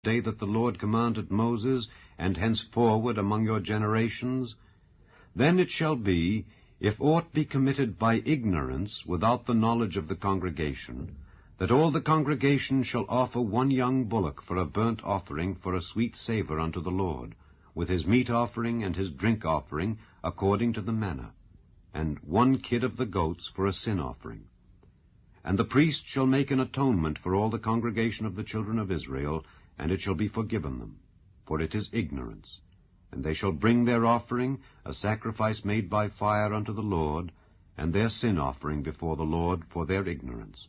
day that the Lord commanded Moses, and henceforward among your generations? Then it shall be, if aught be committed by ignorance, without the knowledge of the congregation, that all the congregation shall offer one young bullock for a burnt offering for a sweet savour unto the Lord, with his meat offering and his drink offering, according to the manner, and one kid of the goats for a sin offering. And the priest shall make an atonement for all the congregation of the children of Israel, and it shall be forgiven them, for it is ignorance. And they shall bring their offering, a sacrifice made by fire unto the Lord, and their sin offering before the Lord for their ignorance.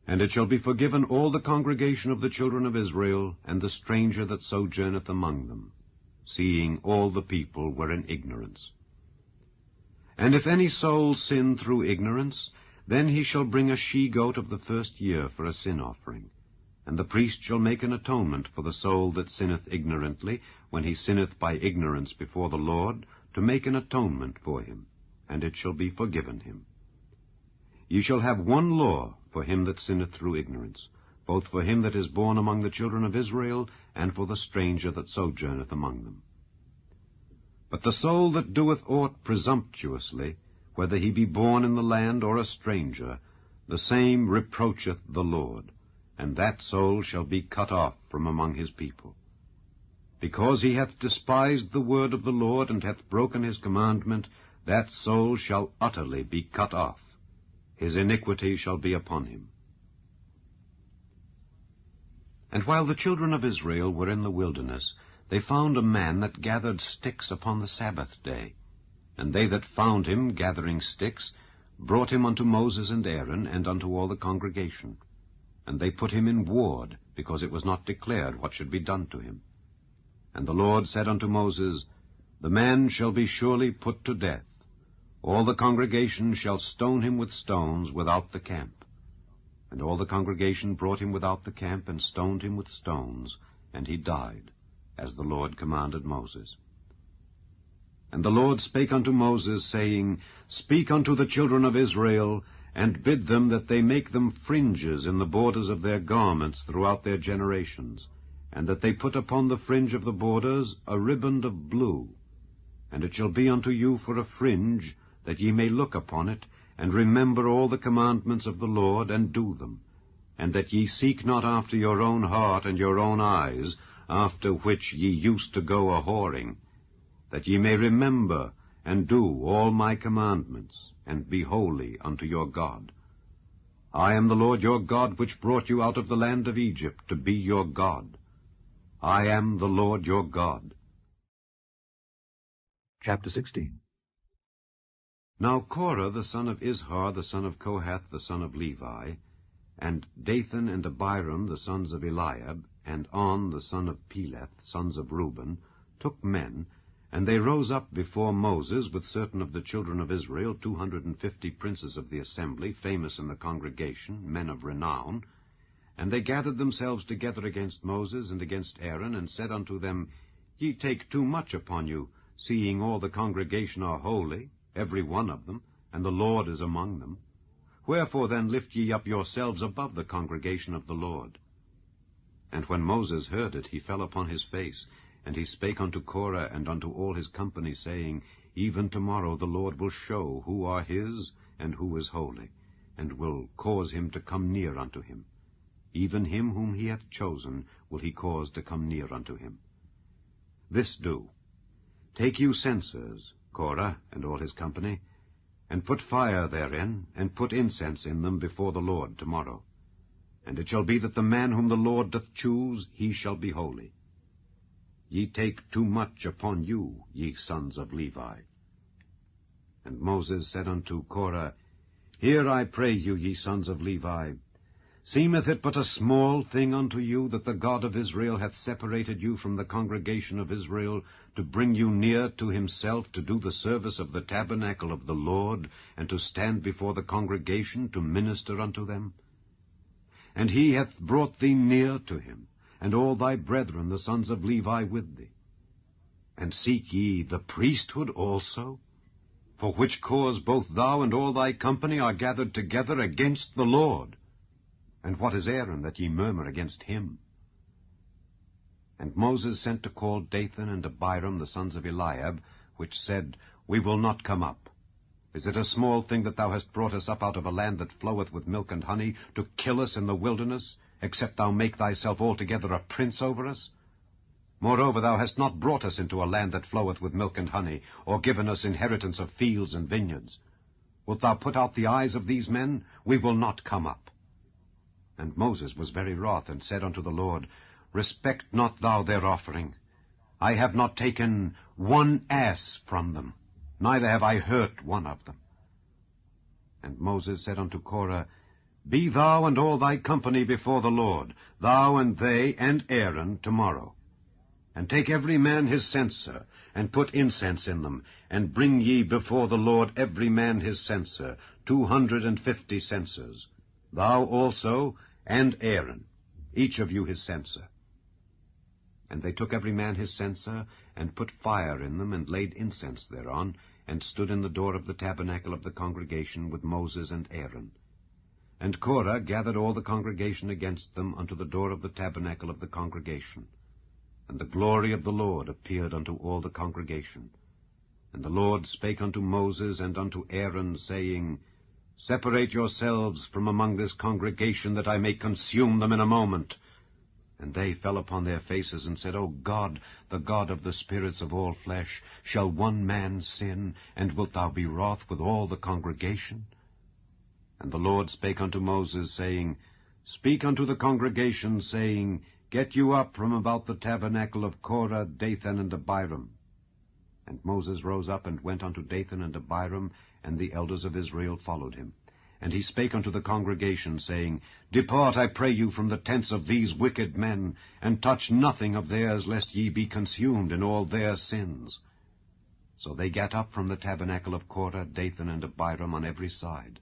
And it shall be forgiven all the congregation of the children of Israel, and the stranger that sojourneth among them, seeing all the people were in ignorance. And if any soul sin through ignorance, then he shall bring a she-goat of the first year for a sin offering. And the priest shall make an atonement for the soul that sinneth ignorantly, when he sinneth by ignorance before the Lord, to make an atonement for him, and it shall be forgiven him. Ye shall have one law for him that sinneth through ignorance, both for him that is born among the children of Israel, and for the stranger that sojourneth among them. But the soul that doeth aught presumptuously, whether he be born in the land or a stranger, the same reproacheth the Lord, and that soul shall be cut off from among his people. Because he hath despised the word of the Lord, and hath broken his commandment, that soul shall utterly be cut off. His iniquity shall be upon him. And while the children of Israel were in the wilderness, they found a man that gathered sticks upon the Sabbath day. And they that found him gathering sticks brought him unto Moses and Aaron, and unto all the congregation. And they put him in ward, because it was not declared what should be done to him. And the Lord said unto Moses, The man shall be surely put to death. All the congregation shall stone him with stones without the camp. And all the congregation brought him without the camp, and stoned him with stones, and he died, as the Lord commanded Moses. And the Lord spake unto Moses, saying, Speak unto the children of Israel, and bid them that they make them fringes in the borders of their garments throughout their generations, and that they put upon the fringe of the borders a riband of blue. And it shall be unto you for a fringe, that ye may look upon it, and remember all the commandments of the Lord, and do them, and that ye seek not after your own heart and your own eyes, after which ye used to go a-whoring, that ye may remember and do all my commandments, and be holy unto your God. I am the Lord your God, which brought you out of the land of Egypt, to be your God. I am the Lord your God. Chapter 16. Now Korah the son of Izhar, the son of Kohath, the son of Levi, and Dathan and Abiram, the sons of Eliab, and On, the son of Peleth, sons of Reuben, took men, and they rose up before Moses with certain of the children of Israel, 250 princes of the assembly, famous in the congregation, men of renown. And they gathered themselves together against Moses and against Aaron, and said unto them, Ye take too much upon you, seeing all the congregation are holy, every one of them, and the Lord is among them. Wherefore then lift ye up yourselves above the congregation of the Lord? And when Moses heard it, he fell upon his face, and he spake unto Korah and unto all his company, saying, Even tomorrow the Lord will show who are his, and who is holy, and will cause him to come near unto him. Even him whom he hath chosen will he cause to come near unto him. This do. Take you censers, Korah and all his company, and put fire therein, and put incense in them before the Lord tomorrow. And it shall be that the man whom the Lord doth choose, he shall be holy. Ye take too much upon you, ye sons of Levi. And Moses said unto Korah, Hear, I pray you, ye sons of Levi. Seemeth it but a small thing unto you that the God of Israel hath separated you from the congregation of Israel, to bring you near to himself, to do the service of the tabernacle of the Lord, and to stand before the congregation to minister unto them? And he hath brought thee near to him, and all thy brethren, the sons of Levi, with thee. And seek ye the priesthood also? For which cause both thou and all thy company are gathered together against the Lord. And what is Aaron, that ye murmur against him? And Moses sent to call Dathan and Abiram, the sons of Eliab, which said, We will not come up. Is it a small thing that thou hast brought us up out of a land that floweth with milk and honey, to kill us in the wilderness, except thou make thyself altogether a prince over us? Moreover, thou hast not brought us into a land that floweth with milk and honey, or given us inheritance of fields and vineyards. Wilt thou put out the eyes of these men? We will not come up. And Moses was very wroth, and said unto the Lord, Respect not thou their offering. I have not taken one ass from them, neither have I hurt one of them. And Moses said unto Korah, Be thou and all thy company before the Lord, thou and they and Aaron, tomorrow. And take every man his censer, and put incense in them, and bring ye before the Lord every man his censer, 250 censers, thou also and Aaron, each of you his censer. And they took every man his censer, and put fire in them, and laid incense thereon, and stood in the door of the tabernacle of the congregation with Moses and Aaron. And Korah gathered all the congregation against them unto the door of the tabernacle of the congregation. And the glory of the Lord appeared unto all the congregation. And the Lord spake unto Moses and unto Aaron, saying, Separate yourselves from among this congregation, that I may consume them in a moment. And they fell upon their faces, and said, O God, the God of the spirits of all flesh, shall one man sin, and wilt thou be wroth with all the congregation? And the Lord spake unto Moses, saying, Speak unto the congregation, saying, Get you up from about the tabernacle of Korah, Dathan, and Abiram. And Moses rose up and went unto Dathan and Abiram, and the elders of Israel followed him. And he spake unto the congregation, saying, Depart, I pray you, from the tents of these wicked men, and touch nothing of theirs, lest ye be consumed in all their sins. So they gat up from the tabernacle of Korah, Dathan, and Abiram on every side.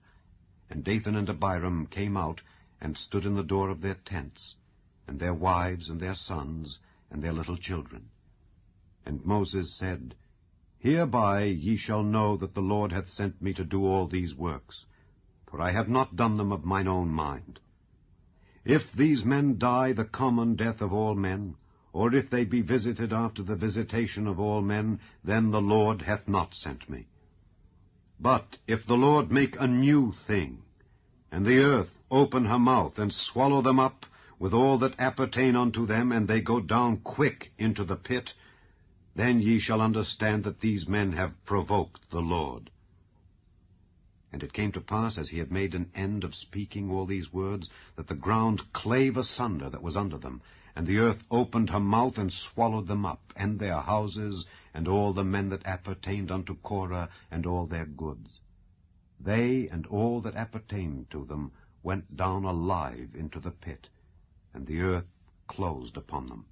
And Dathan and Abiram came out, and stood in the door of their tents, and their wives, and their sons, and their little children. And Moses said, Hereby ye shall know that the Lord hath sent me to do all these works, for I have not done them of mine own mind. If these men die the common death of all men, or if they be visited after the visitation of all men, then the Lord hath not sent me. But if the Lord make a new thing, and the earth open her mouth, and swallow them up, with all that appertain unto them, and they go down quick into the pit, then ye shall understand that these men have provoked the Lord. And it came to pass, as he had made an end of speaking all these words, that the ground clave asunder that was under them, and the earth opened her mouth, and swallowed them up, and their houses, and all the men that appertained unto Korah, and all their goods. They and all that appertained to them went down alive into the pit, and the earth closed upon them,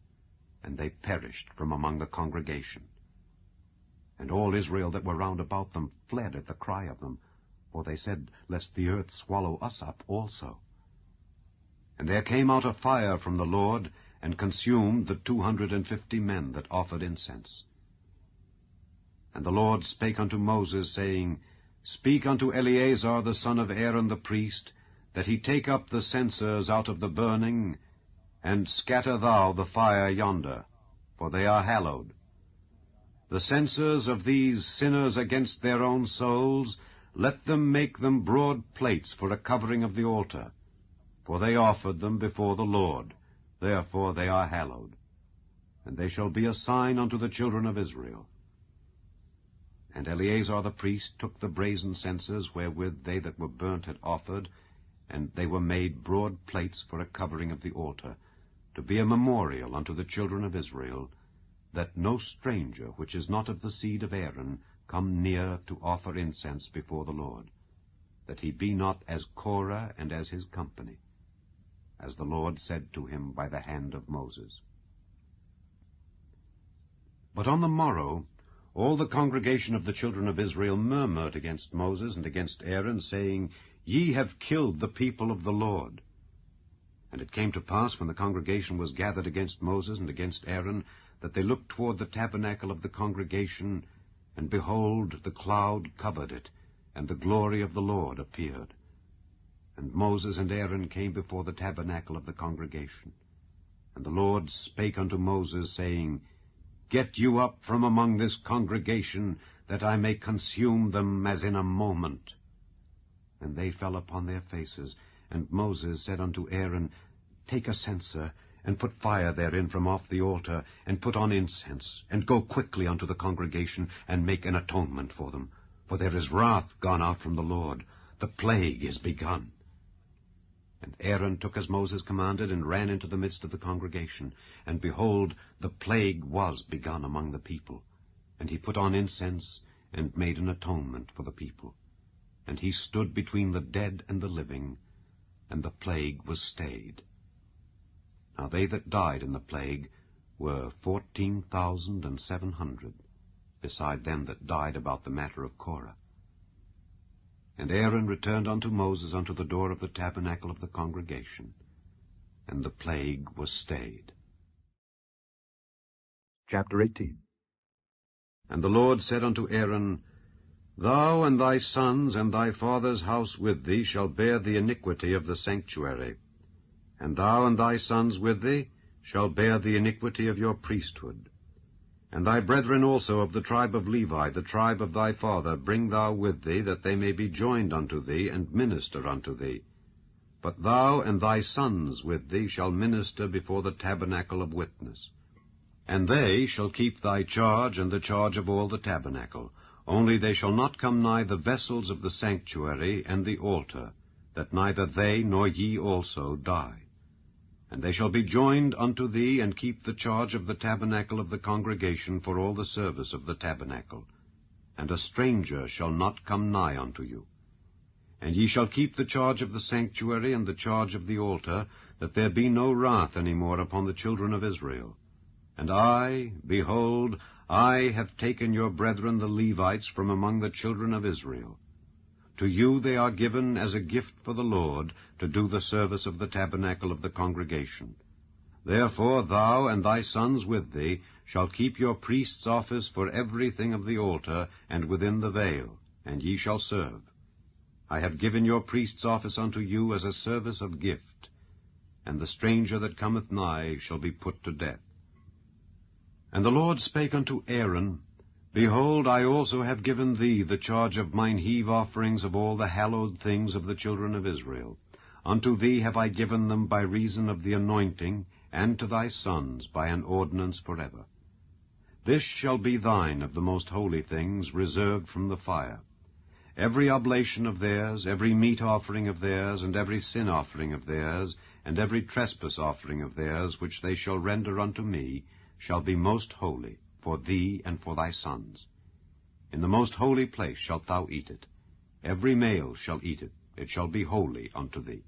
and they perished from among the congregation. And all Israel that were round about them fled at the cry of them, for they said, Lest the earth swallow us up also. And there came out a fire from the Lord, and consumed the 250 men that offered incense. And the Lord spake unto Moses, saying, Speak unto Eleazar the son of Aaron the priest, that he take up the censers out of the burning, and scatter thou the fire yonder, for they are hallowed. The censers of these sinners against their own souls, let them make them broad plates for a covering of the altar, for they offered them before the Lord, therefore they are hallowed. And they shall be a sign unto the children of Israel. And Eleazar the priest took the brazen censers wherewith they that were burnt had offered, and they were made broad plates for a covering of the altar, to be a memorial unto the children of Israel, that no stranger which is not of the seed of Aaron come near to offer incense before the Lord, that he be not as Korah and as his company, as the Lord said to him by the hand of Moses. But on the morrow all the congregation of the children of Israel murmured against Moses and against Aaron, saying, Ye have killed the people of the Lord. And it came to pass, when the congregation was gathered against Moses and against Aaron, that they looked toward the tabernacle of the congregation, and behold, the cloud covered it, and the glory of the Lord appeared. And Moses and Aaron came before the tabernacle of the congregation. And the Lord spake unto Moses, saying, Get you up from among this congregation, that I may consume them as in a moment. And they fell upon their faces. And Moses said unto Aaron, Take a censer, and put fire therein from off the altar, and put on incense, and go quickly unto the congregation, and make an atonement for them. For there is wrath gone out from the Lord, the plague is begun. And Aaron took as Moses commanded, and ran into the midst of the congregation. And behold, the plague was begun among the people. And he put on incense, and made an atonement for the people. And he stood between the dead and the living, and the plague was stayed. Now they that died in the plague were 14,700, beside them that died about the matter of Korah. And Aaron returned unto Moses unto the door of the tabernacle of the congregation, and the plague was stayed. Chapter 18. And the Lord said unto Aaron, Thou and thy sons and thy father's house with thee shall bear the iniquity of the sanctuary, and thou and thy sons with thee shall bear the iniquity of your priesthood. And thy brethren also of the tribe of Levi, the tribe of thy father, bring thou with thee, that they may be joined unto thee, and minister unto thee. But thou and thy sons with thee shall minister before the tabernacle of witness. And they shall keep thy charge and the charge of all the tabernacle. Only they shall not come nigh the vessels of the sanctuary and the altar, that neither they nor ye also die. And they shall be joined unto thee, and keep the charge of the tabernacle of the congregation for all the service of the tabernacle. And a stranger shall not come nigh unto you. And ye shall keep the charge of the sanctuary and the charge of the altar, that there be no wrath any more upon the children of Israel. And I, behold, I have taken your brethren the Levites from among the children of Israel. To you they are given as a gift for the Lord, to do the service of the tabernacle of the congregation. Therefore thou and thy sons with thee shall keep your priest's office for everything of the altar, and within the veil, and ye shall serve. I have given your priest's office unto you as a service of gift, and the stranger that cometh nigh shall be put to death. And the Lord spake unto Aaron, Behold, I also have given thee the charge of mine heave offerings of all the hallowed things of the children of Israel. Unto thee have I given them by reason of the anointing, and to thy sons by an ordinance forever. This shall be thine of the most holy things, reserved from the fire. Every oblation of theirs, every meat offering of theirs, and every sin offering of theirs, and every trespass offering of theirs, which they shall render unto me, shall be most holy, for thee and for thy sons. In the most holy place shalt thou eat it. Every male shall eat it. It shall be holy unto thee.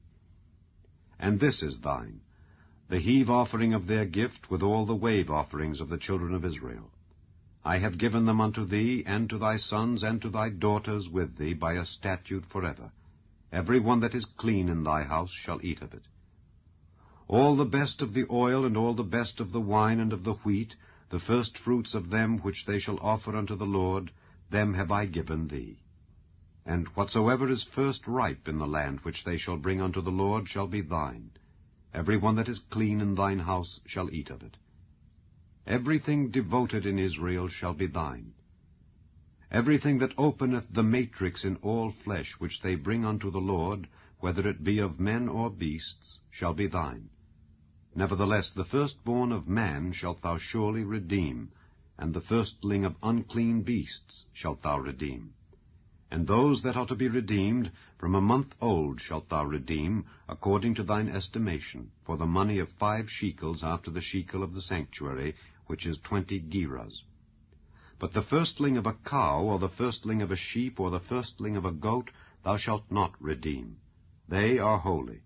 And this is thine, the heave offering of their gift, with all the wave offerings of the children of Israel. I have given them unto thee, and to thy sons, and to thy daughters with thee, by a statute forever. Every one that is clean in thy house shall eat of it. All the best of the oil, and all the best of the wine, and of the wheat, the first fruits of them which they shall offer unto the Lord, them have I given thee. And whatsoever is first ripe in the land which they shall bring unto the Lord shall be thine. Every one that is clean in thine house shall eat of it. Everything devoted in Israel shall be thine. Everything that openeth the matrix in all flesh which they bring unto the Lord, whether it be of men or beasts, shall be thine. Nevertheless, the firstborn of man shalt thou surely redeem, and the firstling of unclean beasts shalt thou redeem. And those that are to be redeemed, from a month old shalt thou redeem, according to thine estimation, for the money of 5 shekels after the shekel of the sanctuary, which is 20 gerahs. But the firstling of a cow, or the firstling of a sheep, or the firstling of a goat, thou shalt not redeem. They are holy.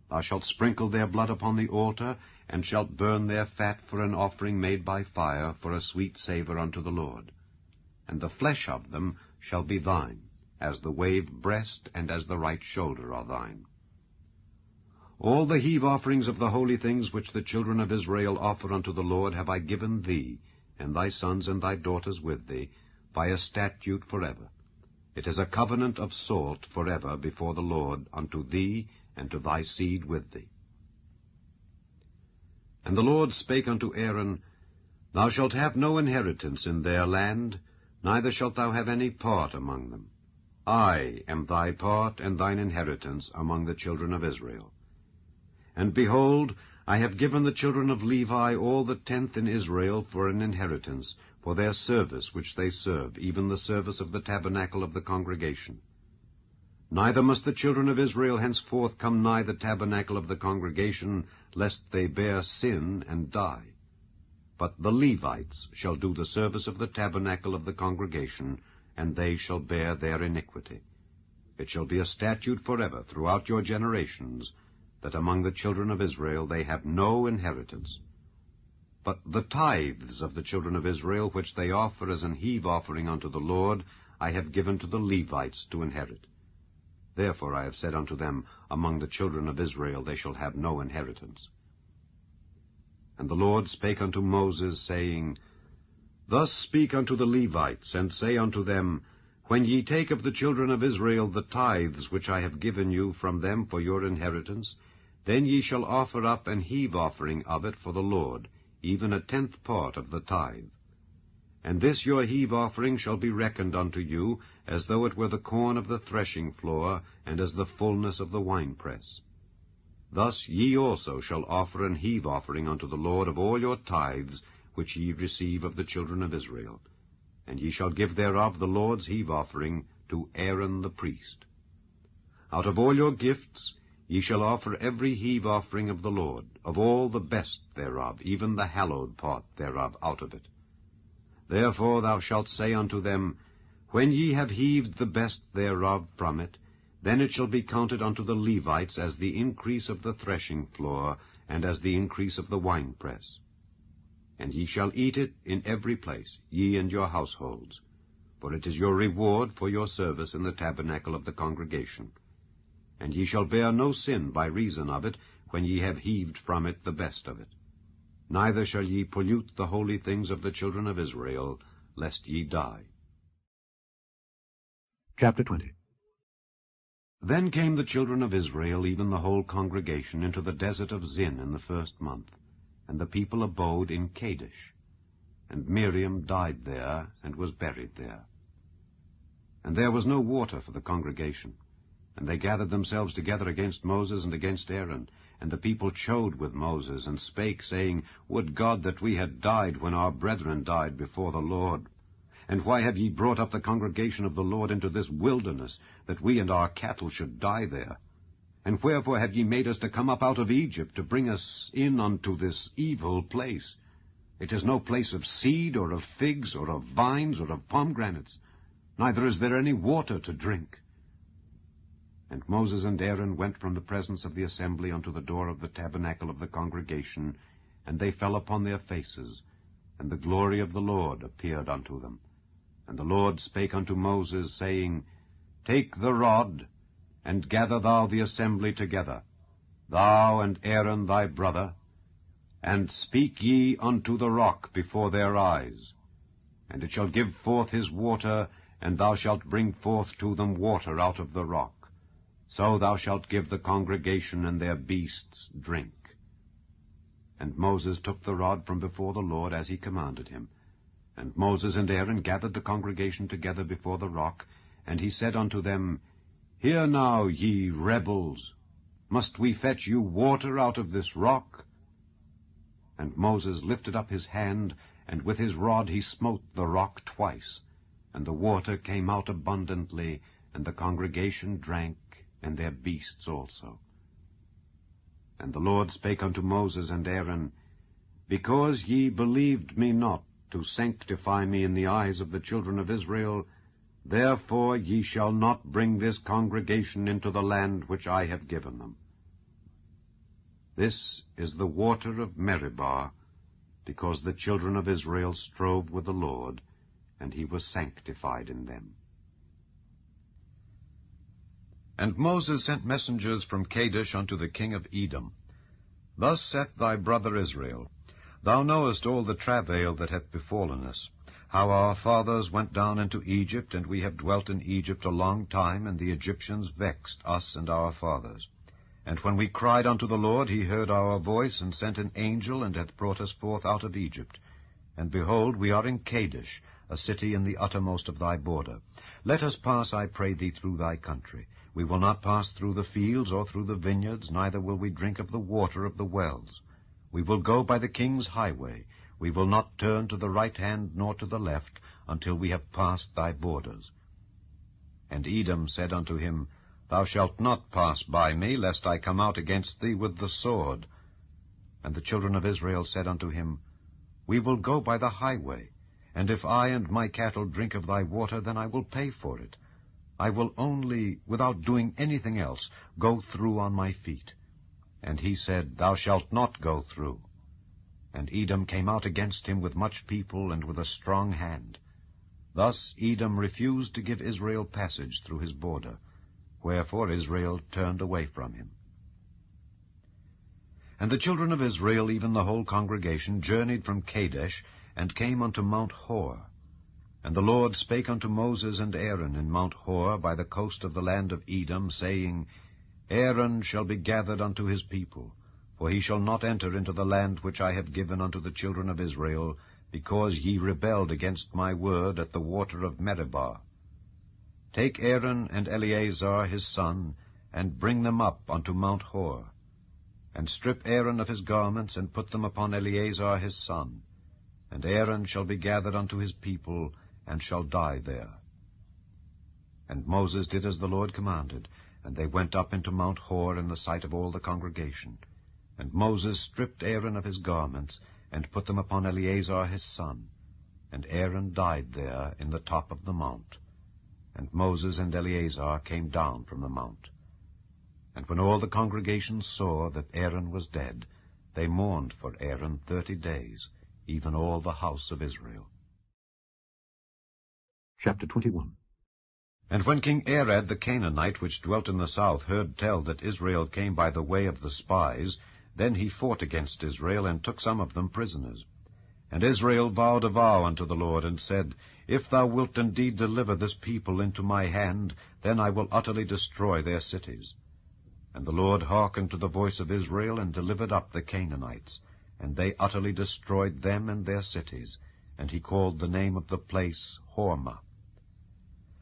Thou shalt sprinkle their blood upon the altar, and shalt burn their fat for an offering made by fire, for a sweet savour unto the Lord. And the flesh of them shall be thine, as the wave breast and as the right shoulder are thine. All the heave offerings of the holy things which the children of Israel offer unto the Lord have I given thee, and thy sons and thy daughters with thee, by a statute forever. It is a covenant of salt forever before the Lord unto thee and to thy seed with thee. And the Lord spake unto Aaron, Thou shalt have no inheritance in their land, neither shalt thou have any part among them. I am thy part and thine inheritance among the children of Israel. And behold, I have given the children of Levi all the tenth in Israel for an inheritance, for their service which they serve, even the service of the tabernacle of the congregation. Neither must the children of Israel henceforth come nigh the tabernacle of the congregation, lest they bear sin and die. But the Levites shall do the service of the tabernacle of the congregation, and they shall bear their iniquity. It shall be a statute forever throughout your generations, that among the children of Israel they have no inheritance. But the tithes of the children of Israel, which they offer as an heave offering unto the Lord, I have given to the Levites to inherit. Therefore I have said unto them, Among the children of Israel they shall have no inheritance. And the Lord spake unto Moses, saying, Thus speak unto the Levites, and say unto them, When ye take of the children of Israel the tithes which I have given you from them for your inheritance, then ye shall offer up an heave offering of it for the Lord, even a tenth part of the tithe. And this your heave offering shall be reckoned unto you, as though it were the corn of the threshing floor, and as the fullness of the winepress. Thus ye also shall offer an heave offering unto the Lord of all your tithes, which ye receive of the children of Israel. And ye shall give thereof the Lord's heave offering to Aaron the priest. Out of all your gifts ye shall offer every heave offering of the Lord, of all the best thereof, even the hallowed part thereof out of it. Therefore thou shalt say unto them, When ye have heaved the best thereof from it, then it shall be counted unto the Levites as the increase of the threshing floor, and as the increase of the winepress. And ye shall eat it in every place, ye and your households, for it is your reward for your service in the tabernacle of the congregation. And ye shall bear no sin by reason of it, when ye have heaved from it the best of it. Neither shall ye pollute the holy things of the children of Israel, lest ye die. Chapter 20. Then came the children of Israel, even the whole congregation, into the desert of Zin in the 1st month, and the people abode in Kadesh. And Miriam died there, and was buried there. And there was no water for the congregation. And they gathered themselves together against Moses and against Aaron. And the people chode with Moses, and spake, saying, Would God that we had died when our brethren died before the Lord! And why have ye brought up the congregation of the Lord into this wilderness, that we and our cattle should die there? And wherefore have ye made us to come up out of Egypt, to bring us in unto this evil place? It is no place of seed, or of figs, or of vines, or of pomegranates, neither is there any water to drink. And Moses and Aaron went from the presence of the assembly unto the door of the tabernacle of the congregation, and they fell upon their faces, and the glory of the Lord appeared unto them. And the Lord spake unto Moses, saying, Take the rod, and gather thou the assembly together, thou and Aaron thy brother, and speak ye unto the rock before their eyes. And it shall give forth his water, and thou shalt bring forth to them water out of the rock. So thou shalt give the congregation and their beasts drink. And Moses took the rod from before the Lord, as he commanded him. And Moses and Aaron gathered the congregation together before the rock, and he said unto them, Hear now, ye rebels, must we fetch you water out of this rock? And Moses lifted up his hand, and with his rod he smote the rock twice, and the water came out abundantly, and the congregation drank, and their beasts also. And the Lord spake unto Moses and Aaron, Because ye believed me not, to sanctify me in the eyes of the children of Israel, therefore ye shall not bring this congregation into the land which I have given them. This is the water of Meribah, because the children of Israel strove with the Lord, and he was sanctified in them. And Moses sent messengers from Kadesh unto the king of Edom. Thus saith thy brother Israel, Thou knowest all the travail that hath befallen us, how our fathers went down into Egypt, and we have dwelt in Egypt a long time, and the Egyptians vexed us and our fathers. And when we cried unto the Lord, he heard our voice, and sent an angel, and hath brought us forth out of Egypt. And behold, we are in Kadesh, a city in the uttermost of thy border. Let us pass, I pray thee, through thy country. We will not pass through the fields or through the vineyards, neither will we drink of the water of the wells. We will go by the king's highway. We will not turn to the right hand nor to the left, until we have passed thy borders. And Edom said unto him, Thou shalt not pass by me, lest I come out against thee with the sword. And the children of Israel said unto him, We will go by the highway, and if I and my cattle drink of thy water, then I will pay for it. I will only, without doing anything else, go through on my feet. And he said, Thou shalt not go through. And Edom came out against him with much people and with a strong hand. Thus Edom refused to give Israel passage through his border, wherefore Israel turned away from him. And the children of Israel, even the whole congregation, journeyed from Kadesh, and came unto Mount Hor. And the Lord spake unto Moses and Aaron in Mount Hor by the coast of the land of Edom, saying, Aaron shall be gathered unto his people, for he shall not enter into the land which I have given unto the children of Israel, because ye rebelled against my word at the water of Meribah. Take Aaron and Eleazar his son, and bring them up unto Mount Hor. And strip Aaron of his garments, and put them upon Eleazar his son. And Aaron shall be gathered unto his people, and shall die there. And Moses did as the Lord commanded, and they went up into Mount Hor in the sight of all the congregation. And Moses stripped Aaron of his garments, and put them upon Eleazar his son. And Aaron died there in the top of the mount. And Moses and Eleazar came down from the mount. And when all the congregation saw that Aaron was dead, they mourned for Aaron 30 days, even all the house of Israel. Chapter 21. And when King Arad the Canaanite, which dwelt in the south, heard tell that Israel came by the way of the spies, then he fought against Israel, and took some of them prisoners. And Israel vowed a vow unto the Lord, and said, If thou wilt indeed deliver this people into my hand, then I will utterly destroy their cities. And the Lord hearkened to the voice of Israel, and delivered up the Canaanites, and they utterly destroyed them and their cities, and he called the name of the place Hormah.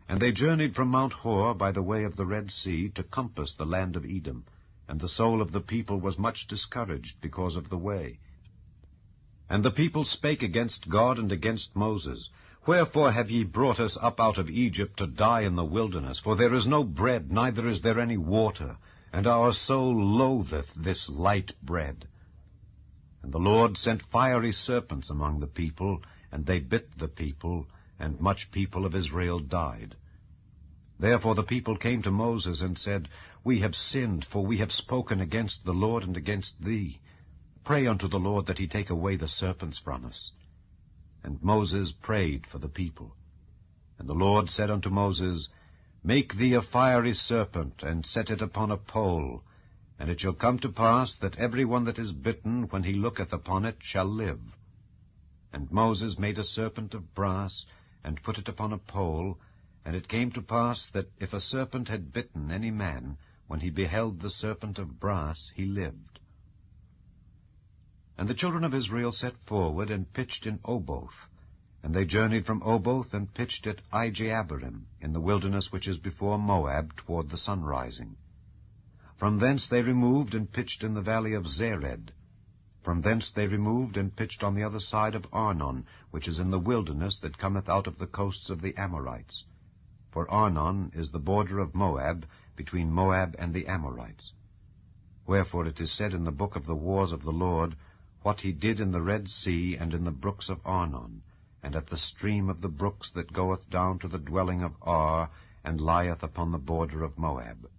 And they journeyed from Mount Hor by the way of the Red Sea to compass the land of Edom, and the soul of the people was much discouraged because of the way. And the people spake against God and against Moses, Wherefore have ye brought us up out of Egypt to die in the wilderness? For there is no bread, neither is there any water, and our soul loatheth this light bread. And the Lord sent fiery serpents among the people, and they bit the people, and much people of Israel died. Therefore the people came to Moses and said, We have sinned, for we have spoken against the Lord and against thee. Pray unto the Lord that he take away the serpents from us. And Moses prayed for the people. And the Lord said unto Moses, Make thee a fiery serpent, and set it upon a pole, and it shall come to pass that every one that is bitten, when he looketh upon it, shall live. And Moses made a serpent of brass, and put it upon a pole, and it came to pass that if a serpent had bitten any man, when he beheld the serpent of brass, he lived. And the children of Israel set forward, and pitched in Oboth. And they journeyed from Oboth, and pitched at Ijeabarim, in the wilderness which is before Moab, toward the sunrising. From thence they removed, and pitched in the valley of Zered. From thence they removed, and pitched on the other side of Arnon, which is in the wilderness that cometh out of the coasts of the Amorites. For Arnon is the border of Moab, between Moab and the Amorites. Wherefore it is said in the book of the wars of the Lord, What he did in the Red Sea, and in the brooks of Arnon, and at the stream of the brooks that goeth down to the dwelling of Ar, and lieth upon the border of Moab.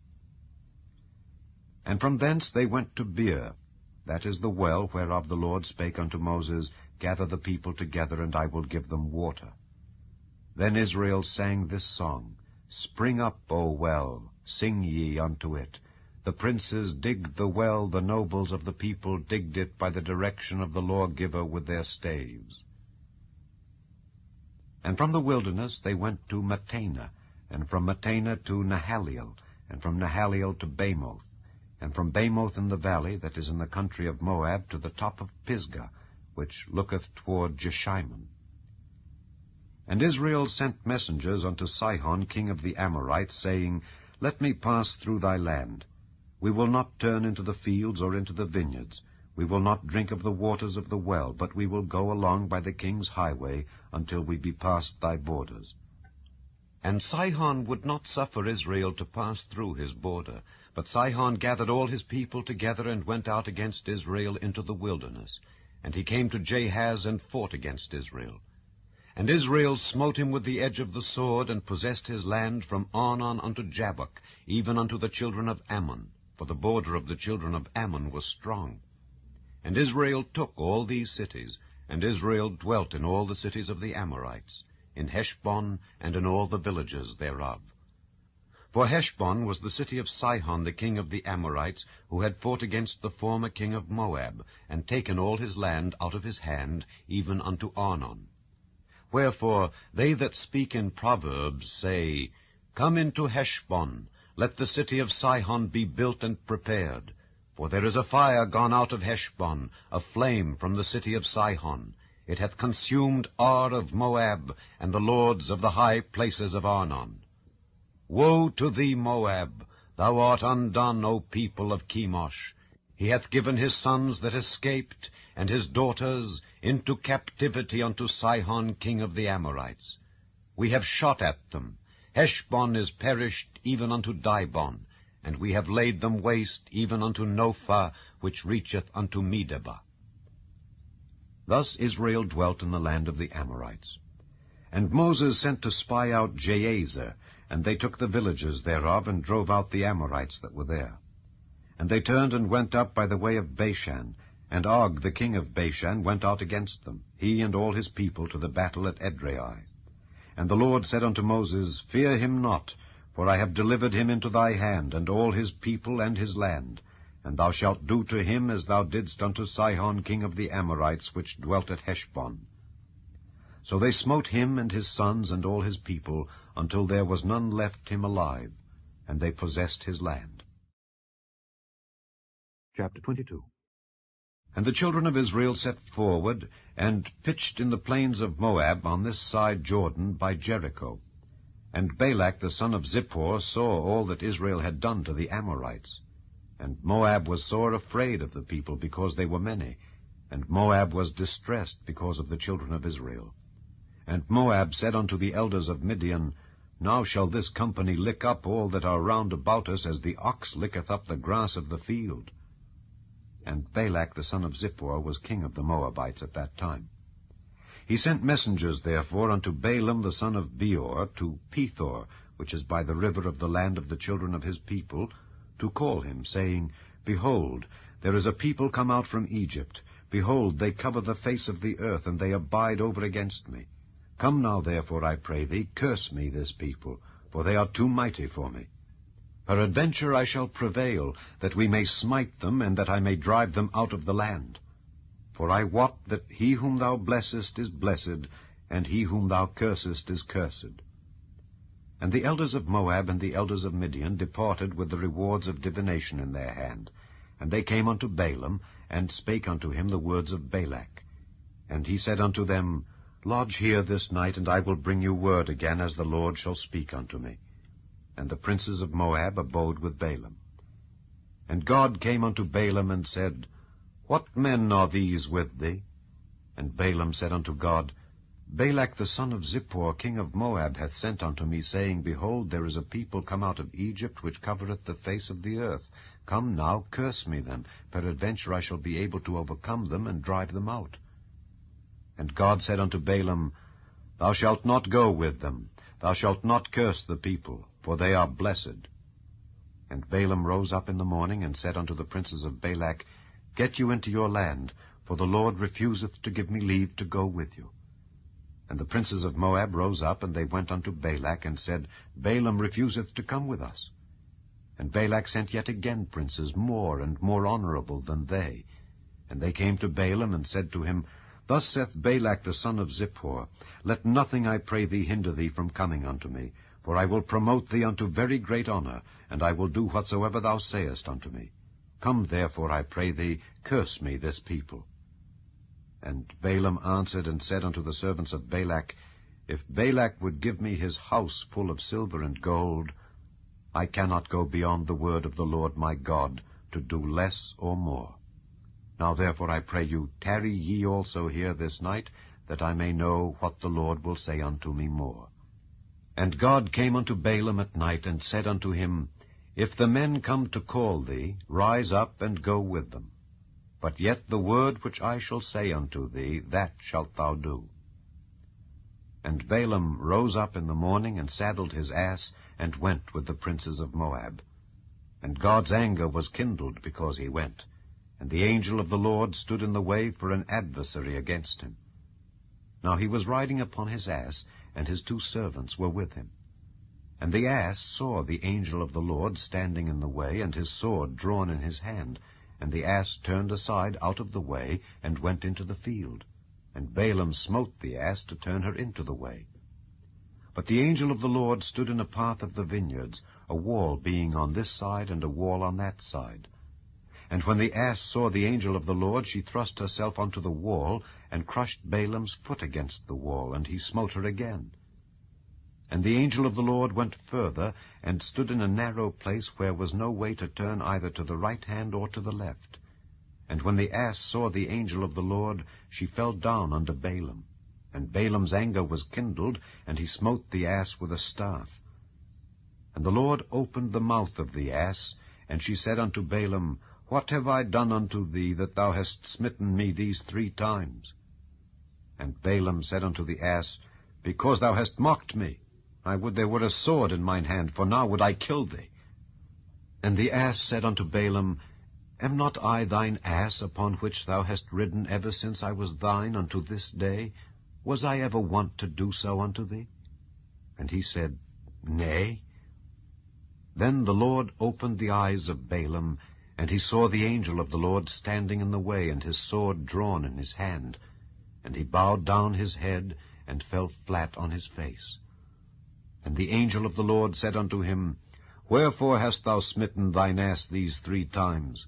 And from thence they went to Beer, that is the well whereof the Lord spake unto Moses, Gather the people together, and I will give them water. Then Israel sang this song, Spring up, O well, sing ye unto it. The princes digged the well, the nobles of the people digged it by the direction of the lawgiver with their staves. And from the wilderness they went to Mattanah, and from Mattanah to Nahaliel, and from Nahaliel to Bamoth. and from Bamoth in the valley that is in the country of Moab to the top of Pisgah, which looketh toward Jeshimon. And Israel sent messengers unto Sihon king of the Amorites, saying, Let me pass through thy land. We will not turn into the fields or into the vineyards. We will not drink of the waters of the well, but we will go along by the king's highway until we be past thy borders. And Sihon would not suffer Israel to pass through his border, but Sihon gathered all his people together and went out against Israel into the wilderness. And he came to Jahaz and fought against Israel. And Israel smote him with the edge of the sword, and possessed his land from Arnon unto Jabbok, even unto the children of Ammon, for the border of the children of Ammon was strong. And Israel took all these cities, and Israel dwelt in all the cities of the Amorites, in Heshbon, and in all the villages thereof. For Heshbon was the city of Sihon the king of the Amorites, who had fought against the former king of Moab, and taken all his land out of his hand, even unto Arnon. Wherefore they that speak in Proverbs say, Come into Heshbon, let the city of Sihon be built and prepared. For there is a fire gone out of Heshbon, a flame from the city of Sihon. It hath consumed Ar of Moab, and the lords of the high places of Arnon. Woe to thee, Moab! Thou art undone, O people of Chemosh. He hath given his sons that escaped, and his daughters, into captivity unto Sihon king of the Amorites. We have shot at them. Heshbon is perished even unto Dibon, and we have laid them waste even unto Nophah, which reacheth unto Medeba. Thus Israel dwelt in the land of the Amorites. And Moses sent to spy out Jazer, and they took the villages thereof, and drove out the Amorites that were there. And they turned and went up by the way of Bashan, and Og the king of Bashan went out against them, he and all his people, to the battle at Edrei. And the Lord said unto Moses, Fear him not, for I have delivered him into thy hand, and all his people and his land. And thou shalt do to him as thou didst unto Sihon king of the Amorites, which dwelt at Heshbon. So they smote him and his sons and all his people, until there was none left him alive, and they possessed his land. Chapter 22. And the children of Israel set forward, and pitched in the plains of Moab on this side Jordan by Jericho. And Balak the son of Zippor saw all that Israel had done to the Amorites. And Moab was sore afraid of the people, because they were many, and Moab was distressed because of the children of Israel. And Moab said unto the elders of Midian, Now shall this company lick up all that are round about us, as the ox licketh up the grass of the field. And Balak the son of Zippor was king of the Moabites at that time. He sent messengers therefore unto Balaam the son of Beor to Pethor, which is by the river of the land of the children of his people, to call him, saying, Behold, there is a people come out from Egypt. Behold, they cover the face of the earth, and they abide over against me. Come now, therefore, I pray thee, curse me this people, for they are too mighty for me. Peradventure I shall prevail, that we may smite them, and that I may drive them out of the land. For I wot that he whom thou blessest is blessed, and he whom thou cursest is cursed. And the elders of Moab and the elders of Midian departed with the rewards of divination in their hand. And they came unto Balaam, and spake unto him the words of Balak. And he said unto them, Lodge here this night, and I will bring you word again, as the Lord shall speak unto me. And the princes of Moab abode with Balaam. And God came unto Balaam, and said, What men are these with thee? And Balaam said unto God, Balak the son of Zippor, king of Moab, hath sent unto me, saying, Behold, there is a people come out of Egypt, which covereth the face of the earth. Come now, curse me them. Peradventure I shall be able to overcome them, and drive them out. And God said unto Balaam, Thou shalt not go with them. Thou shalt not curse the people, for they are blessed. And Balaam rose up in the morning, and said unto the princes of Balak, Get you into your land, for the Lord refuseth to give me leave to go with you. And the princes of Moab rose up, and they went unto Balak, and said, Balaam refuseth to come with us. And Balak sent yet again princes more and more honorable than they. And they came to Balaam, and said to him, Thus saith Balak the son of Zippor, Let nothing, I pray thee, hinder thee from coming unto me, for I will promote thee unto very great honor, and I will do whatsoever thou sayest unto me. Come therefore, I pray thee, curse me this people. And Balaam answered and said unto the servants of Balak, If Balak would give me his house full of silver and gold, I cannot go beyond the word of the Lord my God, to do less or more. Now therefore I pray you, tarry ye also here this night, that I may know what the Lord will say unto me more. And God came unto Balaam at night, and said unto him, If the men come to call thee, rise up and go with them. But yet the word which I shall say unto thee, that shalt thou do. And Balaam rose up in the morning, and saddled his ass, and went with the princes of Moab. And God's anger was kindled because he went, and the angel of the Lord stood in the way for an adversary against him. Now he was riding upon his ass, and his 2 servants were with him. And the ass saw the angel of the Lord standing in the way, and his sword drawn in his hand. And the ass turned aside out of the way, and went into the field. And Balaam smote the ass to turn her into the way. But the angel of the Lord stood in a path of the vineyards, a wall being on this side, and a wall on that side. And when the ass saw the angel of the Lord, she thrust herself unto the wall, and crushed Balaam's foot against the wall, and he smote her again. And the angel of the Lord went further, and stood in a narrow place where was no way to turn either to the right hand or to the left. And when the ass saw the angel of the Lord, she fell down under Balaam. And Balaam's anger was kindled, and he smote the ass with a staff. And the Lord opened the mouth of the ass, and she said unto Balaam, What have I done unto thee, that thou hast smitten me these 3 times? And Balaam said unto the ass, Because thou hast mocked me. I would there were a sword in mine hand, for now would I kill thee. And the ass said unto Balaam, Am not I thine ass, upon which thou hast ridden ever since I was thine unto this day? Was I ever wont to do so unto thee? And he said, Nay. Then the Lord opened the eyes of Balaam, and he saw the angel of the Lord standing in the way, and his sword drawn in his hand. And he bowed down his head, and fell flat on his face. And the angel of the Lord said unto him, Wherefore hast thou smitten thine ass these 3 times?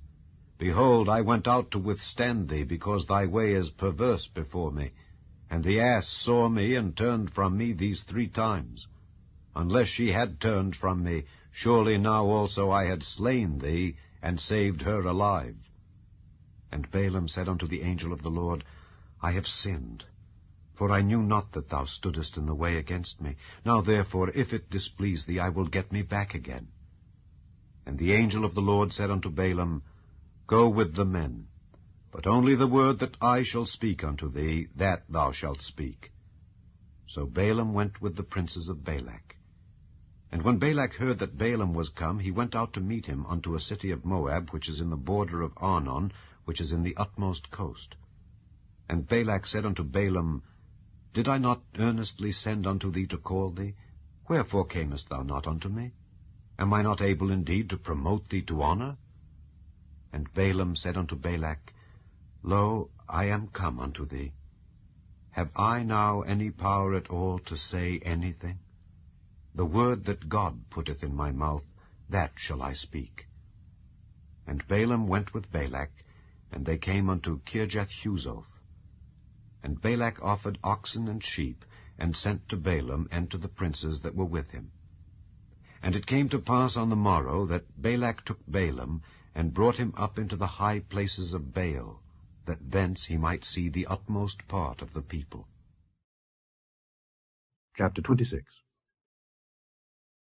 Behold, I went out to withstand thee, because thy way is perverse before me. And the ass saw me, and turned from me these 3 times. Unless she had turned from me, surely now also I had slain thee, and saved her alive. And Balaam said unto the angel of the Lord, I have sinned, for I knew not that thou stoodest in the way against me. Now therefore, if it displease thee, I will get me back again. And the angel of the Lord said unto Balaam, Go with the men, but only the word that I shall speak unto thee, that thou shalt speak. So Balaam went with the princes of Balak. And when Balak heard that Balaam was come, he went out to meet him unto a city of Moab, which is in the border of Arnon, which is in the utmost coast. And Balak said unto Balaam, Did I not earnestly send unto thee to call thee? Wherefore camest thou not unto me? Am I not able indeed to promote thee to honor? And Balaam said unto Balak, Lo, I am come unto thee. Have I now any power at all to say anything? The word that God putteth in my mouth, that shall I speak. And Balaam went with Balak, and they came unto Kirjath-Huzoth. And Balak offered oxen and sheep, and sent to Balaam and to the princes that were with him. And it came to pass on the morrow that Balak took Balaam, and brought him up into the high places of Baal, that thence he might see the utmost part of the people. Chapter 26.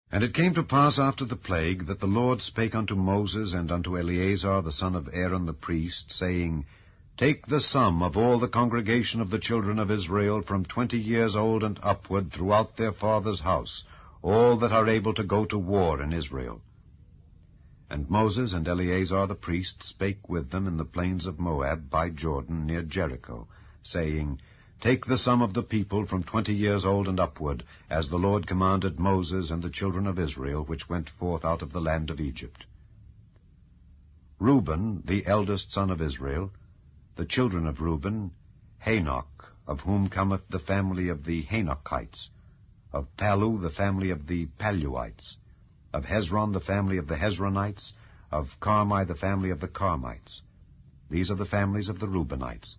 And it came to pass after the plague, that the Lord spake unto Moses and unto Eleazar the son of Aaron the priest, saying, Take the sum of all the congregation of the children of Israel from 20 years old and upward throughout their father's house, all that are able to go to war in Israel. And Moses and Eleazar the priest spake with them in the plains of Moab by Jordan near Jericho, saying, Take the sum of the people from 20 years old and upward, as the Lord commanded Moses and the children of Israel, which went forth out of the land of Egypt. Reuben, the eldest son of Israel, the children of Reuben, Hanoch, of whom cometh the family of the Hanochites, of Pallu the family of the Palluites, of Hezron the family of the Hezronites, of Carmi the family of the Carmites. These are the families of the Reubenites,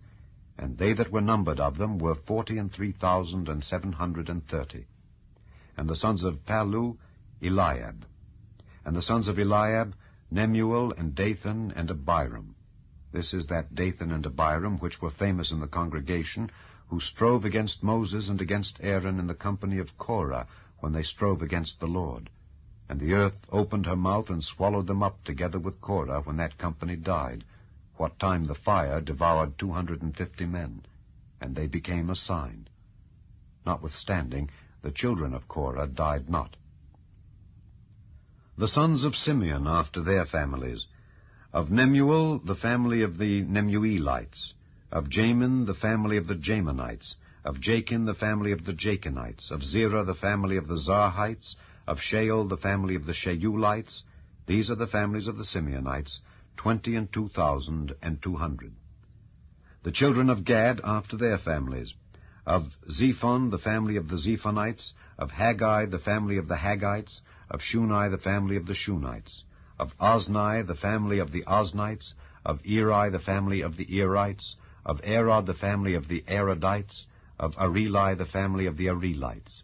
and they that were numbered of them were 43,730. And the sons of Palu, Eliab. And the sons of Eliab, Nemuel, and Dathan, and Abiram. This is that Dathan and Abiram which were famous in the congregation, who strove against Moses and against Aaron in the company of Korah, when they strove against the Lord. And the earth opened her mouth and swallowed them up together with Korah when that company died, what time the fire devoured 250 men, and they became a sign. Notwithstanding, the children of Korah died not. The sons of Simeon after their families. Of Nemuel, the family of the Nemuelites. Of Jamin, the family of the Jamanites. Of Jachin, the family of the Jachinites. Of Zerah, the family of the Zarhites. Of Shael, the family of the Sheulites. These are the families of the Simeonites, 22,200. The children of Gad after their families. Of Zephon, the family of the Zephonites. Of Haggai, the family of the Haggites. Of Shuni, the family of the Shunites. Of Ozni, the family of the Oznites. Of Eri, the family of the Erites. Of Arod, the family of the Arodites. Of Areli, the family of the Arelites.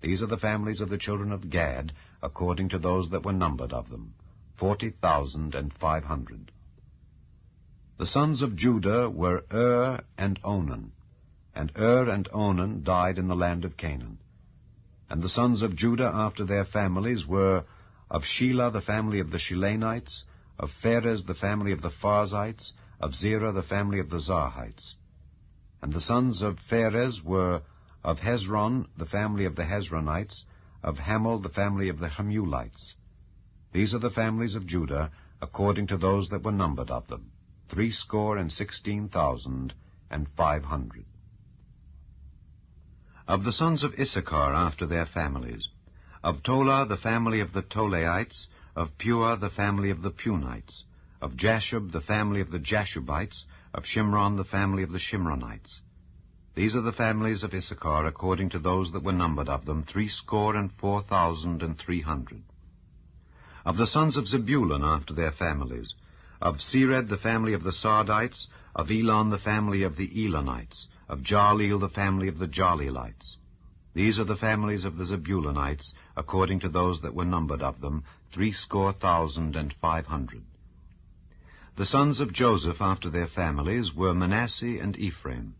These are the families of the children of Gad, according to those that were numbered of them, 40,500. The sons of Judah were and Onan, and and Onan died in the land of Canaan. And the sons of Judah after their families were of Shelah, the family of the Shilanites, of Pharez, the family of the Pharzites, of Zerah, the family of the Zarhites. And the sons of Pharez were of Hezron, the family of the Hezronites, of Hamel, the family of the Hamulites. These are the families of Judah, according to those that were numbered of them, 316,500. Of the sons of Issachar after their families. Of Tola, the family of the Tolaites. Of Pua, the family of the Punites. Of Jashub, the family of the Jashubites. Of Shimron, the family of the Shimronites. These are the families of Issachar, according to those that were numbered of them, 304,300. Of the sons of Zebulun after their families. Of Sered, the family of the Sardites. Of Elon, the family of the Elonites. Of Jaleel, the family of the Jaleelites. These are the families of the Zebulunites, according to those that were numbered of them, 300,500. The sons of Joseph after their families were Manasseh and Ephraim.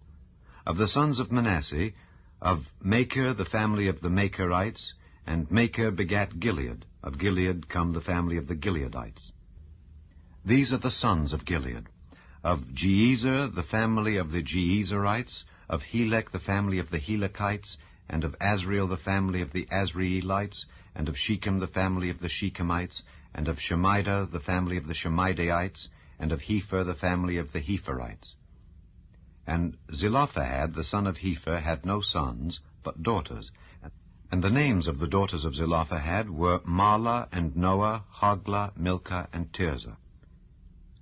Of the sons of Manasseh, of Machir, the family of the Machirites, and Machir begat Gilead. Of Gilead come the family of the Gileadites. These are the sons of Gilead. Of Jeezer, the family of the Jeezerites. Of Helek, the family of the Helekites. And of Azriel, the family of the Azrielites. And of Shechem, the family of the Shechemites. And of Shemida, the family of the Shemidaites. And of Hepher, the family of the Hepherites. And Zelophehad, the son of Hepher, had no sons, but daughters. And the names of the daughters of Zelophehad were Mahlah and Noah, Hoglah, Milcah, and Tirzah.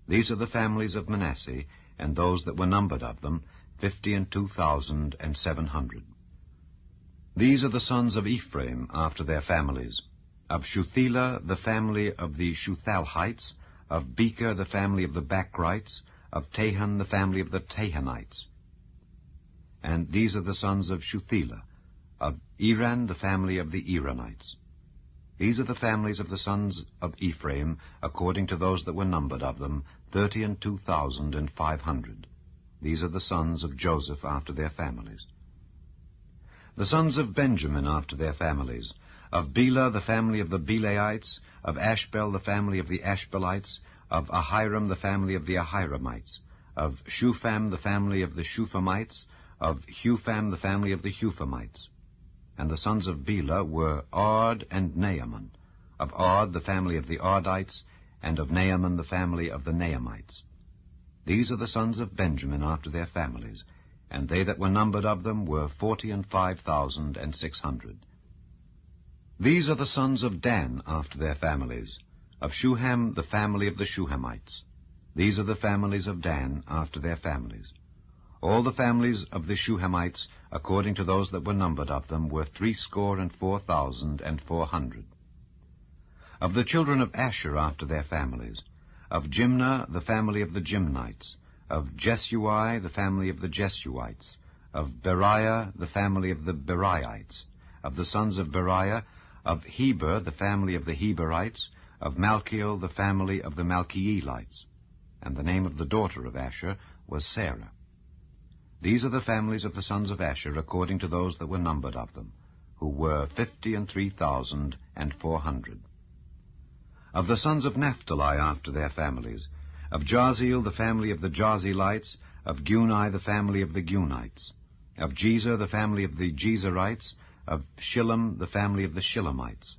These are the families of Manasseh, and those that were numbered of them, 52,700. These are the sons of Ephraim after their families. Of Shuthelah, the family of the Shuthalhites. Of Becher, the family of the Bachrites. Of Tahan, the family of the Tahanites. And these are the sons of Shuthelah. Of Eran, the family of the Eranites. These are the families of the sons of Ephraim, according to those that were numbered of them, 32,500. These are the sons of Joseph after their families. The sons of Benjamin after their families. Of Bela, the family of the Belaites. Of Ashbel, the family of the Ashbelites. Of Ahiram, the family of the Ahiramites. Of Shupham, the family of the Shuphamites. Of Hupham, the family of the Huphamites. And the sons of Bela were Ard and Naaman. Of Ard, the family of the Ardites. And of Naaman, the family of the Naamites. These are the sons of Benjamin after their families, and they that were numbered of them were 45,600. These are the sons of Dan after their families. Of Shuham, the family of the Shuhamites. These are the families of Dan after their families. All the families of the Shuhamites, according to those that were numbered of them, were 304,400. Of the children of Asher after their families, of Jimnah, the family of the Jimnites, of Jesui, the family of the Jesuites, of Beriah, the family of the Beriites, of the sons of Beriah, of Heber, the family of the Heberites, of Malchiel, the family of the Malchielites. And the name of the daughter of Asher was Sarah. These are the families of the sons of Asher according to those that were numbered of them, who were 53,400. Of the sons of Naphtali after their families, of Jaziel, the family of the Jazelites, of Guni, the family of the Gunites, of Jezer, the family of the Jezerites, of Shillem, the family of the Shillemites.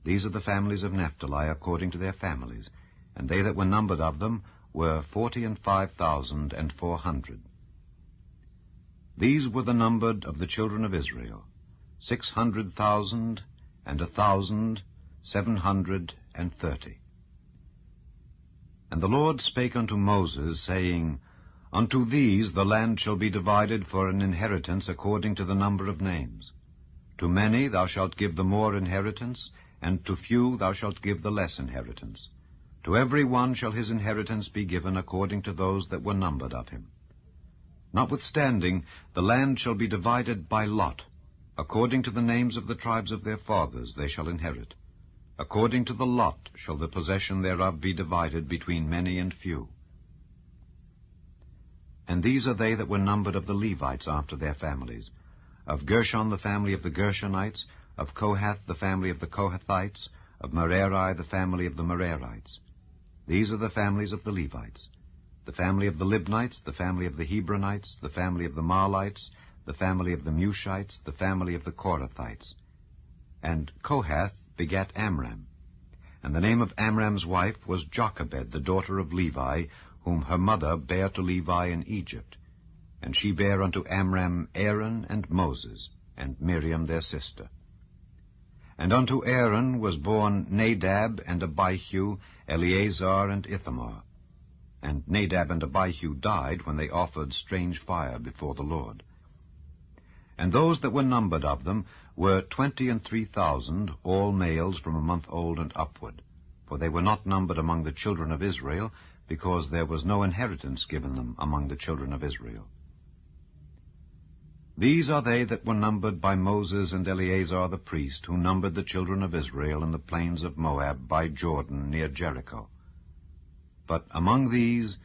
These are the families of Naphtali according to their families, and they that were numbered of them were 45,400. These were the numbered of the children of Israel, 600,000 and 1,730. And the Lord spake unto Moses, saying, Unto these the land shall be divided for an inheritance according to the number of names. To many thou shalt give the more inheritance, and to few thou shalt give the less inheritance. To every one shall his inheritance be given according to those that were numbered of him. Notwithstanding, the land shall be divided by lot. According to the names of the tribes of their fathers they shall inherit. According to the lot shall the possession thereof be divided between many and few. And these are they that were numbered of the Levites after their families. Of Gershon the family of the Gershonites, of Kohath the family of the Kohathites, of Merari the family of the Merarites. These are the families of the Levites. The family of the Libnites, the family of the Hebronites, the family of the Mahlites, the family of the Mushites, the family of the Korathites. And Kohath begat Amram. And the name of Amram's wife was Jochebed, the daughter of Levi, whom her mother bare to Levi in Egypt. And she bare unto Amram Aaron and Moses, and Miriam their sister. And unto Aaron was born Nadab and Abihu, Eleazar and Ithamar. And Nadab and Abihu died when they offered strange fire before the Lord. And those that were numbered of them were 23,000, all males from a month old and upward. For they were not numbered among the children of Israel, because there was no inheritance given them among the children of Israel. These are they that were numbered by Moses and Eleazar the priest, who numbered the children of Israel in the plains of Moab by Jordan near Jericho. But among these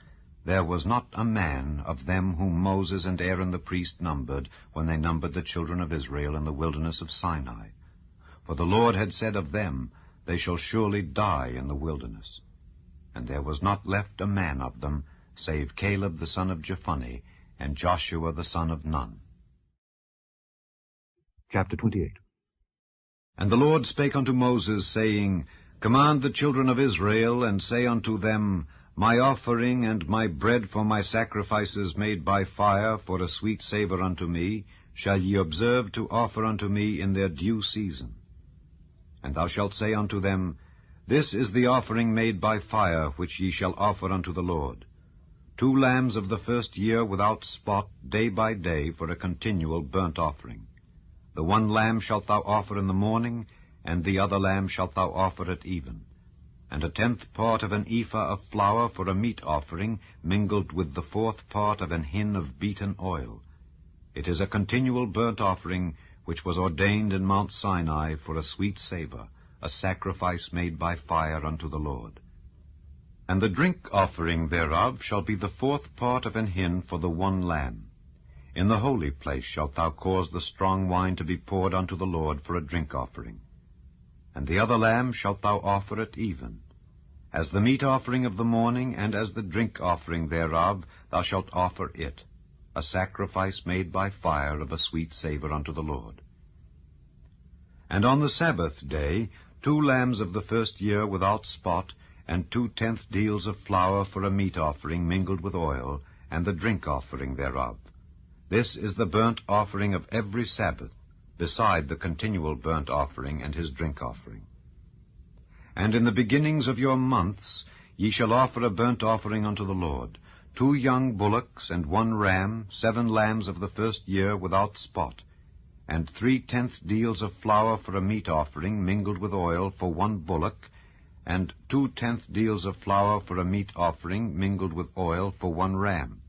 there was not a man of them whom Moses and Aaron the priest numbered when they numbered the children of Israel in the wilderness of Sinai. For the Lord had said of them, They shall surely die in the wilderness. And there was not left a man of them, save Caleb the son of Jephunneh, and Joshua the son of Nun. Chapter 28. And the Lord spake unto Moses, saying, Command the children of Israel, and say unto them, My offering and my bread for my sacrifices made by fire for a sweet savour unto me, shall ye observe to offer unto me in their due season. And thou shalt say unto them, This is the offering made by fire, which ye shall offer unto the Lord. 2 lambs of the first year without spot, day by day, for a continual burnt offering. The 1 lamb shalt thou offer in the morning, and the other lamb shalt thou offer at even. And a 10th part of an ephah of flour for a meat offering, mingled with the 4th part of an hin of beaten oil. It is a continual burnt offering, which was ordained in Mount Sinai for a sweet savour, a sacrifice made by fire unto the Lord. And the drink offering thereof shall be the 4th part of an hin for the 1 lamb. In the holy place shalt thou cause the strong wine to be poured unto the Lord for a drink offering. And the other lamb shalt thou offer at even. As the meat offering of the morning, and as the drink offering thereof, thou shalt offer it, a sacrifice made by fire of a sweet savour unto the Lord. And on the Sabbath day 2 lambs of the first year without spot, and 2/10 deals of flour for a meat offering mingled with oil, and the drink offering thereof. This is the burnt offering of every Sabbath, beside the continual burnt offering and his drink offering. And in the beginnings of your months ye shall offer a burnt offering unto the Lord, 2 young bullocks and 1 ram, 7 lambs of the first year without spot, and 3/10 deals of flour for a meat offering mingled with oil for 1 bullock, and 2/10 deals of flour for a meat offering mingled with oil for 1 ram,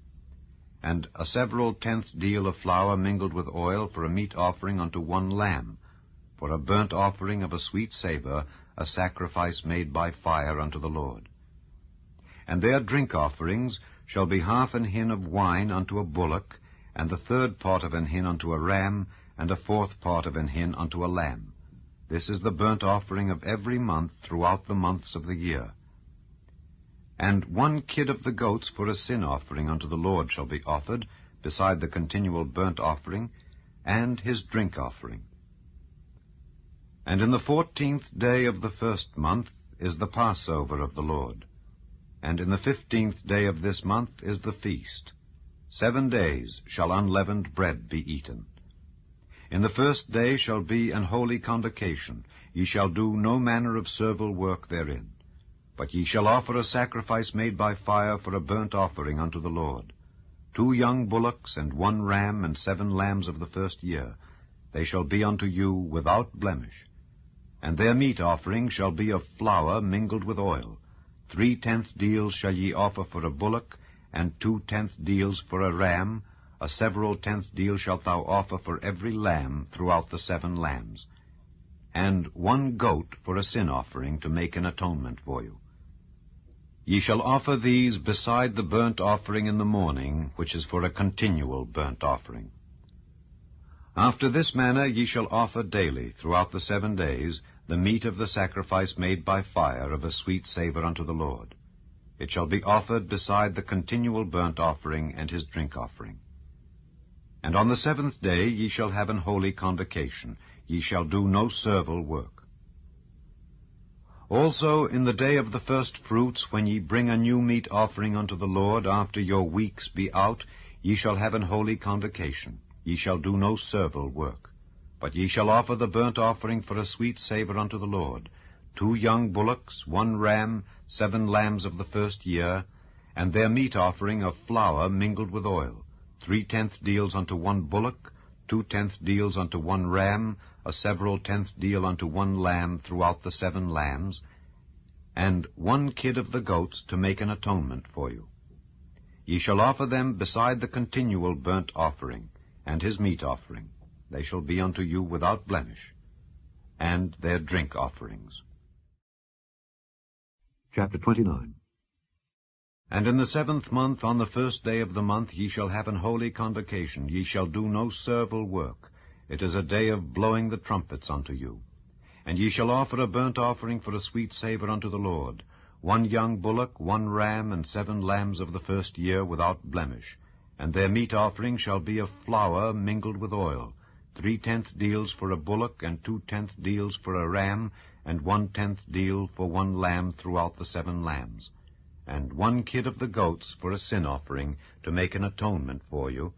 and a several 10th deal of flour mingled with oil for a meat offering unto 1 lamb, for a burnt offering of a sweet savour, a sacrifice made by fire unto the Lord. And their drink offerings shall be 1/2 an hin of wine unto a bullock, and the 1/3 part of an hin unto a ram, and a 1/4 part of an hin unto a lamb. This is the burnt offering of every month throughout the months of the year. And 1 kid of the goats for a sin offering unto the Lord shall be offered, beside the continual burnt offering, and his drink offering. And in the 14th day of the 1st month is the Passover of the Lord. And in the 15th day of this month is the feast. 7 days shall unleavened bread be eaten. In the 1st day shall be an holy convocation. Ye shall do no manner of servile work therein. But ye shall offer a sacrifice made by fire for a burnt offering unto the Lord. 2 young bullocks, and 1 ram, and 7 lambs of the 1st year. They shall be unto you without blemish. And their meat offering shall be of flour mingled with oil. 3/10 deals shall ye offer for a bullock, and 2/10 deals for a ram. A several 10th deal shalt thou offer for every lamb throughout the 7 lambs. And 1 goat for a sin offering to make an atonement for you. Ye shall offer these beside the burnt offering in the morning, which is for a continual burnt offering. After this manner ye shall offer daily, throughout the 7 days, the meat of the sacrifice made by fire of a sweet savour unto the Lord. It shall be offered beside the continual burnt offering and his drink offering. And on the 7th day ye shall have an holy convocation. Ye shall do no servile work. Also in the day of the first fruits, when ye bring a new meat offering unto the Lord, after your weeks be out, ye shall have an holy convocation. Ye shall do no servile work. But ye shall offer the burnt offering for a sweet savour unto the Lord, 2 young bullocks, 1 ram, 7 lambs of the 1st year, and their meat offering of flour mingled with oil, 3/10 deals unto 1 bullock, 2/10 deals unto 1 ram, a several 10th deal unto 1 lamb throughout the 7 lambs, and 1 kid of the goats to make an atonement for you. Ye shall offer them beside the continual burnt offering, and his meat offering. They shall be unto you without blemish, and their drink offerings. Chapter 29. And in the 7th month, on the 1st day of the month, ye shall have an holy convocation. Ye shall do no servile work. It is a day of blowing the trumpets unto you. And ye shall offer a burnt offering for a sweet savour unto the Lord, 1 young bullock, 1 ram, and 7 lambs of the 1st year without blemish. And their meat offering shall be of flour mingled with oil, 3/10 deals for a bullock, and 2/10 deals for a ram, and 1/10 deal for 1 lamb throughout the 7 lambs. And 1 kid of the goats for a sin offering, to make an atonement for you,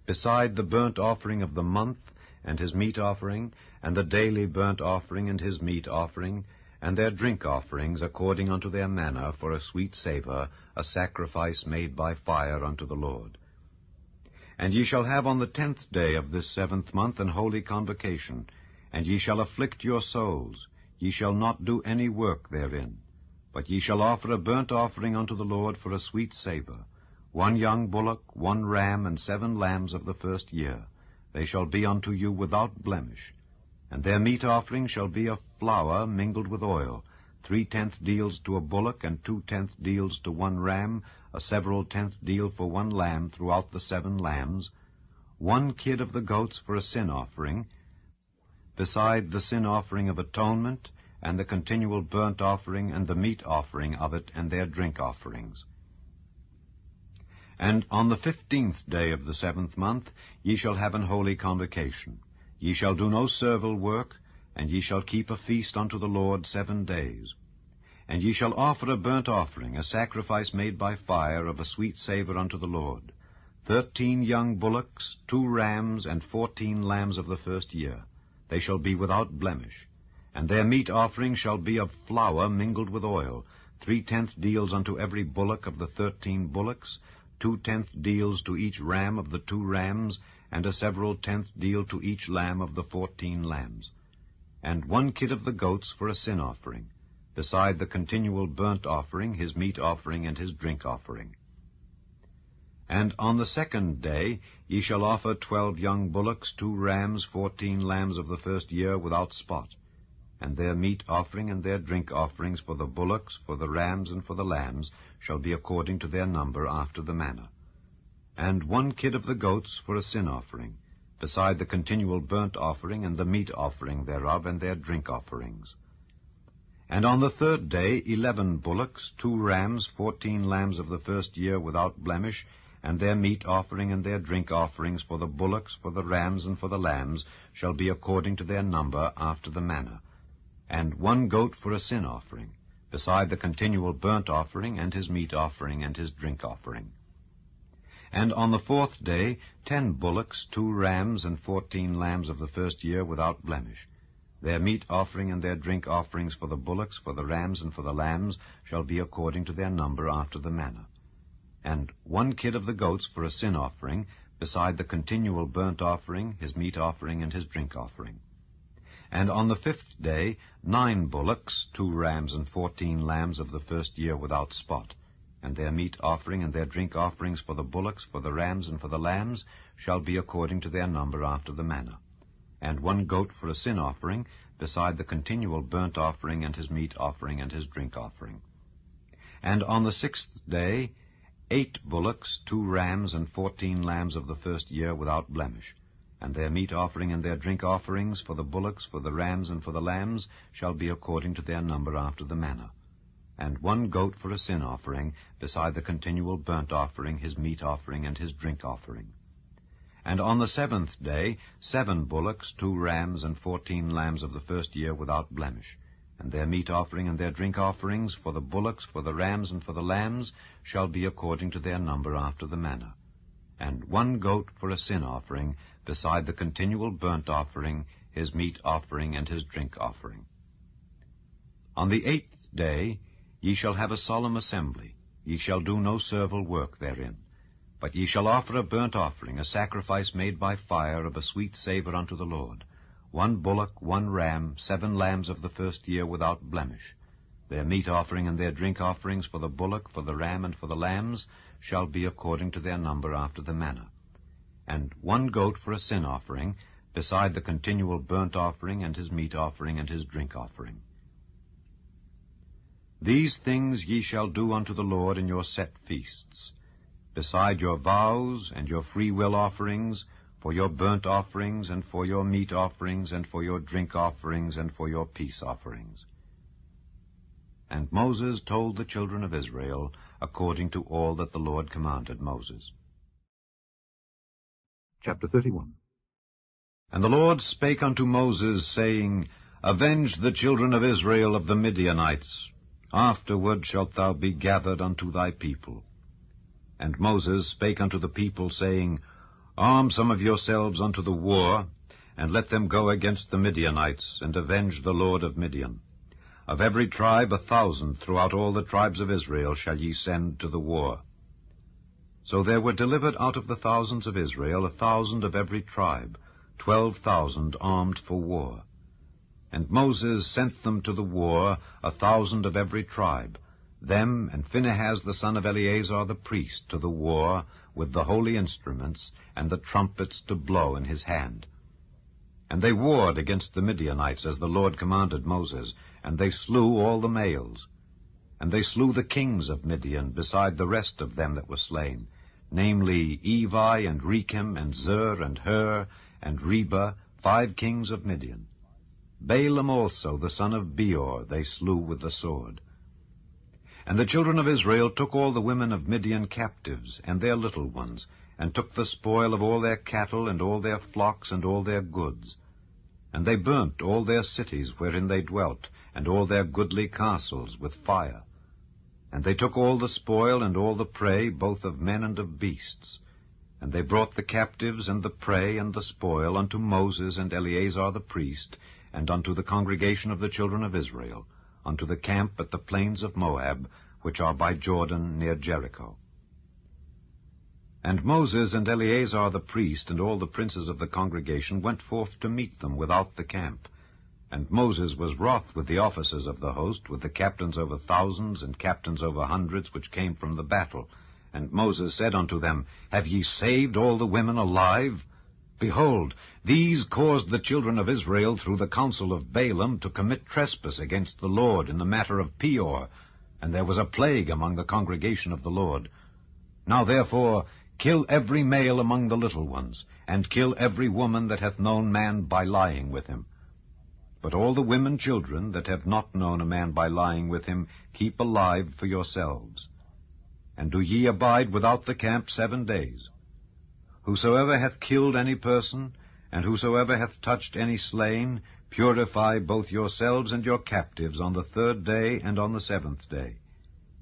beside the burnt offering of the month, and his meat offering, and the daily burnt offering and his meat offering, and their drink offerings according unto their manner, for a sweet savour, a sacrifice made by fire unto the Lord. And ye shall have on the 10th day of this 7th month an holy convocation, and ye shall afflict your souls. Ye shall not do any work therein. But ye shall offer a burnt offering unto the Lord for a sweet savour, 1 young bullock, 1 ram, and 7 lambs of the 1st year. They shall be unto you without blemish. And their meat offering shall be of flour mingled with oil, 3/10 deals to a bullock, and 2/10 deals to 1 ram, a several 10th deal for 1 lamb throughout the 7 lambs, 1 kid of the goats for a sin offering, beside the sin offering of atonement, and the continual burnt offering, and the meat offering of it, and their drink offerings. And on the 15th day of the 7th month ye shall have an holy convocation. Ye shall do no servile work, and ye shall keep a feast unto the Lord 7 days. And ye shall offer a burnt offering, a sacrifice made by fire of a sweet savour unto the Lord, 13 young bullocks, 2 rams, and 14 lambs of the 1st year. They shall be without blemish. And their meat offering shall be of flour mingled with oil, 3/10 deals unto every bullock of the 13 bullocks, 2/10 deals to each ram of the 2 rams, and a several 10th deal to each lamb of the 14 lambs. And 1 kid of the goats for a sin offering. beside the continual burnt offering, his meat offering, and his drink offering. And on the 2nd day ye shall offer 12 young bullocks, 2 rams, 14 lambs of the first year without spot, and their meat offering and their drink offerings for the bullocks, for the rams, and for the lambs shall be according to their number after the manner. And 1 kid of the goats for a sin offering, beside the continual burnt offering and the meat offering thereof and their drink offerings. And on the 3rd day 11 bullocks, 2 rams, 14 lambs of the first year without blemish, and their meat offering and their drink offerings for the bullocks, for the rams, and for the lambs shall be according to their number after the manner. And 1 goat for a sin offering, beside the continual burnt offering and his meat offering and his drink offering. And on the 4th day 10 bullocks, 2 rams, and 14 lambs of the first year without blemish. Their meat offering and their drink offerings for the bullocks, for the rams, and for the lambs shall be according to their number after the manner. And 1 kid of the goats for a sin offering, beside the continual burnt offering, his meat offering, and his drink offering. And on the 5th day 9 bullocks, 2 rams, and 14 lambs of the first year without spot, and their meat offering and their drink offerings for the bullocks, for the rams, and for the lambs shall be according to their number after the manner. And 1 goat for a sin offering, beside the continual burnt offering and his meat offering and his drink offering. And on the 6th day 8 bullocks, 2 rams, and 14 lambs of the first year without blemish, and their meat offering and their drink offerings for the bullocks, for the rams, and for the lambs shall be according to their number after the manner. And 1 goat for a sin offering, beside the continual burnt offering, his meat offering, and his drink offering. And on the 7th day 7 bullocks, 2 rams, and 14 lambs of the first year without blemish, and their meat offering and their drink offerings for the bullocks, for the rams, and for the lambs shall be according to their number after the manner. And 1 goat for a sin offering, beside the continual burnt offering, his meat offering, and his drink offering. On the 8th day ye shall have a solemn assembly. Ye shall do no servile work therein. But ye shall offer a burnt offering, a sacrifice made by fire of a sweet savour unto the Lord. 1 bullock, 1 ram, 7 lambs of the first year without blemish. Their meat offering and their drink offerings for the bullock, for the ram, and for the lambs shall be according to their number after the manner. And 1 goat for a sin offering, beside the continual burnt offering and his meat offering and his drink offering. These things ye shall do unto the Lord in your set feasts, beside your vows and your free will offerings, for your burnt offerings, and for your meat offerings, and for your drink offerings, and for your peace offerings. And Moses told the children of Israel according to all that the Lord commanded Moses. Chapter 31. And the Lord spake unto Moses, saying, Avenge the children of Israel of the Midianites. Afterward shalt thou be gathered unto thy people. And Moses spake unto the people, saying, Arm some of yourselves unto the war, and let them go against the Midianites, and avenge the Lord of Midian. Of every tribe 1,000 throughout all the tribes of Israel shall ye send to the war. So there were delivered out of the thousands of Israel 1,000 of every tribe, 12,000 armed for war. And Moses sent them to the war, 1,000 of every tribe, them and Phinehas the son of Eleazar the priest to the war, with the holy instruments, and the trumpets to blow in his hand. And they warred against the Midianites, as the Lord commanded Moses, and they slew all the males. And they slew the kings of Midian, beside the rest of them that were slain, namely Evi, and Rechem, and Zur, and Hur, and Reba, 5 kings of Midian. Balaam also, the son of Beor, they slew with the sword. And the children of Israel took all the women of Midian captives, and their little ones, and took the spoil of all their cattle, and all their flocks, and all their goods. And they burnt all their cities wherein they dwelt, and all their goodly castles with fire. And they took all the spoil and all the prey, both of men and of beasts. And they brought the captives and the prey and the spoil unto Moses and Eleazar the priest, and unto the congregation of the children of Israel, unto the camp at the plains of Moab, which are by Jordan near Jericho. And Moses and Eleazar the priest and all the princes of the congregation went forth to meet them without the camp. And Moses was wroth with the officers of the host, with the captains over thousands and captains over hundreds, which came from the battle. And Moses said unto them, Have ye saved all the women alive? Behold, these caused the children of Israel through the counsel of Balaam to commit trespass against the Lord in the matter of Peor, and there was a plague among the congregation of the Lord. Now therefore kill every male among the little ones, and kill every woman that hath known man by lying with him. But all the women children that have not known a man by lying with him, keep alive for yourselves. And do ye abide without the camp 7 days. Whosoever hath killed any person, and whosoever hath touched any slain, purify both yourselves and your captives on the 3rd day and on the 7th day.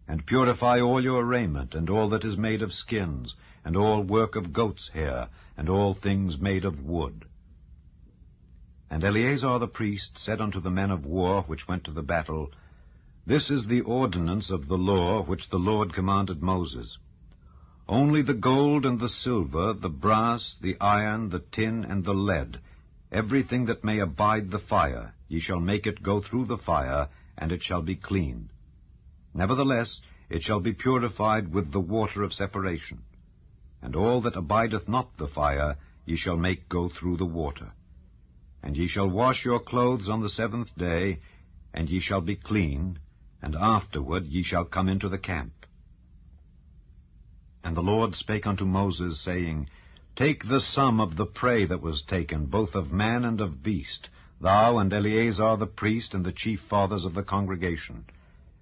And purify all your raiment, and all that is made of skins, and all work of goat's hair, and all things made of wood. And Eleazar the priest said unto the men of war which went to the battle, This is the ordinance of the law which the Lord commanded Moses. Only the gold and the silver, the brass, the iron, the tin, and the lead, everything that may abide the fire, ye shall make it go through the fire, and it shall be clean. Nevertheless, it shall be purified with the water of separation. And all that abideth not the fire, ye shall make go through the water. And ye shall wash your clothes on the 7th day, and ye shall be clean, and afterward ye shall come into the camp. And the Lord spake unto Moses, saying, Take the sum of the prey that was taken, both of man and of beast, thou and Eleazar the priest, and the chief fathers of the congregation,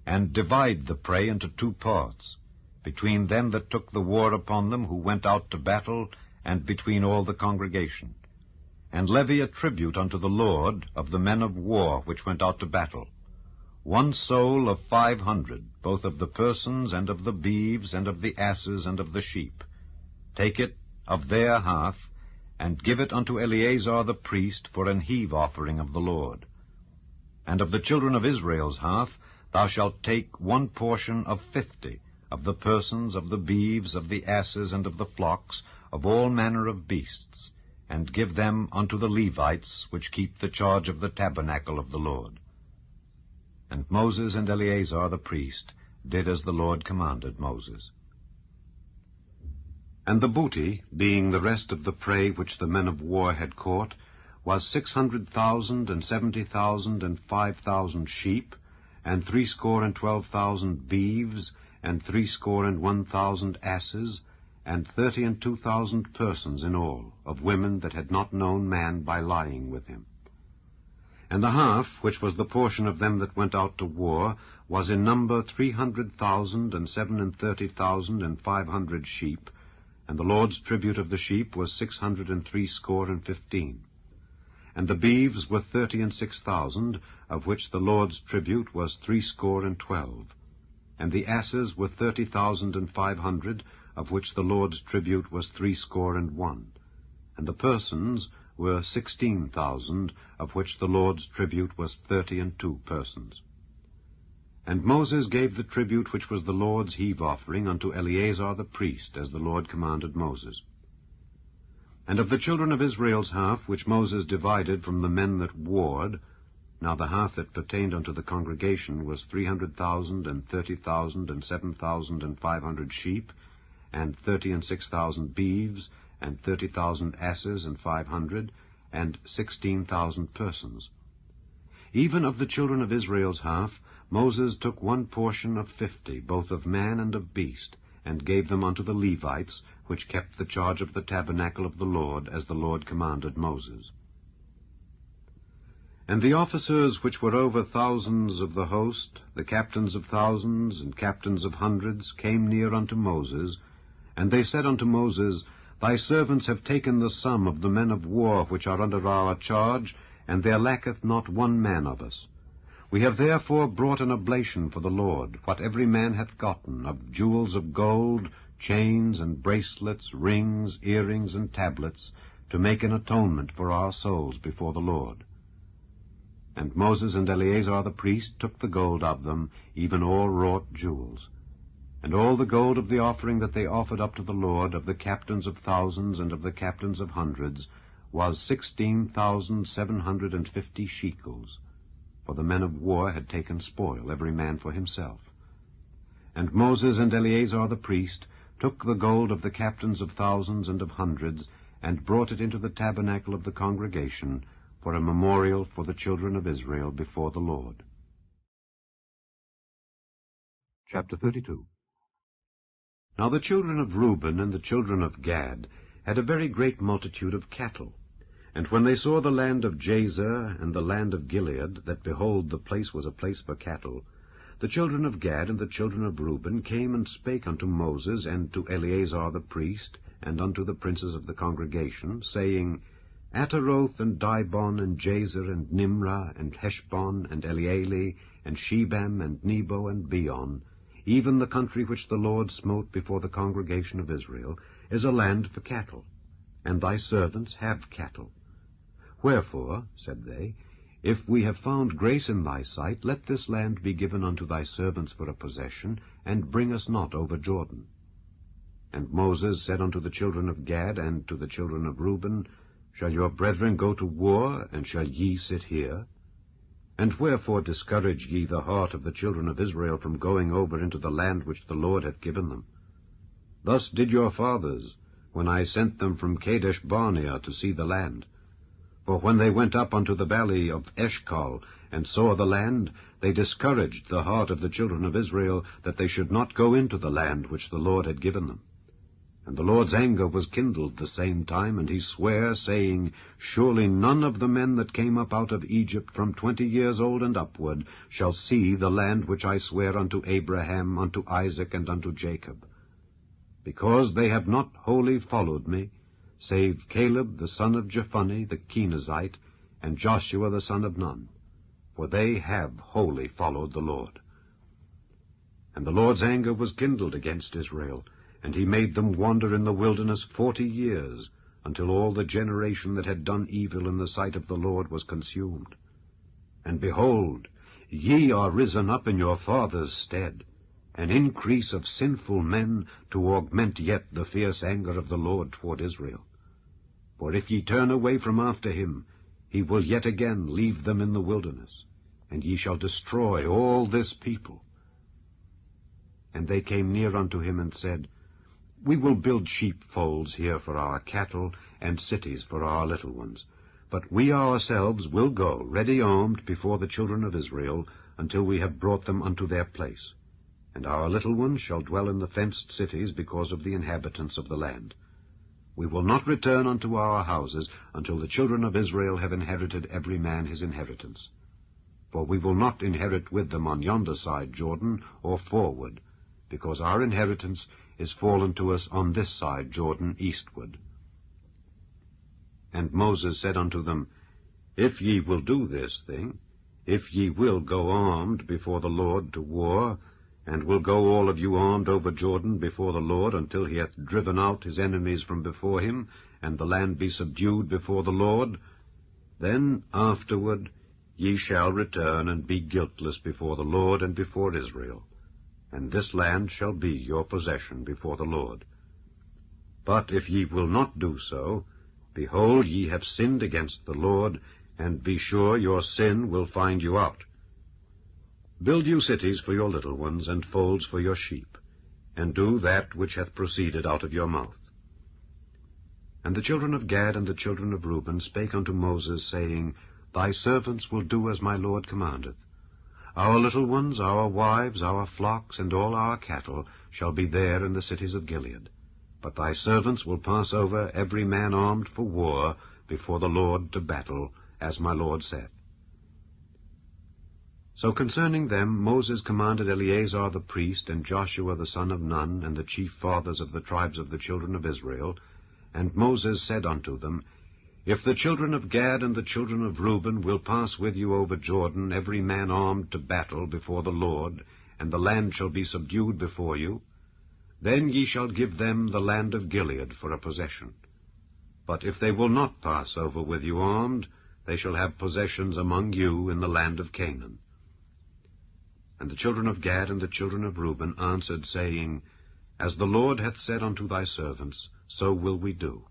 and divide the prey into 2 parts, between them that took the war upon them, who went out to battle, and between all the congregation. And levy a tribute unto the Lord of the men of war which went out to battle, 1 soul of 500, both of the persons, and of the beeves, and of the asses, and of the sheep. Take it of their half, and give it unto Eleazar the priest for an heave offering of the Lord. And of the children of Israel's half, thou shalt take 1 portion of 50, of the persons, of the beeves, of the asses, and of the flocks, of all manner of beasts, and give them unto the Levites, which keep the charge of the tabernacle of the Lord. And Moses and Eleazar the priest did as the Lord commanded Moses. And the booty, being the rest of the prey which the men of war had caught, was 600,000 and 70,000 and 5,000 sheep, and 62,000 beeves, and 61,000 asses, and 32,000 persons in all, of women that had not known man by lying with him. And the half, which was the portion of them that went out to war, was in number 300,000 and 37,000 and 500 sheep, and the Lord's tribute of the sheep was 615. And the beeves were 36,000, of which the Lord's tribute was 12. And the asses were 30,500, of which the Lord's tribute was 61. And the persons were 16,000, of which the Lord's tribute was 32 persons. And Moses gave the tribute which was the Lord's heave offering unto Eleazar the priest, as the Lord commanded Moses. And of the children of Israel's half, which Moses divided from the men that warred, now the half that pertained unto the congregation was 300,000 and 30,000 and 7,500 sheep, and 36,000 beeves, and 30,000 asses and 500, and 16,000 persons. Even of the children of Israel's half, Moses took 1 portion of 50, both of man and of beast, and gave them unto the Levites, which kept the charge of the tabernacle of the Lord, as the Lord commanded Moses. And the officers which were over thousands of the host, the captains of thousands and captains of hundreds, came near unto Moses, and they said unto Moses, Thy servants have taken the sum of the men of war which are under our charge, and there lacketh not 1 man of us. We have therefore brought an oblation for the Lord, what every man hath gotten, of jewels of gold, chains and bracelets, rings, earrings, and tablets, to make an atonement for our souls before the Lord. And Moses and Eleazar the priest took the gold of them, even all wrought jewels. And all the gold of the offering that they offered up to the Lord, of the captains of thousands and of the captains of hundreds, was 16,750 shekels, for the men of war had taken spoil, every man for himself. And Moses and Eleazar the priest took the gold of the captains of thousands and of hundreds, and brought it into the tabernacle of the congregation, for a memorial for the children of Israel before the Lord. Chapter 32. Now the children of Reuben and the children of Gad had a very great multitude of cattle. And when they saw the land of Jazer and the land of Gilead, that, behold, the place was a place for cattle, the children of Gad and the children of Reuben came and spake unto Moses and to Eleazar the priest, and unto the princes of the congregation, saying, Ataroth and Dibon and Jazer and Nimrah and Heshbon and Elealeh and Shebam and Nebo and Beon, even the country which the Lord smote before the congregation of Israel, is a land for cattle, and thy servants have cattle. Wherefore, said they, if we have found grace in thy sight, let this land be given unto thy servants for a possession, and bring us not over Jordan. And Moses said unto the children of Gad and to the children of Reuben, Shall your brethren go to war, and shall ye sit here? And wherefore discourage ye the heart of the children of Israel from going over into the land which the Lord hath given them? Thus did your fathers, when I sent them from Kadesh Barnea to see the land. For when they went up unto the valley of Eshcol, and saw the land, they discouraged the heart of the children of Israel, that they should not go into the land which the Lord had given them. And the Lord's anger was kindled the same time, and he sware, saying, Surely none of the men that came up out of Egypt from 20 years old and upward shall see the land which I swear unto Abraham, unto Isaac, and unto Jacob. Because they have not wholly followed me, save Caleb the son of Jephunneh the Kenizzite, and Joshua the son of Nun, for they have wholly followed the Lord. And the Lord's anger was kindled against Israel, and he made them wander in the wilderness 40 years, until all the generation that had done evil in the sight of the Lord was consumed. And behold, ye are risen up in your fathers' stead, an increase of sinful men, to augment yet the fierce anger of the Lord toward Israel. For if ye turn away from after him, he will yet again leave them in the wilderness, and ye shall destroy all this people. And they came near unto him, and said, We will build sheepfolds here for our cattle, and cities for our little ones. But we ourselves will go, ready armed, before the children of Israel, until we have brought them unto their place. And our little ones shall dwell in the fenced cities, because of the inhabitants of the land. We will not return unto our houses, until the children of Israel have inherited every man his inheritance. For we will not inherit with them on yonder side Jordan, or forward, because our inheritance is fallen to us on this side Jordan eastward. And Moses said unto them, If ye will do this thing, if ye will go armed before the Lord to war, and will go all of you armed over Jordan before the Lord, until he hath driven out his enemies from before him, and the land be subdued before the Lord, then afterward ye shall return and be guiltless before the Lord and before Israel, and this land shall be your possession before the Lord. But if ye will not do so, behold, ye have sinned against the Lord, and be sure your sin will find you out. Build you cities for your little ones, and folds for your sheep, and do that which hath proceeded out of your mouth. And the children of Gad and the children of Reuben spake unto Moses, saying, Thy servants will do as my Lord commandeth. Our little ones, our wives, our flocks, and all our cattle shall be there in the cities of Gilead. But thy servants will pass over, every man armed for war, before the Lord to battle, as my Lord saith. So concerning them Moses commanded Eleazar the priest, and Joshua the son of Nun, and the chief fathers of the tribes of the children of Israel. And Moses said unto them, If the children of Gad and the children of Reuben will pass with you over Jordan, every man armed to battle before the Lord, and the land shall be subdued before you, then ye shall give them the land of Gilead for a possession. But if they will not pass over with you armed, they shall have possessions among you in the land of Canaan. And the children of Gad and the children of Reuben answered, saying, As the Lord hath said unto thy servants, so will we do.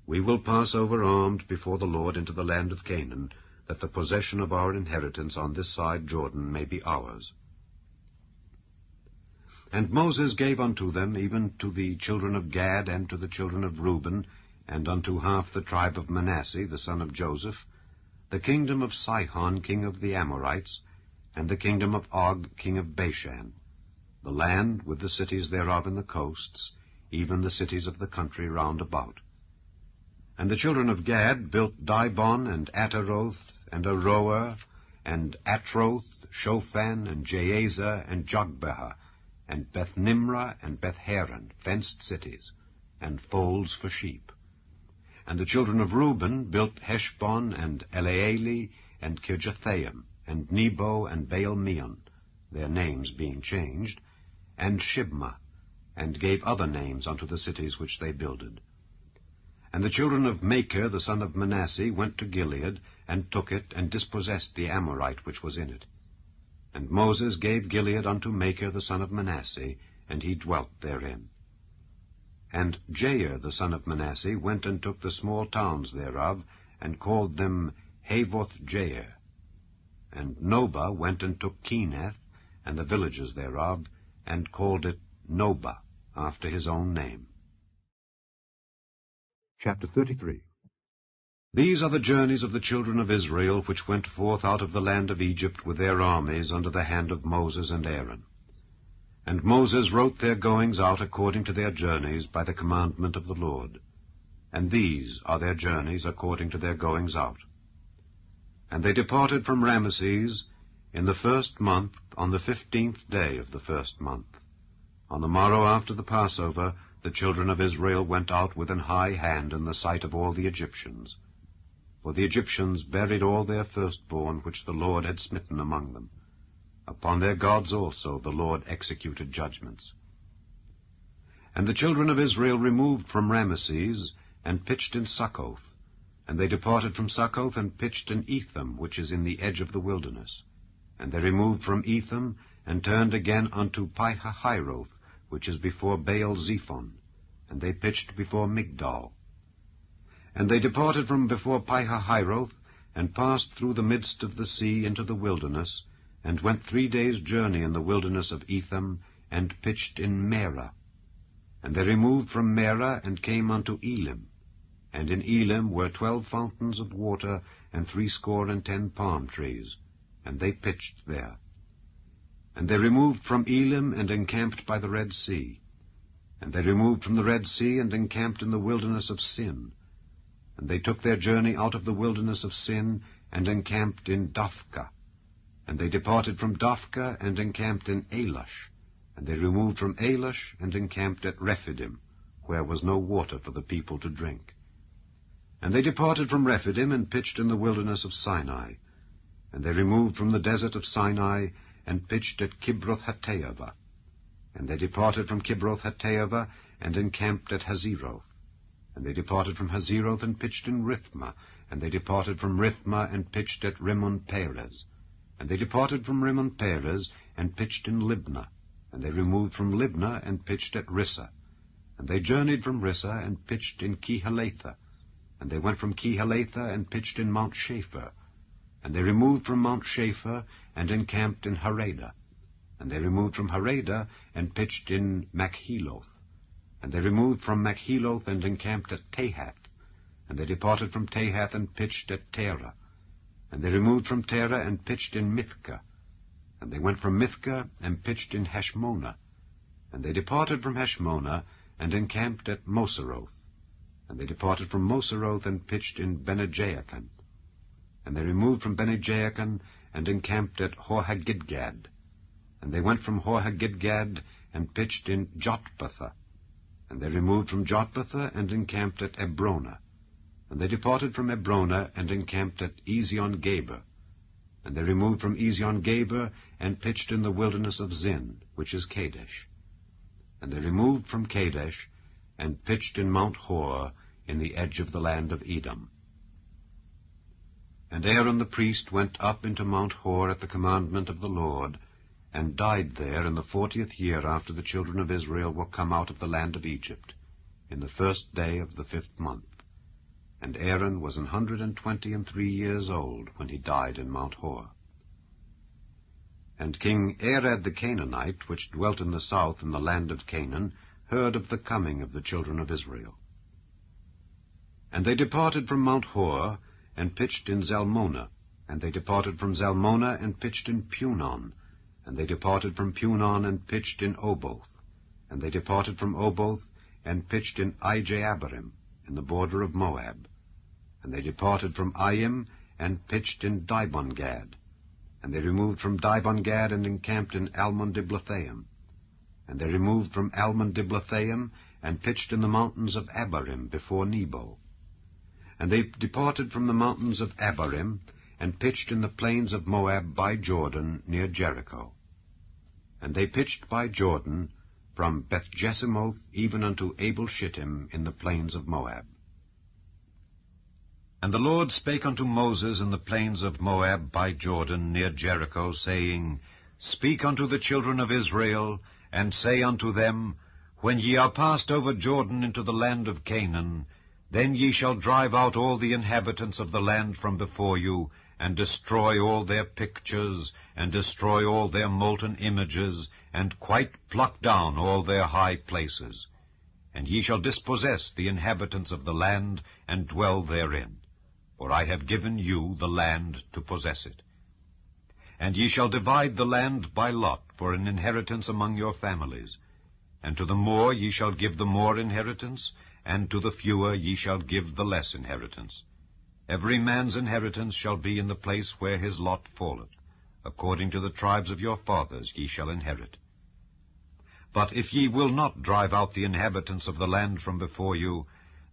We will pass over armed before the Lord into the land of Canaan, that the possession of our inheritance on this side Jordan may be ours. And Moses gave unto them, even to the children of Gad, and to the children of Reuben, and unto half the tribe of Manasseh, the son of Joseph, the kingdom of Sihon, king of the Amorites, and the kingdom of Og, king of Bashan, the land with the cities thereof in the coasts, even the cities of the country round about. And the children of Gad built Dibon, and Ataroth, and Aroer, and Atroth, Shophan, and Jazer, and Jogbehah, and Beth-Nimrah, and Beth-Haran, fenced cities, and folds for sheep. And the children of Reuben built Heshbon, and Elealeh, and Kirjathaim, and Nebo, and Baal-meon, their names being changed, and Shibmah, and gave other names unto the cities which they builded. And the children of Machir, the son of Manasseh, went to Gilead, and took it, and dispossessed the Amorite which was in it. And Moses gave Gilead unto Machir, the son of Manasseh, and he dwelt therein. And Jair, the son of Manasseh, went and took the small towns thereof, and called them Havoth-Jair. And Nobah went and took Kenath, and the villages thereof, and called it Nobah, after his own name. Chapter 33. These are the journeys of the children of Israel, which went forth out of the land of Egypt with their armies under the hand of Moses and Aaron. And Moses wrote their goings out according to their journeys by the commandment of the Lord. And these are their journeys according to their goings out. And they departed from Ramesses in the 1st month, on the 15th day of the 1st month. On the morrow after the Passover, the children of Israel went out with an high hand in the sight of all the Egyptians. For the Egyptians buried all their firstborn which the Lord had smitten among them. Upon their gods also the Lord executed judgments. And the children of Israel removed from Ramesses, and pitched in Succoth. And they departed from Succoth, and pitched in Etham, which is in the edge of the wilderness. And they removed from Etham, and turned again unto Pihahiroth, which is before Baal-Zephon. And they pitched before Migdol. And they departed from before Pihahiroth, and passed through the midst of the sea into the wilderness, and went 3 days' journey in the wilderness of Etham, and pitched in Merah. And they removed from Merah, and came unto Elim. And in Elim were 12 fountains of water, and 60 palm trees, and they pitched there. And they removed from Elim, and encamped by the Red Sea. And they removed from the Red Sea, and encamped in the wilderness of Sin. And they took their journey out of the wilderness of Sin, and encamped in Dophkah. And they departed from Dophkah, and encamped in Elash. And they removed from Elash, and encamped at Rephidim, where was no water for the people to drink. And they departed from Rephidim, and pitched in the wilderness of Sinai. And they removed from the desert of Sinai, and pitched at Kibroth-Hattaavah. And they departed from Kibroth-Hattaavah, and encamped at Hazeroth. And they departed from Hazeroth, and pitched in Rithmah. And they departed from Rithmah, and pitched at Rimmon-Perez. And they departed from Rimmon-Perez, and pitched in Libnah. And they removed from Libnah, and pitched at Rissah. And they journeyed from Rissah, and pitched in Kehelatha. And they went from Kehelatha, and pitched in Mount Shapher. And they removed from Mount Shapher, and encamped in Harada. And they removed from Harada, and pitched in Machheloth. And they removed from Machheloth, and encamped at Tahath. And they departed from Tahath, and pitched at Terah. And they removed from Terah, and pitched in Mithkah. And they went from Mithkah, and pitched in Heshmonah. And they departed from Heshmonah, and encamped at Moseroth. And they departed from Moseroth, and pitched in Bene-Jaakan. And they removed from Bene-Jaakan, and encamped at Hor-Haggidgad. And they went from Hor-Haggidgad, and pitched in Jotbathah. And they removed from Jotbathah, and encamped at Ebrona. And they departed from Ebrona, and encamped at Ezion-Geber. And they removed from Ezion-Geber, and pitched in the wilderness of Zin, which is Kadesh. And they removed from Kadesh, and pitched in Mount Hor, in the edge of the land of Edom. And Aaron the priest went up into Mount Hor at the commandment of the Lord, and died there in the 40th year after the children of Israel were come out of the land of Egypt, in the 1st day of the 5th month. and Aaron was 123 years old when he died in Mount Hor. And King Arad the Canaanite, which dwelt in the south in the land of Canaan, heard of the coming of the children of Israel. And they departed from Mount Hor, and pitched in Zalmonah, and they departed from Zalmonah, and pitched in Punon, and they departed from Punon, and pitched in Oboth, and they departed from Oboth, and pitched in Ijeabarim, in the border of Moab, and they departed from Aim, and pitched in Dibon-Gad, and they removed from Dibon-Gad, and encamped in Almon-Diblathaim, and they removed from Almon-Diblathaim, and pitched in the mountains of Abarim before Nebo. And they departed from the mountains of Abarim, and pitched in the plains of Moab by Jordan, near Jericho. And they pitched by Jordan, from Beth-Jesimoth even unto Abel-Shittim in the plains of Moab. And the Lord spake unto Moses in the plains of Moab by Jordan, near Jericho, saying, Speak unto the children of Israel, and say unto them, When ye are passed over Jordan into the land of Canaan, then ye shall drive out all the inhabitants of the land from before you, and destroy all their pictures, and destroy all their molten images, and quite pluck down all their high places. And ye shall dispossess the inhabitants of the land, and dwell therein. For I have given you the land to possess it. And ye shall divide the land by lot for an inheritance among your families. And to the more ye shall give the more inheritance, and to the fewer ye shall give the less inheritance. Every man's inheritance shall be in the place where his lot falleth. According to the tribes of your fathers ye shall inherit. But if ye will not drive out the inhabitants of the land from before you,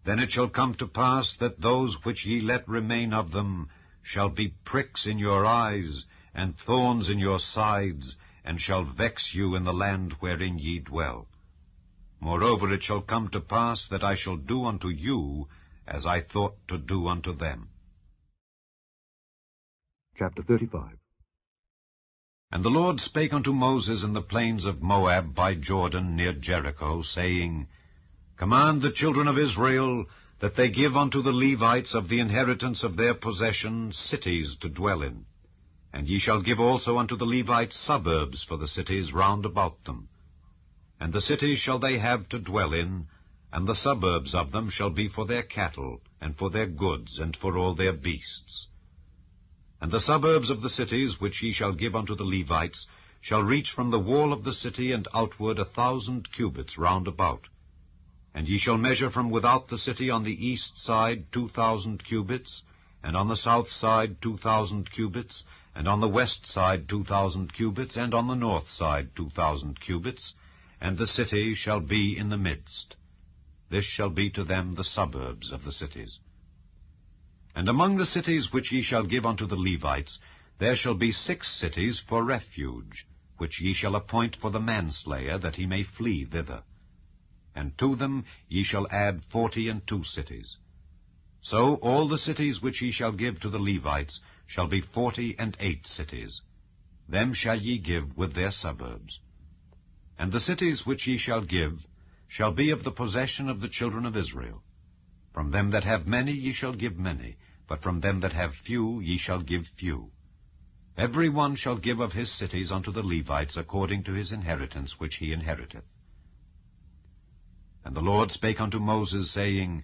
then it shall come to pass that those which ye let remain of them shall be pricks in your eyes, and thorns in your sides, and shall vex you in the land wherein ye dwell. Moreover, it shall come to pass that I shall do unto you as I thought to do unto them. Chapter 35. And the Lord spake unto Moses in the plains of Moab by Jordan near Jericho, saying, Command the children of Israel that they give unto the Levites of the inheritance of their possession cities to dwell in. And ye shall give also unto the Levites suburbs for the cities round about them. And the cities shall they have to dwell in, and the suburbs of them shall be for their cattle, and for their goods, and for all their beasts. And the suburbs of the cities which ye shall give unto the Levites shall reach from the wall of the city and outward 1,000 cubits round about. And ye shall measure from without the city on the east side 2,000 cubits, and on the south side 2,000 cubits, and on the west side 2,000 cubits, and on the north side 2,000 cubits, and the city shall be in the midst. This shall be to them the suburbs of the cities. And among the cities which ye shall give unto the Levites, there shall be 6 cities for refuge, which ye shall appoint for the manslayer, that he may flee thither. And to them ye shall add 42 cities. So all the cities which ye shall give to the Levites shall be 48 cities. Them shall ye give with their suburbs. And the cities which ye shall give shall be of the possession of the children of Israel. From them that have many ye shall give many, but from them that have few ye shall give few. Every one shall give of his cities unto the Levites according to his inheritance which he inheriteth. And the Lord spake unto Moses, saying,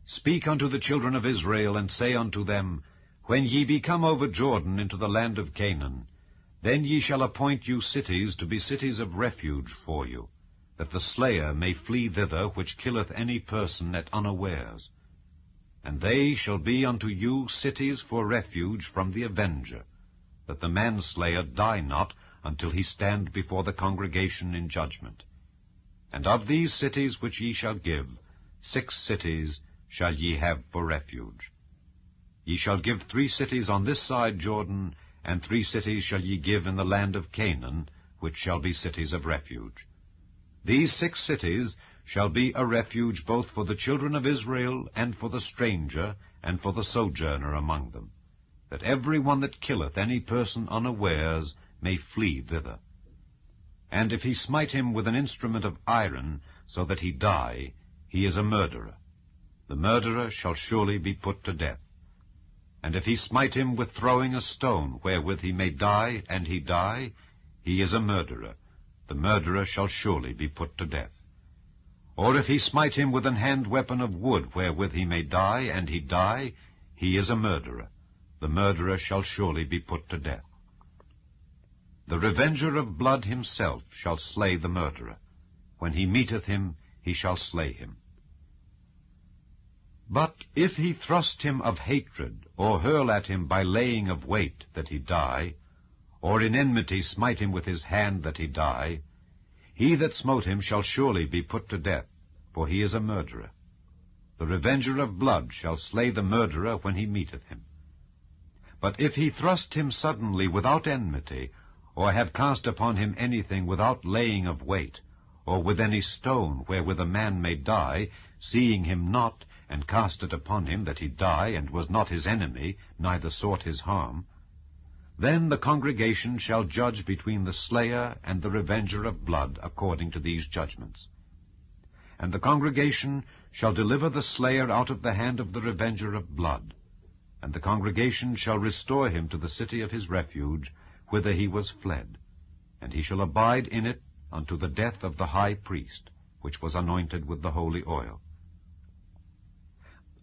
Speak unto the children of Israel, and say unto them, When ye be come over Jordan into the land of Canaan, then ye shall appoint you cities to be cities of refuge for you, that the slayer may flee thither which killeth any person at unawares. And they shall be unto you cities for refuge from the avenger, that the manslayer die not until he stand before the congregation in judgment. And of these cities which ye shall give, 6 cities shall ye have for refuge. Ye shall give 3 cities on this side Jordan, and 3 cities shall ye give in the land of Canaan, which shall be cities of refuge. These 6 cities shall be a refuge both for the children of Israel, and for the stranger, and for the sojourner among them, that every one that killeth any person unawares may flee thither. And if he smite him with an instrument of iron, so that he die, he is a murderer. the murderer shall surely be put to death. And if he smite him with throwing a stone, wherewith he may die, and he die, he is a murderer. The murderer shall surely be put to death. Or if he smite him with an hand weapon of wood, wherewith he may die, and he die, he is a murderer. The murderer shall surely be put to death. The revenger of blood himself shall slay the murderer. When he meeteth him, he shall slay him. But if he thrust him of hatred, or hurl at him by laying of weight, that he die, or in enmity smite him with his hand, that he die, he that smote him shall surely be put to death, for he is a murderer. The revenger of blood shall slay the murderer when he meeteth him. But if he thrust him suddenly without enmity, or have cast upon him anything without laying of weight, or with any stone wherewith a man may die, seeing him not, and cast it upon him that he die, and was not his enemy, neither sought his harm, then the congregation shall judge between the slayer and the revenger of blood according to these judgments. And the congregation shall deliver the slayer out of the hand of the revenger of blood, and the congregation shall restore him to the city of his refuge, whither he was fled, and he shall abide in it unto the death of the high priest, which was anointed with the holy oil.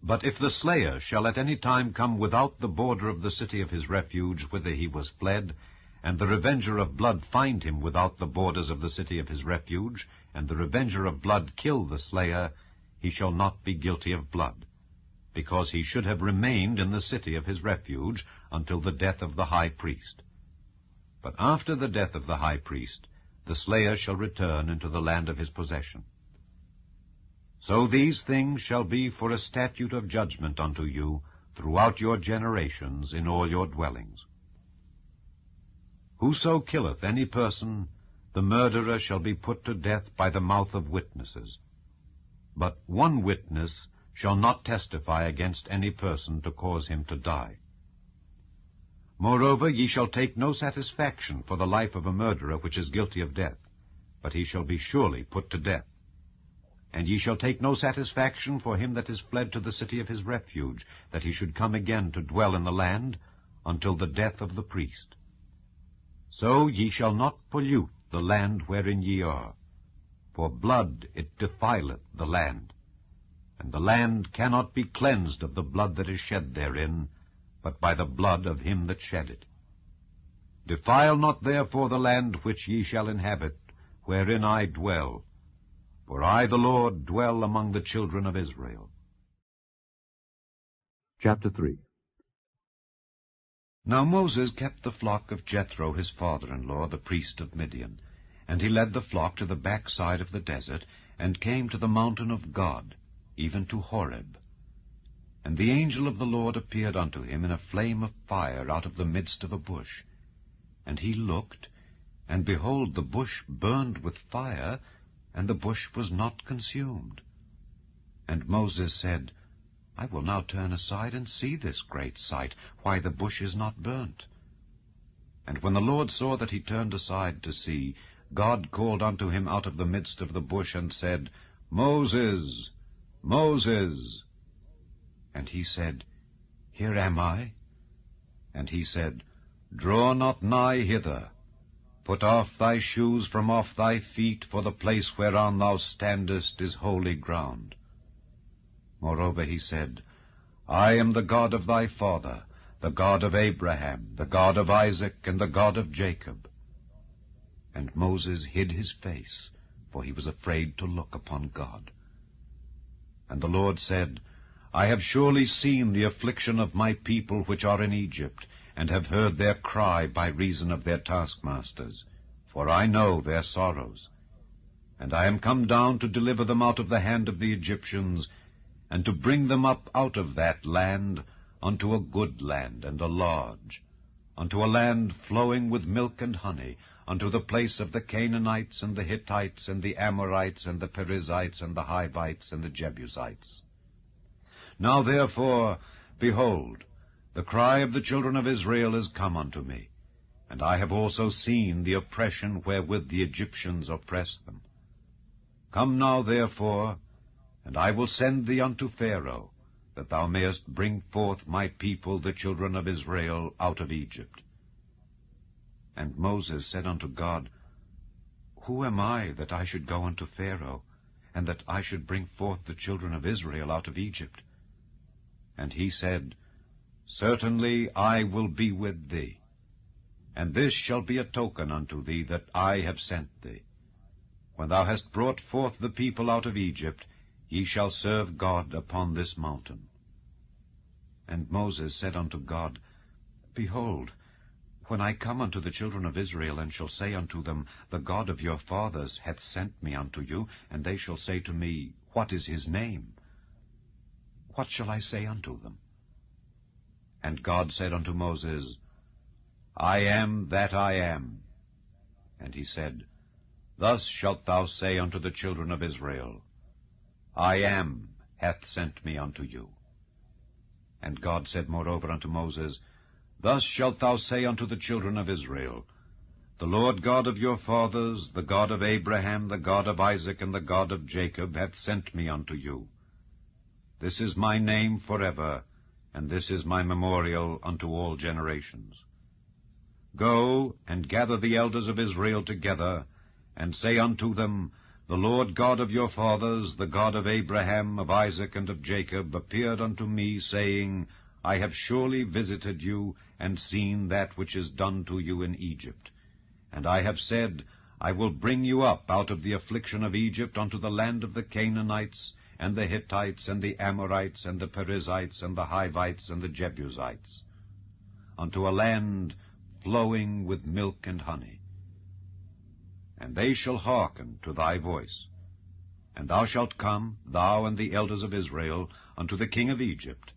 But if the slayer shall at any time come without the border of the city of his refuge, whither he was fled, and the revenger of blood find him without the borders of the city of his refuge, and the revenger of blood kill the slayer, he shall not be guilty of blood, because he should have remained in the city of his refuge until the death of the high priest. But after the death of the high priest, the slayer shall return into the land of his possession. So these things shall be for a statute of judgment unto you throughout your generations in all your dwellings. Whoso killeth any person, the murderer shall be put to death by the mouth of witnesses. But one witness shall not testify against any person to cause him to die. Moreover, ye shall take no satisfaction for the life of a murderer which is guilty of death, but he shall be surely put to death. And ye shall take no satisfaction for him that is fled to the city of his refuge, that he should come again to dwell in the land, until the death of the priest. So ye shall not pollute the land wherein ye are, for blood it defileth the land, and the land cannot be cleansed of the blood that is shed therein, but by the blood of him that shed it. Defile not therefore the land which ye shall inhabit, wherein I dwell, for I, the Lord, dwell among the children of Israel. Chapter 3. Now Moses kept the flock of Jethro his father-in-law, the priest of Midian, and he led the flock to the backside of the desert, and came to the mountain of God, even to Horeb. And the angel of the Lord appeared unto him in a flame of fire out of the midst of a bush. And he looked, and behold, the bush burned with fire, and the bush was not consumed. And Moses said, I will now turn aside and see this great sight, why the bush is not burnt. And when the Lord saw that he turned aside to see, God called unto him out of the midst of the bush, and said, Moses, Moses. And he said, Here am I. And he said, Draw not nigh hither. Put off thy shoes from off thy feet, for the place whereon thou standest is holy ground. Moreover he said, I am the God of thy father, the God of Abraham, the God of Isaac, and the God of Jacob. And Moses hid his face, for he was afraid to look upon God. And the Lord said, I have surely seen the affliction of my people which are in Egypt, and have heard their cry by reason of their taskmasters, for I know their sorrows. And I am come down to deliver them out of the hand of the Egyptians, and to bring them up out of that land unto a good land and a large, unto a land flowing with milk and honey, unto the place of the Canaanites and the Hittites and the Amorites and the Perizzites and the Hivites and the Jebusites. Now therefore, behold, the cry of the children of Israel is come unto me, and I have also seen the oppression wherewith the Egyptians oppress them. Come now therefore, And I will send thee unto Pharaoh, that thou mayest bring forth my people, the children of Israel, out of Egypt. And Moses said unto God, Who am I, that I should go unto Pharaoh, and that I should bring forth the children of Israel out of Egypt? And he said, Certainly I will be with thee, and this shall be a token unto thee that I have sent thee. When thou hast brought forth the people out of Egypt, ye shall serve God upon this mountain. And Moses said unto God, Behold, when I come unto the children of Israel, and shall say unto them, The God of your fathers hath sent me unto you, and they shall say to me, What is his name? What shall I say unto them? And God said unto Moses, I am that I am. And he said, Thus shalt thou say unto the children of Israel, I am hath sent me unto you. And God said moreover unto Moses, Thus shalt thou say unto the children of Israel, The Lord God of your fathers, the God of Abraham, the God of Isaac, and the God of Jacob, hath sent me unto you. This is my name forever, and this is my memorial unto all generations. Go, and gather the elders of Israel together, and say unto them, The Lord God of your fathers, the God of Abraham, of Isaac, and of Jacob, appeared unto me, saying, I have surely visited you, and seen that which is done to you in Egypt. And I have said, I will bring you up out of the affliction of Egypt unto the land of the Canaanites, and the Hittites, and the Amorites, and the Perizzites, and the Hivites, and the Jebusites, unto a land flowing with milk and honey. And they shall hearken to thy voice. And thou shalt come, thou and the elders of Israel, unto the king of Egypt,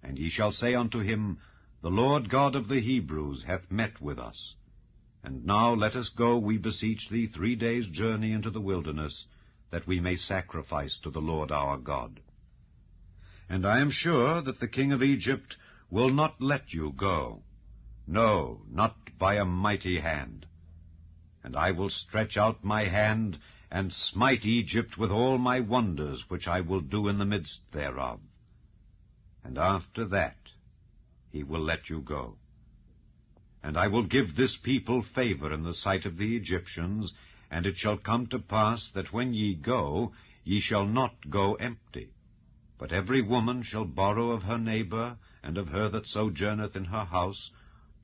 and ye shall say unto him, The Lord God of the Hebrews hath met with us. And now let us go, we beseech thee, 3 days' journey into the wilderness, that we may sacrifice to the Lord our God. And I am sure that the king of Egypt will not let you go, no, not by a mighty hand. And I will stretch out my hand, and smite Egypt with all my wonders, which I will do in the midst thereof. And after that he will let you go. And I will give this people favor in the sight of the Egyptians, and it shall come to pass that when ye go, ye shall not go empty, but every woman shall borrow of her neighbor, and of her that sojourneth in her house,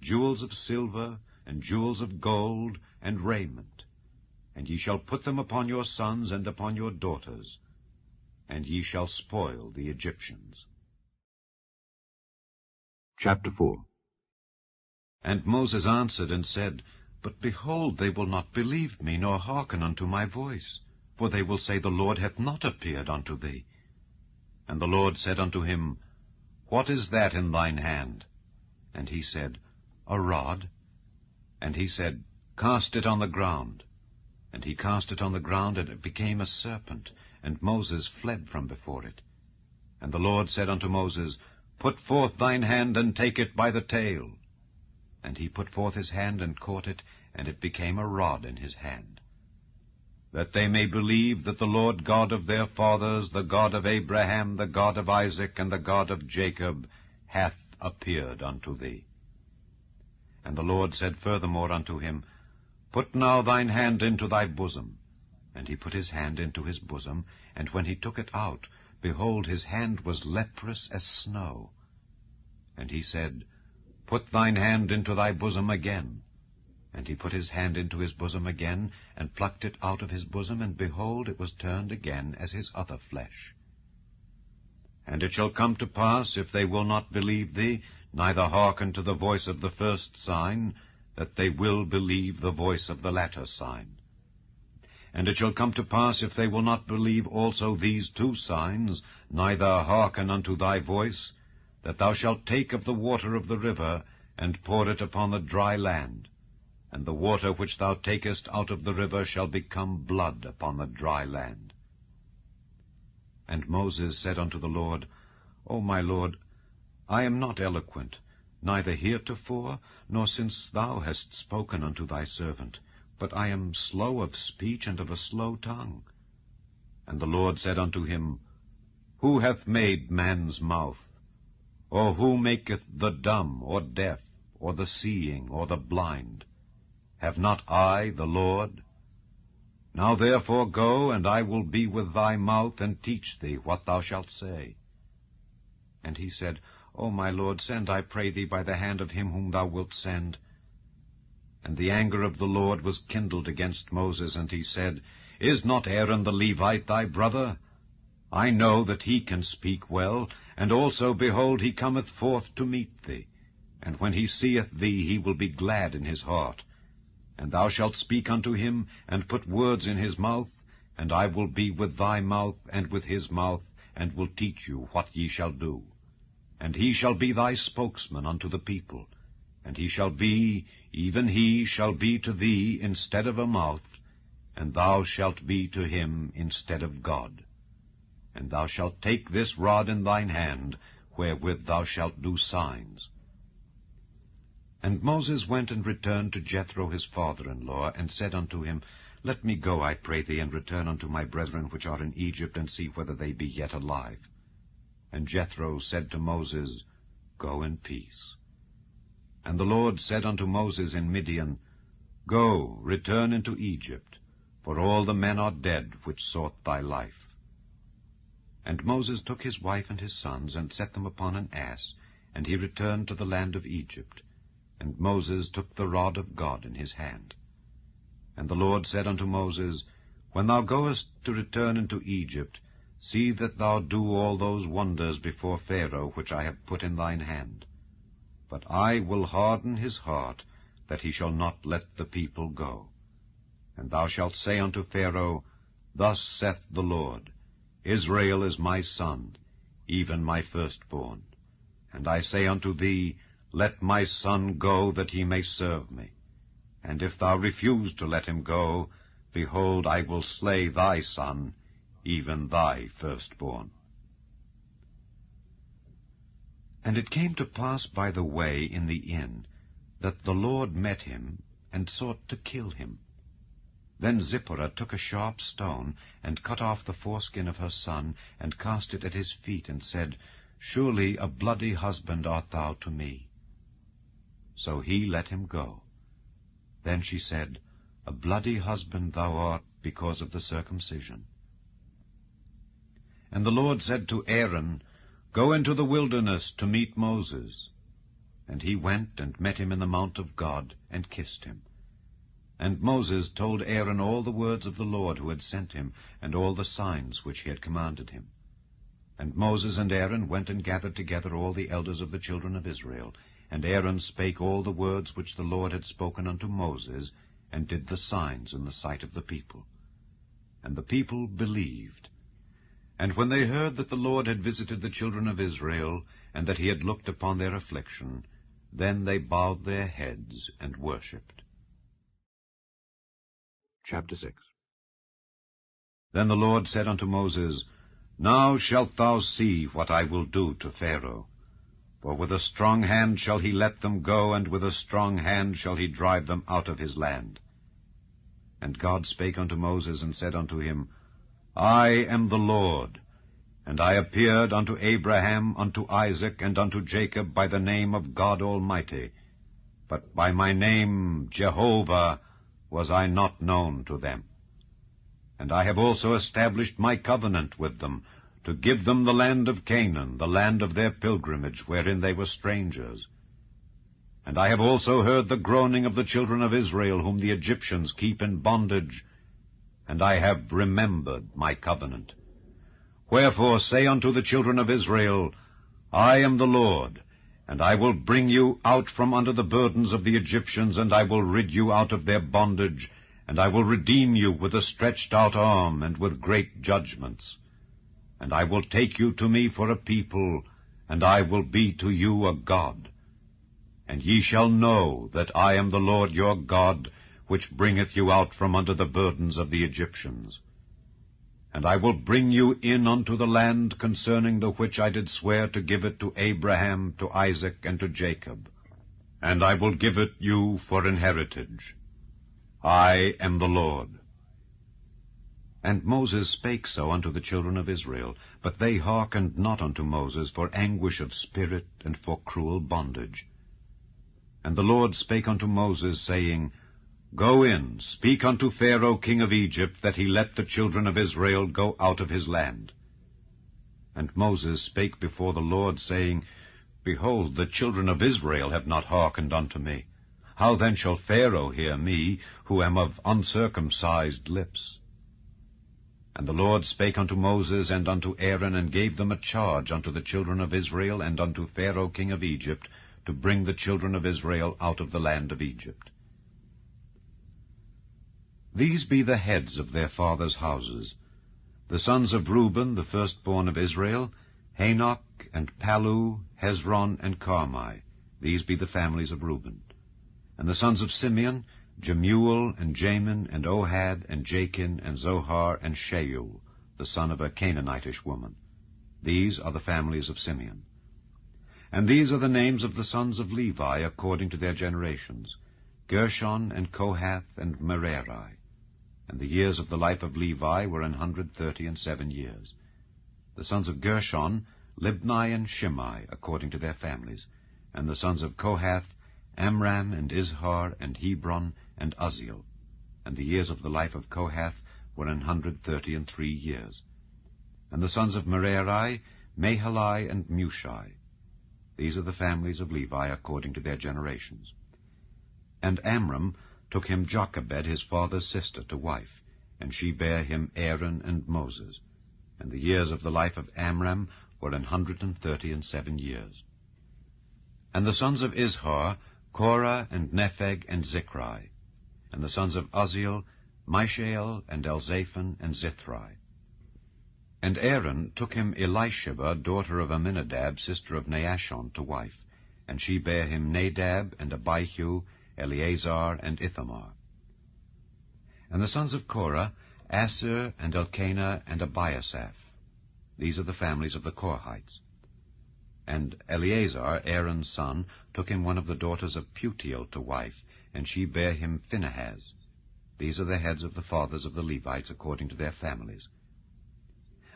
jewels of silver, and jewels of gold, and raiment. And ye shall put them upon your sons and upon your daughters, and ye shall spoil the Egyptians. Chapter 4. And Moses answered and said, But behold, they will not believe me, nor hearken unto my voice. For they will say, The Lord hath not appeared unto thee. And the Lord said unto him, What is that in thine hand? And he said, A rod. And he said, Cast it on the ground. And he cast it on the ground, and it became a serpent, and Moses fled from before it. And the Lord said unto Moses, Put forth thine hand, and take it by the tail. And he put forth his hand, and caught it, and it became a rod in his hand. That they may believe that the Lord God of their fathers, the God of Abraham, the God of Isaac, and the God of Jacob, hath appeared unto thee. And the Lord said furthermore unto him, Put now thine hand into thy bosom. And he put his hand into his bosom, and when he took it out, behold, his hand was leprous as snow. And he said, Put thine hand into thy bosom again. And he put his hand into his bosom again, and plucked it out of his bosom, and behold, it was turned again as his other flesh. And it shall come to pass, if they will not believe thee, neither hearken to the voice of the first sign, that they will believe the voice of the latter sign. And it shall come to pass, if they will not believe also these 2 signs, neither hearken unto thy voice, that thou shalt take of the water of the river, and pour it upon the dry land, and the water which thou takest out of the river shall become blood upon the dry land. And Moses said unto the Lord, O my Lord, I am not eloquent, neither heretofore, nor since thou hast spoken unto thy servant, but I am slow of speech and of a slow tongue. And the Lord said unto him, Who hath made man's mouth? Or who maketh the dumb, or deaf, or the seeing, or the blind? Have not I, the Lord? Now therefore go, and I will be with thy mouth, and teach thee what thou shalt say. And he said, O my Lord, send, I pray thee, by the hand of him whom thou wilt send. And the anger of the Lord was kindled against Moses, and he said, Is not Aaron the Levite thy brother? I know that he can speak well, and also, behold, he cometh forth to meet thee. And when he seeth thee, he will be glad in his heart. And thou shalt speak unto him, and put words in his mouth, and I will be with thy mouth, and with his mouth, and will teach you what ye shall do. And he shall be thy spokesman unto the people, and he shall be, even he shall be to thee instead of a mouth, and thou shalt be to him instead of God. And thou shalt take this rod in thine hand, wherewith thou shalt do signs. And Moses went and returned to Jethro his father-in-law, and said unto him, Let me go, I pray thee, and return unto my brethren which are in Egypt, and see whether they be yet alive. And Jethro said to Moses, Go in peace. And the Lord said unto Moses in Midian, Go, return into Egypt, for all the men are dead which sought thy life. And Moses took his wife and his sons, and set them upon an ass, and he returned to the land of Egypt. And Moses took the rod of God in his hand. And the Lord said unto Moses, When thou goest to return into Egypt, see that thou do all those wonders before Pharaoh which I have put in thine hand. But I will harden his heart, that he shall not let the people go. And thou shalt say unto Pharaoh, Thus saith the Lord, Israel is my son, even my firstborn. And I say unto thee, Let my son go, that he may serve me. And if thou refuse to let him go, behold, I will slay thy son, even thy firstborn. And it came to pass by the way in the inn, that the Lord met him, and sought to kill him. Then Zipporah took a sharp stone, and cut off the foreskin of her son, and cast it at his feet, and said, Surely a bloody husband art thou to me. So he let him go. Then she said, A bloody husband thou art, because of the circumcision. And the Lord said to Aaron, Go into the wilderness to meet Moses. And he went and met him in the mount of God, and kissed him. And Moses told Aaron all the words of the Lord who had sent him, and all the signs which he had commanded him. And Moses and Aaron went and gathered together all the elders of the children of Israel. And Aaron spake all the words which the Lord had spoken unto Moses, and did the signs in the sight of the people. And the people believed. And when they heard that the Lord had visited the children of Israel, and that he had looked upon their affliction, then they bowed their heads and worshipped. Chapter 6. Then the Lord said unto Moses, Now shalt thou see what I will do to Pharaoh. For with a strong hand shall he let them go, and with a strong hand shall he drive them out of his land. And God spake unto Moses, and said unto him, I am the Lord, and I appeared unto Abraham, unto Isaac, and unto Jacob by the name of God Almighty, but by my name Jehovah was I not known to them. And I have also established my covenant with them, to give them the land of Canaan, the land of their pilgrimage, wherein they were strangers. And I have also heard the groaning of the children of Israel, whom the Egyptians keep in bondage, and I have remembered my covenant. Wherefore say unto the children of Israel, I am the Lord, and I will bring you out from under the burdens of the Egyptians, and I will rid you out of their bondage, and I will redeem you with a stretched out arm, and with great judgments. And I will take you to me for a people, and I will be to you a God. And ye shall know that I am the Lord your God, which bringeth you out from under the burdens of the Egyptians. And I will bring you in unto the land concerning the which I did swear to give it to Abraham, to Isaac, and to Jacob. And I will give it you for an heritage. I am the Lord. And Moses spake so unto the children of Israel, but they hearkened not unto Moses for anguish of spirit and for cruel bondage. And the Lord spake unto Moses, saying, Go in, speak unto Pharaoh king of Egypt, that he let the children of Israel go out of his land. And Moses spake before the Lord, saying, Behold, the children of Israel have not hearkened unto me. How then shall Pharaoh hear me, who am of uncircumcised lips? And the Lord spake unto Moses and unto Aaron, and gave them a charge unto the children of Israel and unto Pharaoh king of Egypt, to bring the children of Israel out of the land of Egypt. These be the heads of their fathers' houses. The sons of Reuben, the firstborn of Israel, Hanok, and Palu, Hezron, and Carmi. These be the families of Reuben. And the sons of Simeon, Jemuel, and Jamin, and Ohad, and Jachin, and Zohar, and Shaul, the son of a Canaanitish woman. These are the families of Simeon. And these are the names of the sons of Levi according to their generations, Gershon, and Kohath, and Merari. And the years of the life of Levi were 137 years. The sons of Gershon, Libni and Shimei, according to their families. And the sons of Kohath, Amram, and Izhar, and Hebron, and Uzziel. And the years of the life of Kohath were 133 years. And the sons of Merari, Mahali, and Mushi. These are the families of Levi according to their generations. And Amram took him Jochebed, his father's sister, to wife, and she bare him Aaron and Moses. And the years of the life of Amram were 137 years. And the sons of Izhar, Korah, and Nepheg, and Zichri. And the sons of Uzziel, Mishael, and Elzaphan, and Zithri. And Aaron took him Elisheba, daughter of Amminadab, sister of Naashon, to wife, and she bare him Nadab, and Abihu, Eleazar, and Ithamar. And the sons of Korah, Assir, and Elkanah, and Abiasaph. These are the families of the Korhites. And Eleazar, Aaron's son, took him one of the daughters of Putiel to wife, and she bare him Phinehas. These are the heads of the fathers of the Levites according to their families.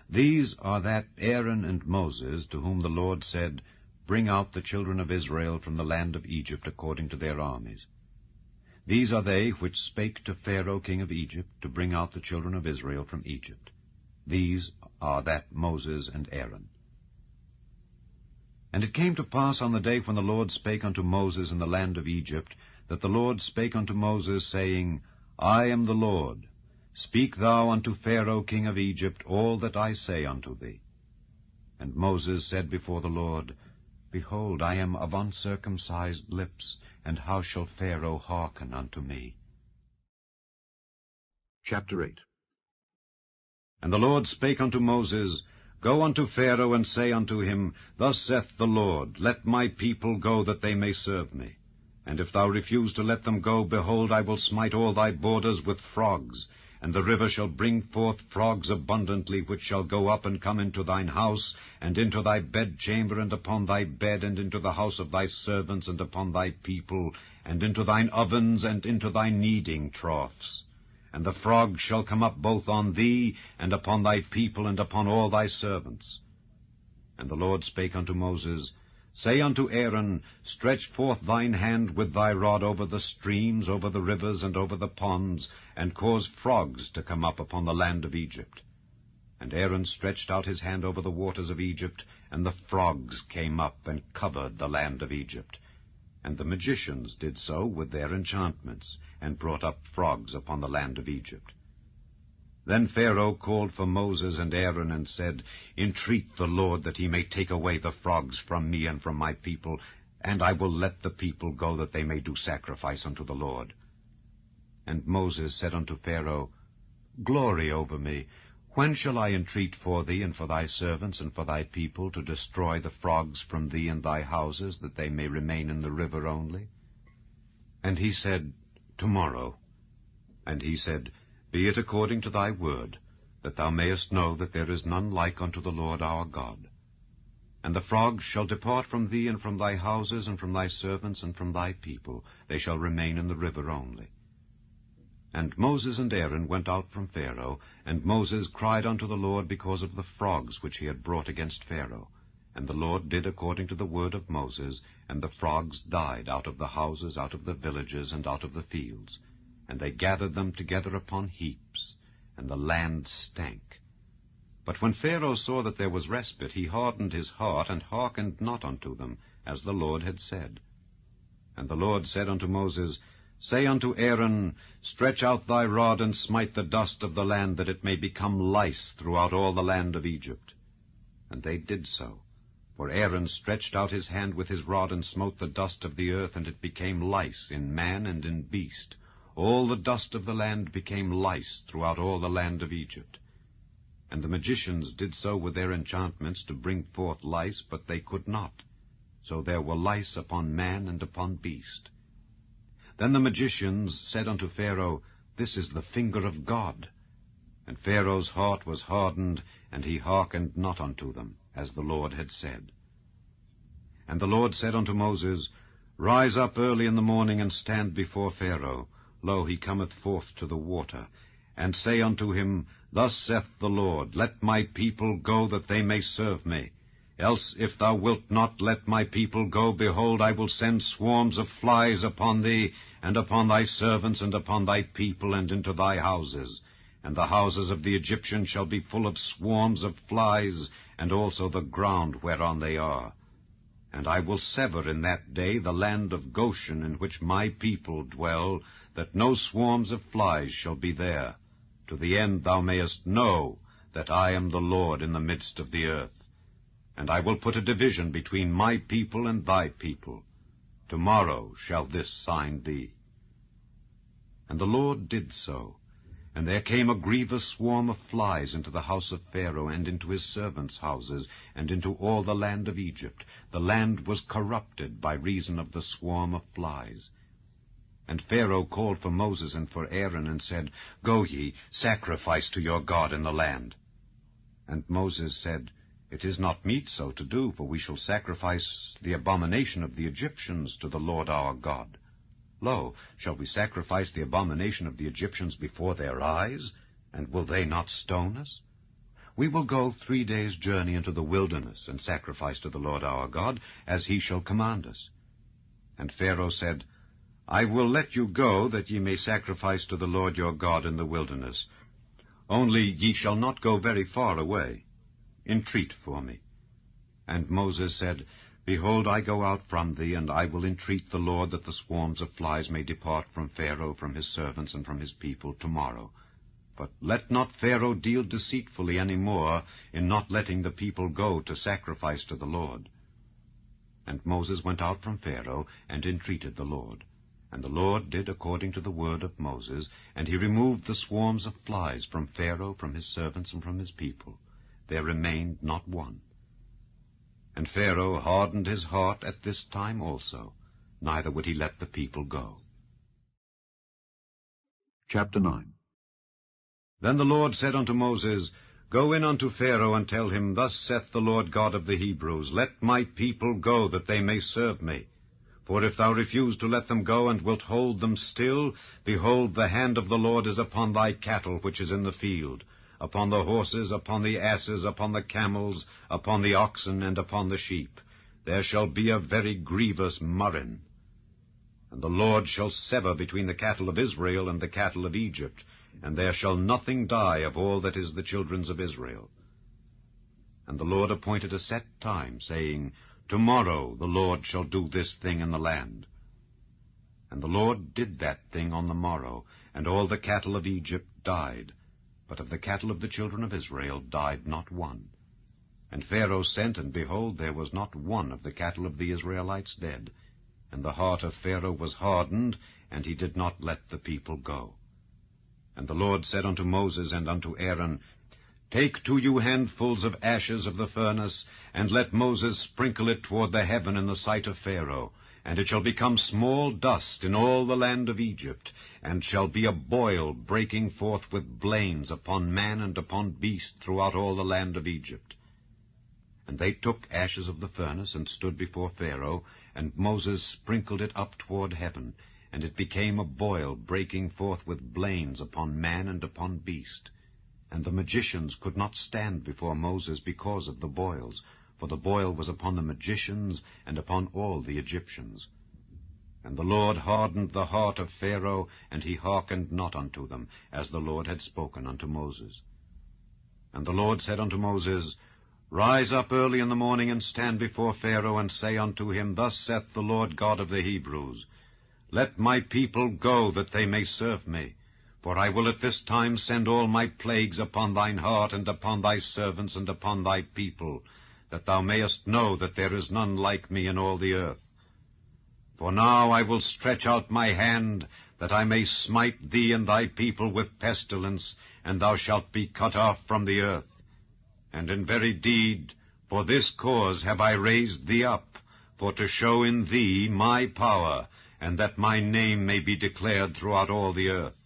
These are that Aaron and Moses, to whom the Lord said, Bring out the children of Israel from the land of Egypt according to their armies. These are they which spake to Pharaoh king of Egypt, to bring out the children of Israel from Egypt. These are that Moses and Aaron. And it came to pass on the day when the Lord spake unto Moses in the land of Egypt, that the Lord spake unto Moses, saying, I am the Lord. Speak thou unto Pharaoh king of Egypt all that I say unto thee. And Moses said before the Lord, Behold, I am of uncircumcised lips, and how shall Pharaoh hearken unto me? Chapter 8. And the Lord spake unto Moses, Go unto Pharaoh, and say unto him, Thus saith the Lord, Let my people go, that they may serve me. And if thou refuse to let them go, behold, I will smite all thy borders with frogs, and the river shall bring forth frogs abundantly, which shall go up and come into thine house, and into thy bedchamber, and upon thy bed, and into the house of thy servants, and upon thy people, and into thine ovens, and into thy kneading troughs. And the frogs shall come up both on thee, and upon thy people, and upon all thy servants. And the Lord spake unto Moses, Say unto Aaron, Stretch forth thine hand with thy rod over the streams, over the rivers, and over the ponds, and cause frogs to come up upon the land of Egypt. And Aaron stretched out his hand over the waters of Egypt, and the frogs came up and covered the land of Egypt. And the magicians did so with their enchantments, and brought up frogs upon the land of Egypt. Then Pharaoh called for Moses and Aaron, and said, Entreat the Lord that he may take away the frogs from me and from my people, and I will let the people go, that they may do sacrifice unto the Lord. And Moses said unto Pharaoh, Glory over me. When shall I entreat for thee, and for thy servants, and for thy people, to destroy the frogs from thee and thy houses, that they may remain in the river only? And he said, Tomorrow. And he said, Be it according to thy word, that thou mayest know that there is none like unto the Lord our God. And the frogs shall depart from thee, and from thy houses, and from thy servants, and from thy people. They shall remain in the river only. And Moses and Aaron went out from Pharaoh, and Moses cried unto the Lord because of the frogs which he had brought against Pharaoh. And the Lord did according to the word of Moses, and the frogs died out of the houses, out of the villages, and out of the fields. And they gathered them together upon heaps, and the land stank. But when Pharaoh saw that there was respite, he hardened his heart, and hearkened not unto them, as the Lord had said. And the Lord said unto Moses, Say unto Aaron, Stretch out thy rod, and smite the dust of the land, that it may become lice throughout all the land of Egypt. And they did so. For Aaron stretched out his hand with his rod, and smote the dust of the earth, and it became lice in man and in beast. All the dust of the land became lice throughout all the land of Egypt. And the magicians did so with their enchantments to bring forth lice, but they could not. So there were lice upon man and upon beast. Then the magicians said unto Pharaoh, This is the finger of God. And Pharaoh's heart was hardened, and he hearkened not unto them, as the Lord had said. And the Lord said unto Moses, Rise up early in the morning, and stand before Pharaoh. Lo, he cometh forth to the water. And say unto him, Thus saith the Lord, Let my people go, that they may serve me. Else, if thou wilt not let my people go, behold, I will send swarms of flies upon thee, and upon thy servants, and upon thy people, and into thy houses. And the houses of the Egyptians shall be full of swarms of flies, and also the ground whereon they are. And I will sever in that day the land of Goshen, in which my people dwell, that no swarms of flies shall be there, to the end thou mayest know that I am the Lord in the midst of the earth. And I will put a division between my people and thy people. Tomorrow shall this sign be. And the Lord did so. And there came a grievous swarm of flies into the house of Pharaoh, and into his servants' houses, and into all the land of Egypt. The land was corrupted by reason of the swarm of flies. And Pharaoh called for Moses and for Aaron, and said, Go ye, sacrifice to your God in the land. And Moses said, It is not meet so to do, for we shall sacrifice the abomination of the Egyptians to the Lord our God. Lo, shall we sacrifice the abomination of the Egyptians before their eyes? And will they not stone us? We will go 3 days' journey into the wilderness, and sacrifice to the Lord our God, as he shall command us. And Pharaoh said, I will let you go, that ye may sacrifice to the Lord your God in the wilderness. Only ye shall not go very far away. Entreat for me. And Moses said, Behold, I go out from thee, and I will entreat the Lord that the swarms of flies may depart from Pharaoh, from his servants, and from his people tomorrow. But let not Pharaoh deal deceitfully any more in not letting the people go to sacrifice to the Lord. And Moses went out from Pharaoh, and entreated the Lord. And the Lord did according to the word of Moses, and he removed the swarms of flies from Pharaoh, from his servants, and from his people. There remained not one. And Pharaoh hardened his heart at this time also, neither would he let the people go. Chapter 9. Then the Lord said unto Moses, Go in unto Pharaoh, and tell him, Thus saith the Lord God of the Hebrews, Let my people go, that they may serve me. For if thou refuse to let them go, and wilt hold them still, behold, the hand of the Lord is upon thy cattle which is in the field, upon the horses, upon the asses, upon the camels, upon the oxen, and upon the sheep. There shall be a very grievous murrain. And the Lord shall sever between the cattle of Israel and the cattle of Egypt, and there shall nothing die of all that is the children's of Israel. And the Lord appointed a set time, saying, Tomorrow the Lord shall do this thing in the land. And the Lord did that thing on the morrow, and all the cattle of Egypt died. But of the cattle of the children of Israel died not one. And Pharaoh sent, and behold, there was not one of the cattle of the Israelites dead. And the heart of Pharaoh was hardened, and he did not let the people go. And the Lord said unto Moses and unto Aaron, Take to you handfuls of ashes of the furnace, and let Moses sprinkle it toward the heaven in the sight of Pharaoh. And it shall become small dust in all the land of Egypt, and shall be a boil breaking forth with blains upon man and upon beast throughout all the land of Egypt. And they took ashes of the furnace, and stood before Pharaoh, and Moses sprinkled it up toward heaven, and it became a boil, breaking forth with blains upon man and upon beast. And the magicians could not stand before Moses because of the boils, for the boil was upon the magicians and upon all the Egyptians. And the Lord hardened the heart of Pharaoh, and he hearkened not unto them, as the Lord had spoken unto Moses. And the Lord said unto Moses, Rise up early in the morning, and stand before Pharaoh, and say unto him, Thus saith the Lord God of the Hebrews, Let my people go, that they may serve me. For I will at this time send all my plagues upon thine heart, and upon thy servants, and upon thy people, that thou mayest know that there is none like me in all the earth. For now I will stretch out my hand, that I may smite thee and thy people with pestilence, and thou shalt be cut off from the earth. And in very deed, for this cause have I raised thee up, for to show in thee my power, and that my name may be declared throughout all the earth.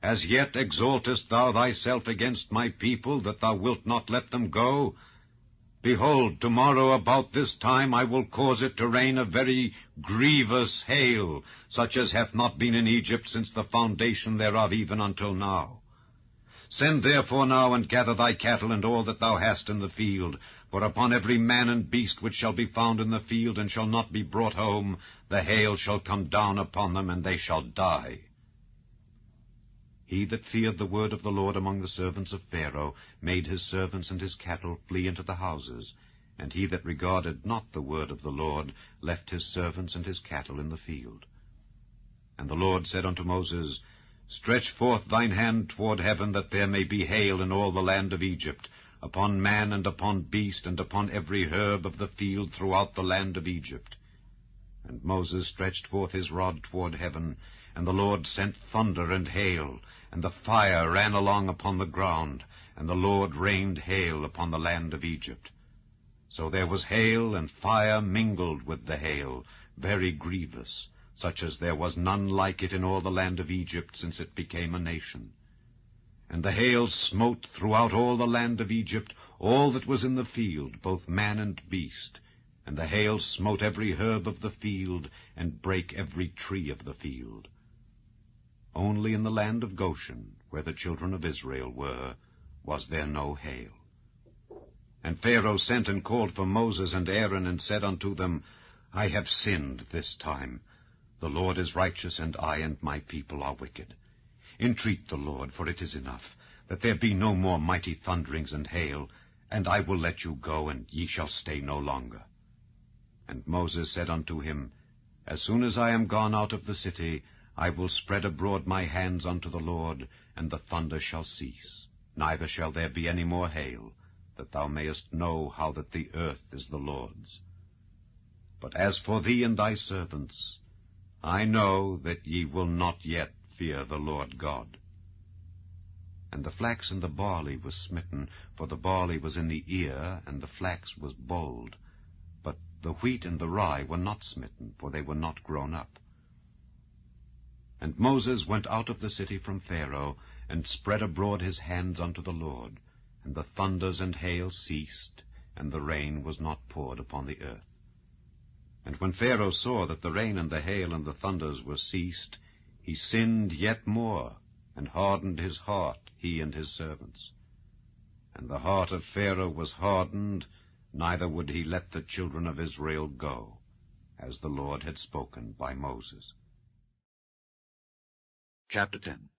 As yet exaltest thou thyself against my people, that thou wilt not let them go? Behold, tomorrow about this time I will cause it to rain a very grievous hail, such as hath not been in Egypt since the foundation thereof even until now. Send therefore now, and gather thy cattle and all that thou hast in the field, for upon every man and beast which shall be found in the field, and shall not be brought home, the hail shall come down upon them, and they shall die. He that feared the word of the Lord among the servants of Pharaoh made his servants and his cattle flee into the houses, and he that regarded not the word of the Lord left his servants and his cattle in the field. And the Lord said unto Moses, Stretch forth thine hand toward heaven, that there may be hail in all the land of Egypt, upon man and upon beast, and upon every herb of the field throughout the land of Egypt. And Moses stretched forth his rod toward heaven, and the Lord sent thunder and hail, and the fire ran along upon the ground, and the Lord rained hail upon the land of Egypt. So there was hail and fire mingled with the hail, very grievous, such as there was none like it in all the land of Egypt since it became a nation. And the hail smote throughout all the land of Egypt all that was in the field, both man and beast. And the hail smote every herb of the field, and brake every tree of the field. Only in the land of Goshen, where the children of Israel were, was there no hail. And Pharaoh sent and called for Moses and Aaron, and said unto them, I have sinned this time. The Lord is righteous, and I and my people are wicked. Entreat the Lord, for it is enough, that there be no more mighty thunderings and hail, and I will let you go, and ye shall stay no longer. And Moses said unto him, As soon as I am gone out of the city, I will spread abroad my hands unto the Lord, and the thunder shall cease, neither shall there be any more hail, that thou mayest know how that the earth is the Lord's. But as for thee and thy servants, I know that ye will not yet fear the Lord God. And the flax and the barley was smitten, for the barley was in the ear, and the flax was bold. But the wheat and the rye were not smitten, for they were not grown up. And Moses went out of the city from Pharaoh, and spread abroad his hands unto the Lord, and the thunders and hail ceased, and the rain was not poured upon the earth. And when Pharaoh saw that the rain and the hail and the thunders were ceased, he sinned yet more, and hardened his heart, he and his servants. And the heart of Pharaoh was hardened, neither would he let the children of Israel go, as the Lord had spoken by Moses. Chapter 10.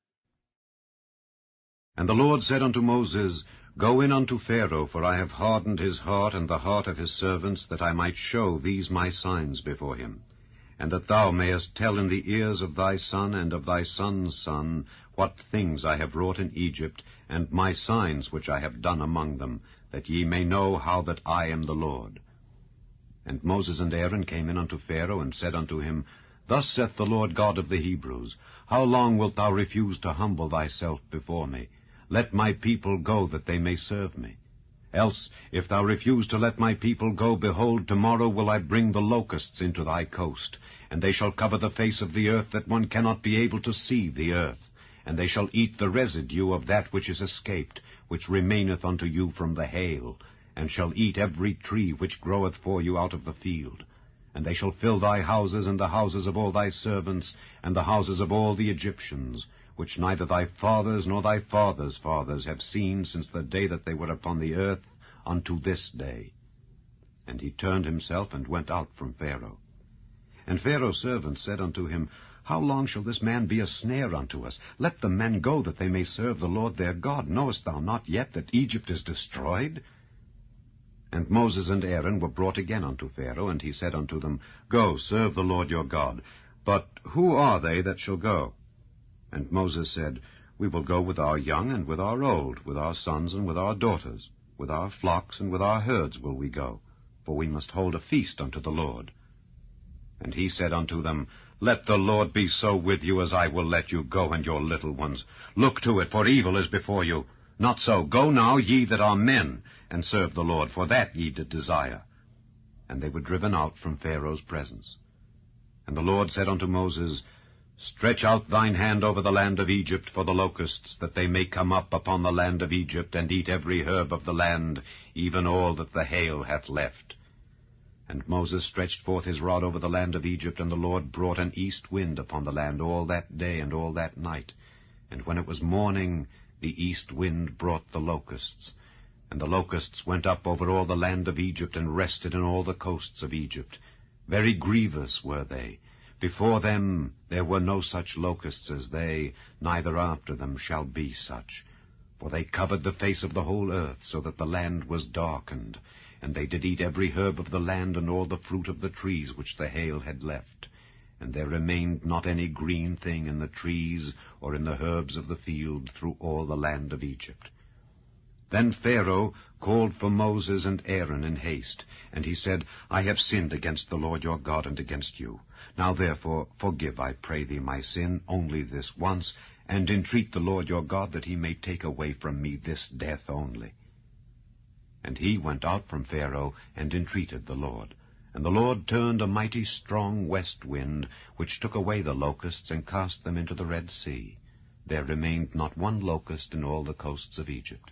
And the Lord said unto Moses, Go in unto Pharaoh, for I have hardened his heart and the heart of his servants, that I might show these my signs before him, and that thou mayest tell in the ears of thy son and of thy son's son what things I have wrought in Egypt, and my signs which I have done among them, that ye may know how that I am the Lord. And Moses and Aaron came in unto Pharaoh, and said unto him, Thus saith the Lord God of the Hebrews, How long wilt thou refuse to humble thyself before me? Let my people go, that they may serve me. Else, if thou refuse to let my people go, behold, tomorrow will I bring the locusts into thy coast, and they shall cover the face of the earth, that one cannot be able to see the earth. And they shall eat the residue of that which is escaped, which remaineth unto you from the hail, and shall eat every tree which groweth for you out of the field. And they shall fill thy houses, and the houses of all thy servants, and the houses of all the Egyptians, which neither thy fathers nor thy fathers' fathers have seen since the day that they were upon the earth unto this day. And he turned himself and went out from Pharaoh. And Pharaoh's servants said unto him, How long shall this man be a snare unto us? Let the men go, that they may serve the Lord their God. Knowest thou not yet that Egypt is destroyed? And Moses and Aaron were brought again unto Pharaoh, and he said unto them, Go, serve the Lord your God. But who are they that shall go? And Moses said, We will go with our young and with our old, with our sons and with our daughters, with our flocks and with our herds will we go, for we must hold a feast unto the Lord. And he said unto them, Let the Lord be so with you as I will let you go and your little ones. Look to it, for evil is before you. Not so. Go now, ye that are men, and serve the Lord, for that ye did desire. And they were driven out from Pharaoh's presence. And the Lord said unto Moses, Stretch out thine hand over the land of Egypt for the locusts, that they may come up upon the land of Egypt, and eat every herb of the land, even all that the hail hath left. And Moses stretched forth his rod over the land of Egypt, and the Lord brought an east wind upon the land all that day and all that night. And when it was morning, the east wind brought the locusts. And the locusts went up over all the land of Egypt, and rested in all the coasts of Egypt. Very grievous were they. Before them there were no such locusts as they, neither after them shall be such. For they covered the face of the whole earth, so that the land was darkened. And they did eat every herb of the land, and all the fruit of the trees which the hail had left. And there remained not any green thing in the trees, or in the herbs of the field, through all the land of Egypt. Then Pharaoh called for Moses and Aaron in haste, and he said, I have sinned against the Lord your God and against you. Now therefore forgive, I pray thee, my sin only this once, and entreat the Lord your God that he may take away from me this death only. And he went out from Pharaoh and entreated the Lord. And the Lord turned a mighty strong west wind, which took away the locusts and cast them into the Red Sea. There remained not one locust in all the coasts of Egypt.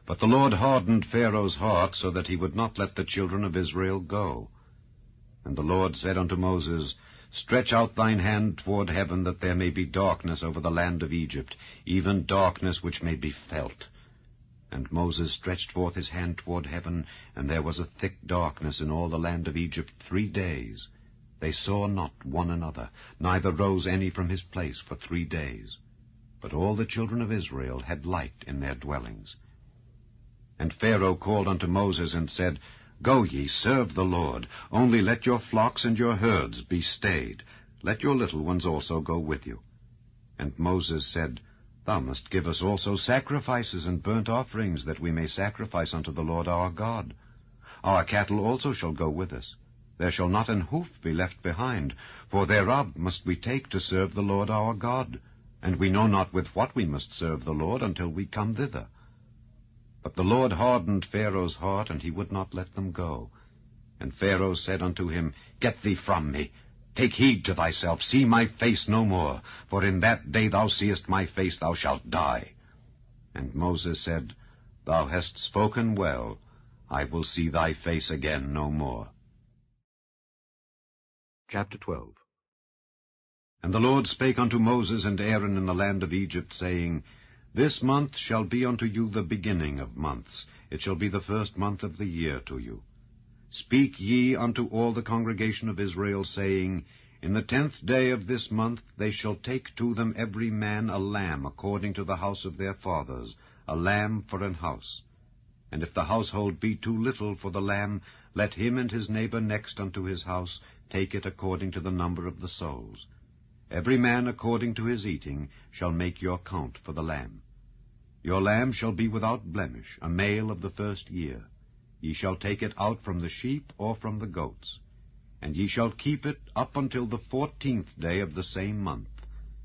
But the Lord hardened Pharaoh's heart, so that he would not let the children of Israel go. And the Lord said unto Moses, Stretch out thine hand toward heaven, that there may be darkness over the land of Egypt, even darkness which may be felt. And Moses stretched forth his hand toward heaven, and there was a thick darkness in all the land of Egypt 3 days. They saw not one another, neither rose any from his place for 3 days. But all the children of Israel had light in their dwellings. And Pharaoh called unto Moses, and said, Go ye, serve the Lord, only let your flocks and your herds be stayed. Let your little ones also go with you. And Moses said, Thou must give us also sacrifices and burnt offerings, that we may sacrifice unto the Lord our God. Our cattle also shall go with us. There shall not an hoof be left behind, for thereof must we take to serve the Lord our God. And we know not with what we must serve the Lord until we come thither. But the Lord hardened Pharaoh's heart, and he would not let them go. And Pharaoh said unto him, Get thee from me. Take heed to thyself, see my face no more, for in that day thou seest my face, thou shalt die. And Moses said, Thou hast spoken well. I will see thy face again no more. Chapter 12. And the Lord spake unto Moses and Aaron in the land of Egypt, saying, This month shall be unto you the beginning of months. It shall be the first month of the year to you. Speak ye unto all the congregation of Israel, saying, In the 10th day of this month they shall take to them every man a lamb according to the house of their fathers, a lamb for an house. And if the household be too little for the lamb, let him and his neighbor next unto his house take it according to the number of the souls. Every man according to his eating shall make your count for the lamb. Your lamb shall be without blemish, a male of the first year. Ye shall take it out from the sheep or from the goats. And ye shall keep it up until the 14th day of the same month.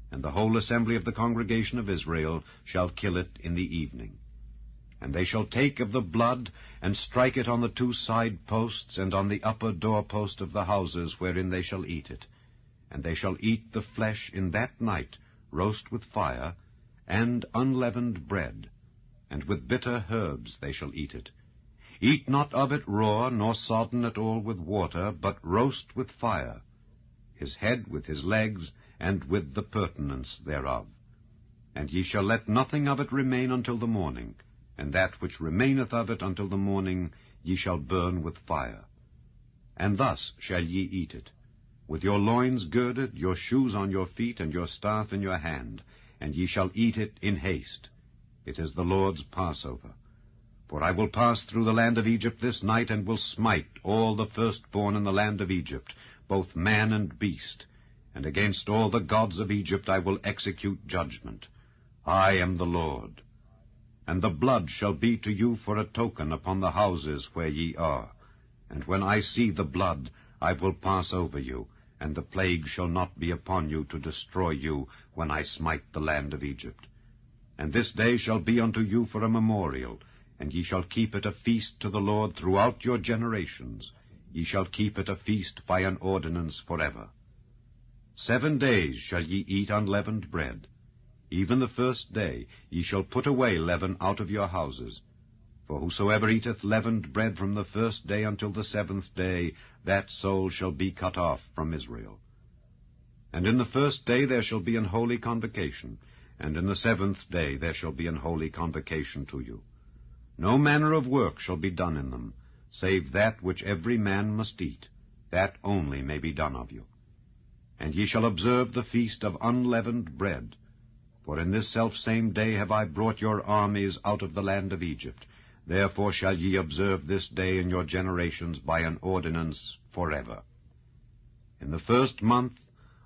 And the whole assembly of the congregation of Israel shall kill it in the evening. And they shall take of the blood, and strike it on the 2 side posts, and on the upper doorpost of the houses wherein they shall eat it. And they shall eat the flesh in that night, roast with fire, and unleavened bread, and with bitter herbs they shall eat it. Eat not of it raw, nor sodden at all with water, but roast with fire, his head with his legs, and with the purtenance thereof. And ye shall let nothing of it remain until the morning, and that which remaineth of it until the morning ye shall burn with fire. And thus shall ye eat it, with your loins girded, your shoes on your feet, and your staff in your hand, and ye shall eat it in haste. It is the Lord's Passover. For I will pass through the land of Egypt this night, and will smite all the firstborn in the land of Egypt, both man and beast, and against all the gods of Egypt I will execute judgment. I am the Lord. And the blood shall be to you for a token upon the houses where ye are. And when I see the blood, I will pass over you, and the plague shall not be upon you to destroy you when I smite the land of Egypt. And this day shall be unto you for a memorial, and ye shall keep it a feast to the Lord throughout your generations. Ye shall keep it a feast by an ordinance forever. 7 days shall ye eat unleavened bread. Even the first day ye shall put away leaven out of your houses. For whosoever eateth leavened bread from the first day until the 7th day, that soul shall be cut off from Israel. And in the first day there shall be an holy convocation, and in the 7th day there shall be an holy convocation to you. No manner of work shall be done in them, save that which every man must eat, that only may be done of you. And ye shall observe the feast of unleavened bread. For in this selfsame day have I brought your armies out of the land of Egypt. Therefore shall ye observe this day in your generations by an ordinance forever. In the 1st month,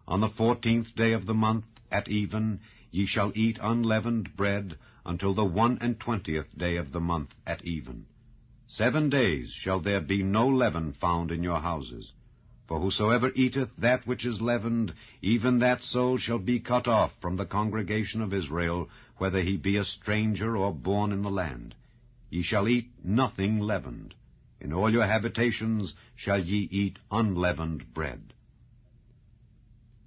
on the 14th day of the month, at even, ye shall eat unleavened bread until the 21st day of the month at even. 7 days shall there be no leaven found in your houses. For whosoever eateth that which is leavened, even that soul shall be cut off from the congregation of Israel, whether he be a stranger or born in the land. Ye shall eat nothing leavened. In all your habitations shall ye eat unleavened bread.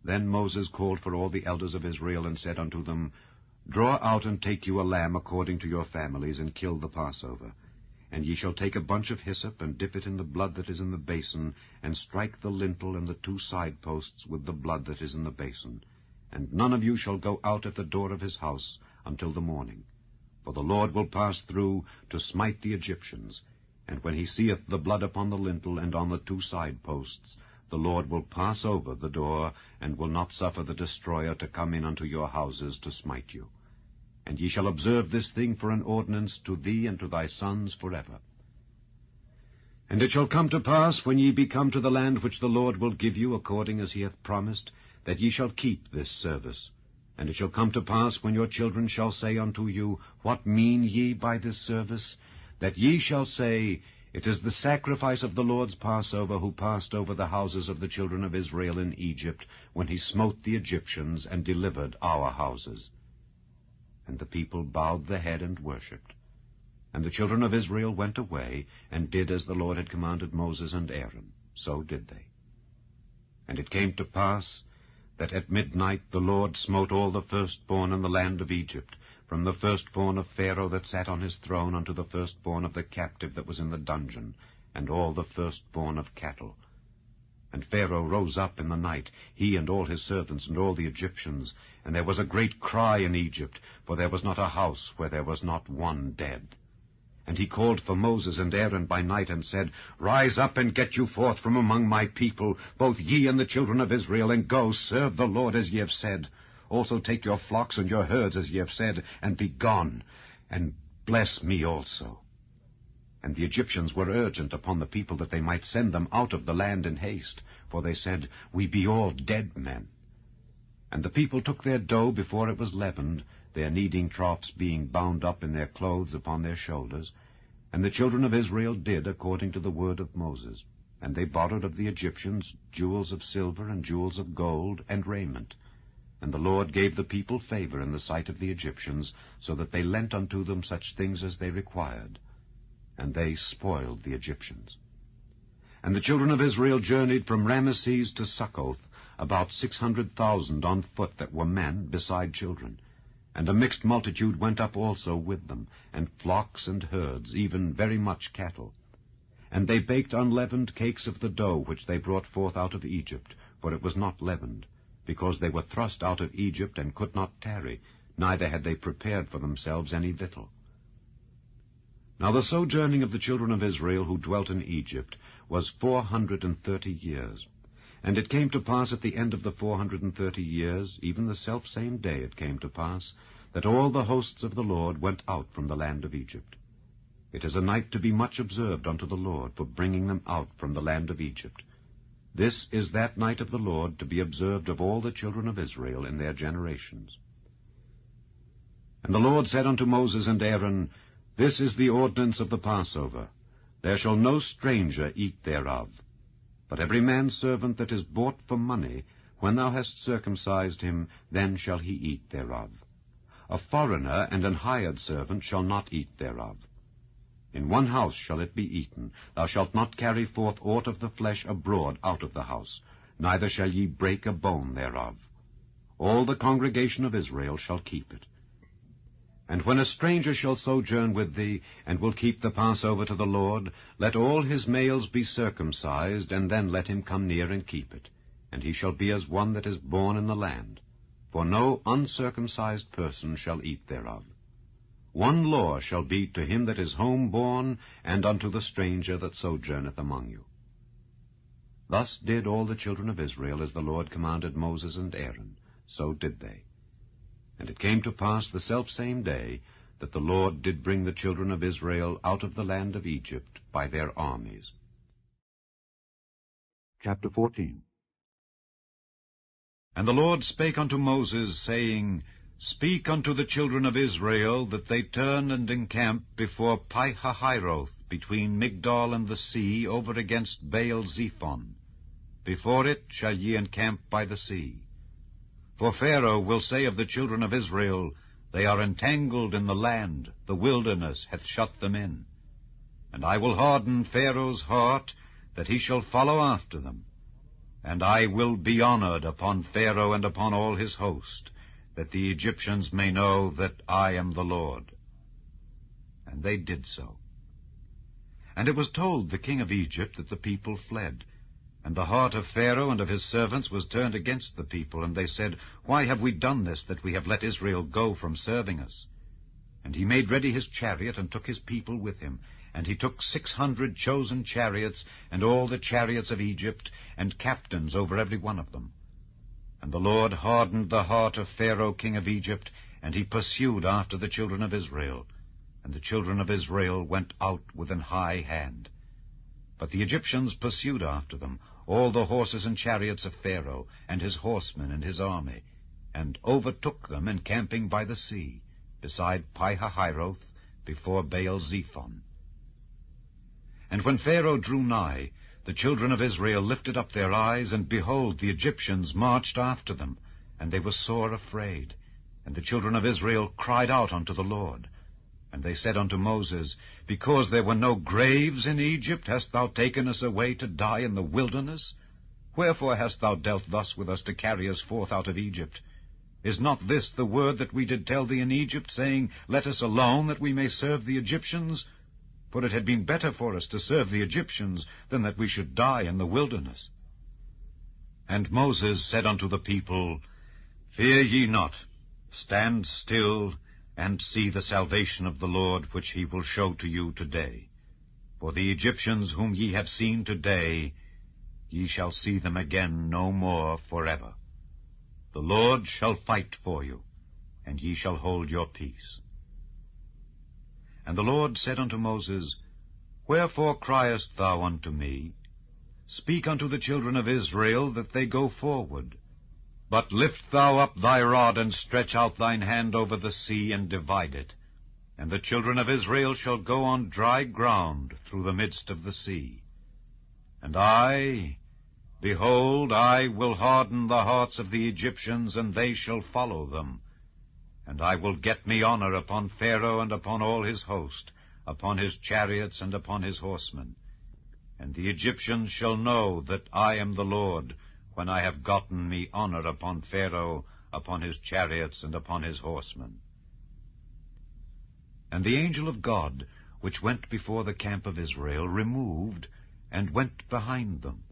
Then Moses called for all the elders of Israel, and said unto them, Draw out and take you a lamb according to your families, and kill the Passover. And ye shall take a bunch of hyssop, and dip it in the blood that is in the basin, and strike the lintel and the 2 side posts with the blood that is in the basin. And none of you shall go out at the door of his house until the morning. For the Lord will pass through to smite the Egyptians. And when he seeth the blood upon the lintel and on the 2 side posts, the Lord will pass over the door, and will not suffer the destroyer to come in unto your houses to smite you. And ye shall observe this thing for an ordinance to thee and to thy sons forever. And it shall come to pass, when ye be come to the land which the Lord will give you, according as he hath promised, that ye shall keep this service. And it shall come to pass, when your children shall say unto you, What mean ye by this service? That ye shall say, It is the sacrifice of the Lord's Passover, who passed over the houses of the children of Israel in Egypt, when he smote the Egyptians and delivered our houses. And the people bowed the head and worshipped. And the children of Israel went away, and did as the Lord had commanded Moses and Aaron. So did they. And it came to pass, that at midnight the Lord smote all the firstborn in the land of Egypt, from the firstborn of Pharaoh that sat on his throne unto the firstborn of the captive that was in the dungeon, and all the firstborn of cattle. And Pharaoh rose up in the night, he and all his servants and all the Egyptians, and there was a great cry in Egypt, for there was not a house where there was not one dead. And he called for Moses and Aaron by night, and said, Rise up and get you forth from among my people, both ye and the children of Israel, and go, serve the Lord as ye have said. Also take your flocks and your herds as ye have said, and be gone, and bless me also. And the Egyptians were urgent upon the people that they might send them out of the land in haste, for they said, We be all dead men. And the people took their dough before it was leavened, their kneading troughs being bound up in their clothes upon their shoulders. And the children of Israel did according to the word of Moses. And they borrowed of the Egyptians jewels of silver and jewels of gold and raiment. And the Lord gave the people favor in the sight of the Egyptians, so that they lent unto them such things as they required. And they spoiled the Egyptians. And the children of Israel journeyed from Ramesses to Succoth, about 600,000 on foot that were men, beside children. And a mixed multitude went up also with them, and flocks and herds, even very much cattle. And they baked unleavened cakes of the dough which they brought forth out of Egypt, for it was not leavened, because they were thrust out of Egypt, and could not tarry, neither had they prepared for themselves any victual. Now the sojourning of the children of Israel who dwelt in Egypt was 430 years. And it came to pass at the end of the 430 years, even the selfsame day it came to pass, that all the hosts of the Lord went out from the land of Egypt. It is a night to be much observed unto the Lord, for bringing them out from the land of Egypt. This is that night of the Lord, to be observed of all the children of Israel in their generations. And the Lord said unto Moses and Aaron, This is the ordinance of the Passover. There shall no stranger eat thereof. But every man's servant that is bought for money, when thou hast circumcised him, then shall he eat thereof. A foreigner and an hired servant shall not eat thereof. In one house shall it be eaten. Thou shalt not carry forth aught of the flesh abroad out of the house, neither shall ye break a bone thereof. All the congregation of Israel shall keep it. And when a stranger shall sojourn with thee, and will keep the Passover to the Lord, let all his males be circumcised, and then let him come near and keep it. And he shall be as one that is born in the land. For no uncircumcised person shall eat thereof. One law shall be to him that is home-born, and unto the stranger that sojourneth among you. Thus did all the children of Israel, as the Lord commanded Moses and Aaron, so did they. And it came to pass the selfsame day that the Lord did bring the children of Israel out of the land of Egypt by their armies. Chapter 14. And the Lord spake unto Moses, saying, Speak unto the children of Israel, that they turn and encamp before Pi-hahiroth, between Migdol and the sea, over against Baal-zephon. Before it shall ye encamp by the sea. For Pharaoh will say of the children of Israel, They are entangled in the land, the wilderness hath shut them in. And I will harden Pharaoh's heart, that he shall follow after them. And I will be honored upon Pharaoh and upon all his host, that the Egyptians may know that I am the Lord. And they did so. And it was told the king of Egypt that the people fled. And the heart of Pharaoh and of his servants was turned against the people, and they said, Why have we done this, that we have let Israel go from serving us? And he made ready his chariot, and took his people with him. And he took 600 chosen chariots, and all the chariots of Egypt, and captains over every one of them. And the Lord hardened the heart of Pharaoh king of Egypt, and he pursued after the children of Israel. And the children of Israel went out with an high hand. But the Egyptians pursued after them, all the horses and chariots of Pharaoh, and his horsemen and his army, and overtook them encamping by the sea, beside Pi-hahiroth, before Baal-zephon. And when Pharaoh drew nigh, the children of Israel lifted up their eyes, and behold, the Egyptians marched after them, and they were sore afraid. And the children of Israel cried out unto the Lord. And they said unto Moses, Because there were no graves in Egypt, hast thou taken us away to die in the wilderness? Wherefore hast thou dealt thus with us, to carry us forth out of Egypt? Is not this the word that we did tell thee in Egypt, saying, Let us alone, that we may serve the Egyptians? For it had been better for us to serve the Egyptians, than that we should die in the wilderness. And Moses said unto the people, Fear ye not, stand still, and see the salvation of the Lord, which he will show to you today. For the Egyptians whom ye have seen today, ye shall see them again no more forever. The Lord shall fight for you, and ye shall hold your peace. And the Lord said unto Moses, Wherefore criest thou unto me? Speak unto the children of Israel, that they go forward. But lift thou up thy rod, and stretch out thine hand over the sea, and divide it. And the children of Israel shall go on dry ground through the midst of the sea. And I, behold, I will harden the hearts of the Egyptians, and they shall follow them. And I will get me honor upon Pharaoh and upon all his host, upon his chariots and upon his horsemen. And the Egyptians shall know that I am the Lord, when I have gotten me honor upon Pharaoh, upon his chariots, and upon his horsemen. And the angel of God, which went before the camp of Israel, removed, and went behind them.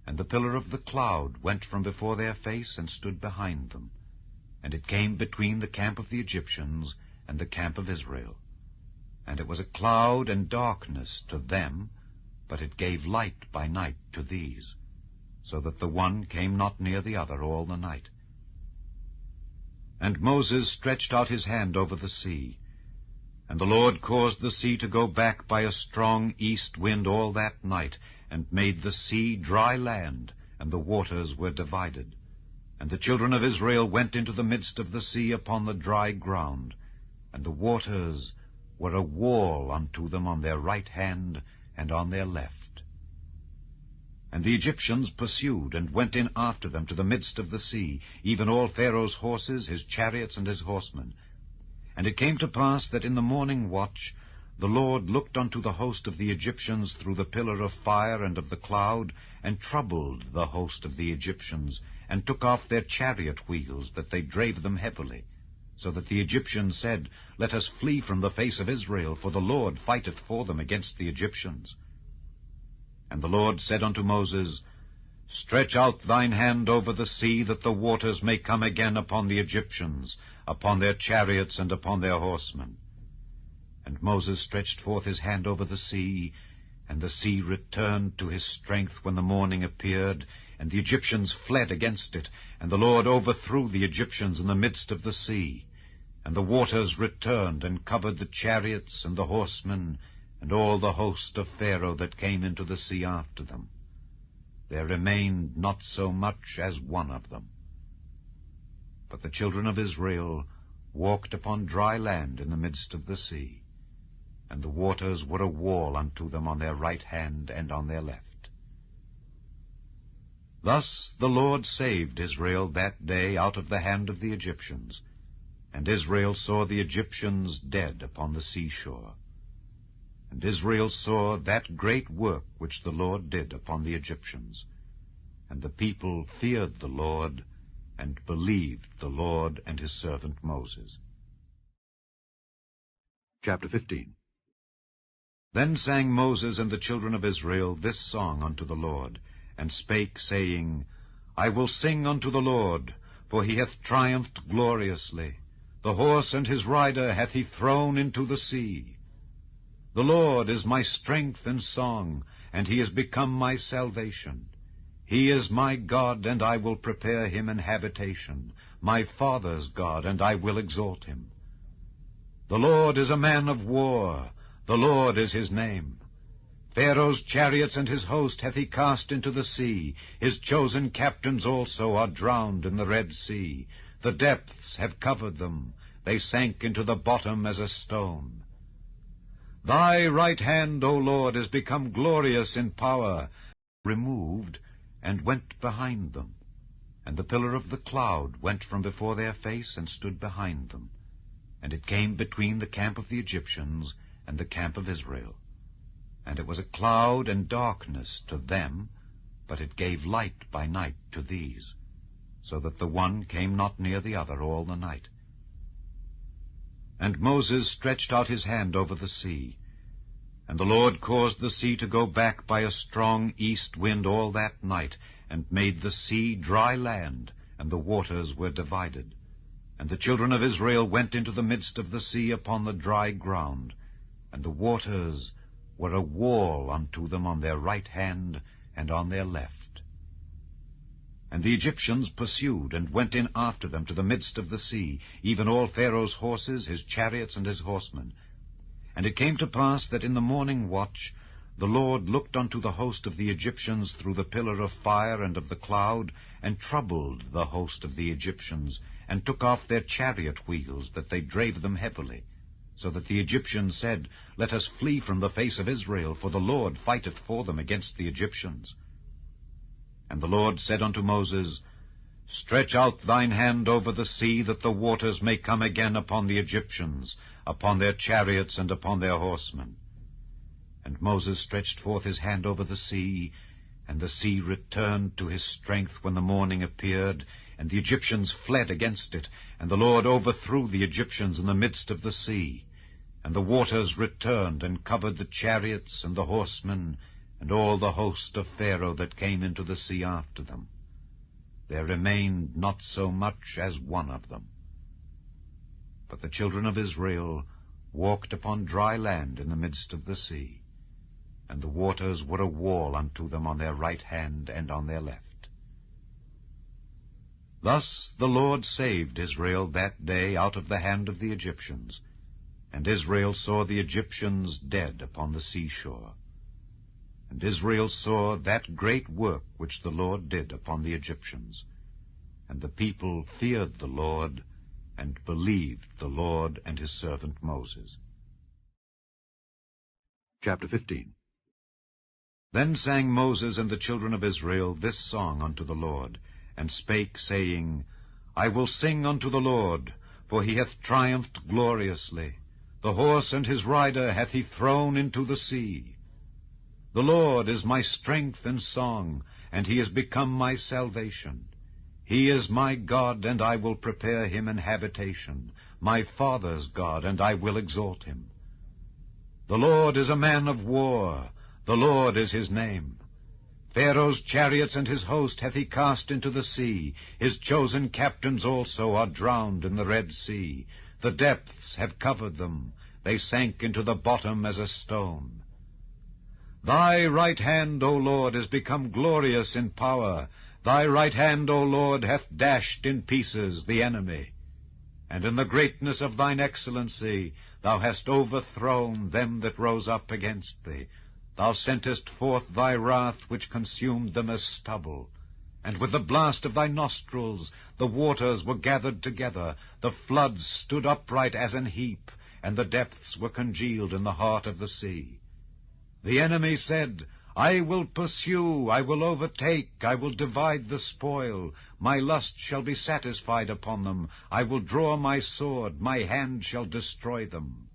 And the pillar of the cloud went from before their face, and stood behind them. And it came between the camp of the Egyptians and the camp of Israel. And it was a cloud and darkness to them, but it gave light by night to these, so that the one came not near the other all the night. And Moses stretched out his hand over the sea, and the Lord caused the sea to go back by a strong east wind all that night, and made the sea dry land, and the waters were divided. And the children of Israel went into the midst of the sea upon the dry ground, and the waters were a wall unto them on their right hand and on their left. And the Egyptians pursued, and went in after them to the midst of the sea, even all Pharaoh's horses, his chariots, and his horsemen. And it came to pass that in the morning watch the Lord looked unto the host of the Egyptians through the pillar of fire and of the cloud, and troubled the host of the Egyptians, and took off their chariot wheels, that they drave them heavily. So that the Egyptians said, Let us flee from the face of Israel, for the Lord fighteth for them against the Egyptians. And the Lord said unto Moses, Stretch out thine hand over the sea, that the waters may come again upon the Egyptians, upon their chariots and upon their horsemen. And Moses stretched forth his hand over the sea, and the sea returned to his strength when the morning appeared, and the Egyptians fled against it, and the Lord overthrew the Egyptians in the midst of the sea. And the waters returned and covered the chariots and the horsemen, and all the host of Pharaoh that came into the sea after them. There remained not so much as one of them. But the children of Israel walked upon dry land in the midst of the sea, and the waters were a wall unto them on their right hand and on their left. Thus the Lord saved Israel that day out of the hand of the Egyptians, and Israel saw the Egyptians dead upon the seashore. And Israel saw that great work which the Lord did upon the Egyptians. And the people feared the Lord, and believed the Lord and his servant Moses. Chapter 15. Then sang Moses and the children of Israel this song unto the Lord, and spake, saying, I will sing unto the Lord, for he hath triumphed gloriously. The horse and his rider hath he thrown into the sea. The Lord is my strength and song, and he is become my salvation. He is my God, and I will prepare him an habitation, my father's God, and I will exalt him. The Lord is a man of war, the Lord is his name. Pharaoh's chariots and his host hath he cast into the sea. His chosen captains also are drowned in the Red Sea. The depths have covered them. They sank into the bottom as a stone. Thy right hand, O Lord, is become glorious in power. Removed, and went behind them. And the pillar of the cloud went from before their face, and stood behind them. And it came between the camp of the Egyptians and the camp of Israel. And it was a cloud and darkness to them, but it gave light by night to these, so that the one came not near the other all the night. And Moses stretched out his hand over the sea, and the Lord caused the sea to go back by a strong east wind all that night, and made the sea dry land, and the waters were divided. And the children of Israel went into the midst of the sea upon the dry ground, and the waters were a wall unto them on their right hand and on their left. And the Egyptians pursued, and went in after them to the midst of the sea, even all Pharaoh's horses, his chariots, and his horsemen. And it came to pass that in the morning watch the Lord looked unto the host of the Egyptians through the pillar of fire and of the cloud, and troubled the host of the Egyptians, and took off their chariot wheels, that they drave them heavily. So that the Egyptians said, Let us flee from the face of Israel, for the Lord fighteth for them against the Egyptians. And the Lord said unto Moses, Stretch out thine hand over the sea, that the waters may come again upon the Egyptians, upon their chariots and upon their horsemen. And Moses stretched forth his hand over the sea, and the sea returned to his strength when the morning appeared, and the Egyptians fled against it, and the Lord overthrew the Egyptians in the midst of the sea. and the waters returned and covered the chariots and the horsemen, and all the host of Pharaoh that came into the sea after them. There remained not so much as one of them. But the children of Israel walked upon dry land in the midst of the sea, and the waters were a wall unto them on their right hand and on their left. Thus the Lord saved Israel that day out of the hand of the Egyptians, and Israel saw the Egyptians dead upon the seashore. And Israel saw that great work which the Lord did upon the Egyptians. And the people feared the Lord, and believed the Lord and his servant Moses. Chapter 15. Then sang Moses and the children of Israel this song unto the Lord, and spake, saying, I will sing unto the Lord, for he hath triumphed gloriously. The horse and his rider hath he thrown into the sea. The Lord is my strength and song, and he is become my salvation. He is my God, and I will prepare him an habitation, my father's God, and I will exalt him. The Lord is a man of war, the Lord is his name. Pharaoh's chariots and his host hath he cast into the sea. His chosen captains also are drowned in the Red Sea. The depths have covered them. They sank into the bottom as a stone. Thy right hand, O Lord, is become glorious in power. Thy right hand, O Lord, hath dashed in pieces the enemy. And in the greatness of thine excellency thou hast overthrown them that rose up against thee. Thou sentest forth thy wrath, which consumed them as stubble. And with the blast of thy nostrils the waters were gathered together, the floods stood upright as an heap, and the depths were congealed in the heart of the sea. The enemy said, I will pursue, I will overtake, I will divide the spoil. My lust shall be satisfied upon them. I will draw my sword, my hand shall destroy them.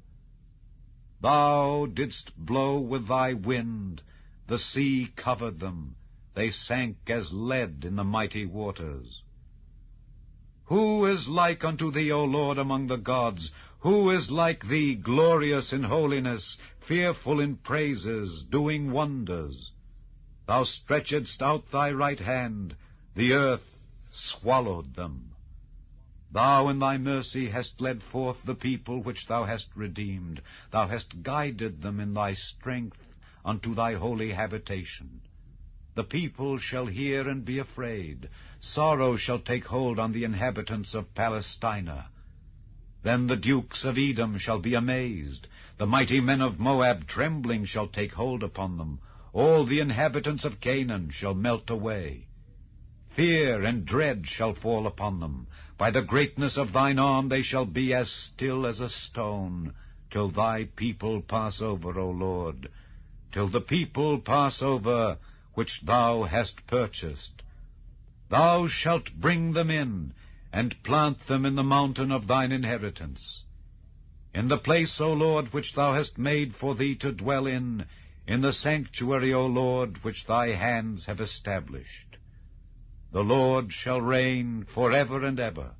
Thou didst blow with thy wind, the sea covered them. They sank as lead in the mighty waters. Who is like unto thee, O Lord, among the gods? Who is like thee, glorious in holiness, fearful in praises, doing wonders? Thou stretchedst out thy right hand, the earth swallowed them. Thou in thy mercy hast led forth the people which thou hast redeemed. Thou hast guided them in thy strength unto thy holy habitation. The people shall hear and be afraid. Sorrow shall take hold on the inhabitants of Palestina. Then the dukes of Edom shall be amazed. The mighty men of Moab trembling shall take hold upon them. All the inhabitants of Canaan shall melt away. Fear and dread shall fall upon them. By the greatness of thine arm they shall be as still as a stone, till thy people pass over, O Lord, till the people pass over which thou hast purchased. Thou shalt bring them in, and plant them in the mountain of thine inheritance. In the place, O Lord, which thou hast made for thee to dwell in the sanctuary, O Lord, which thy hands have established. The Lord shall reign forever and ever.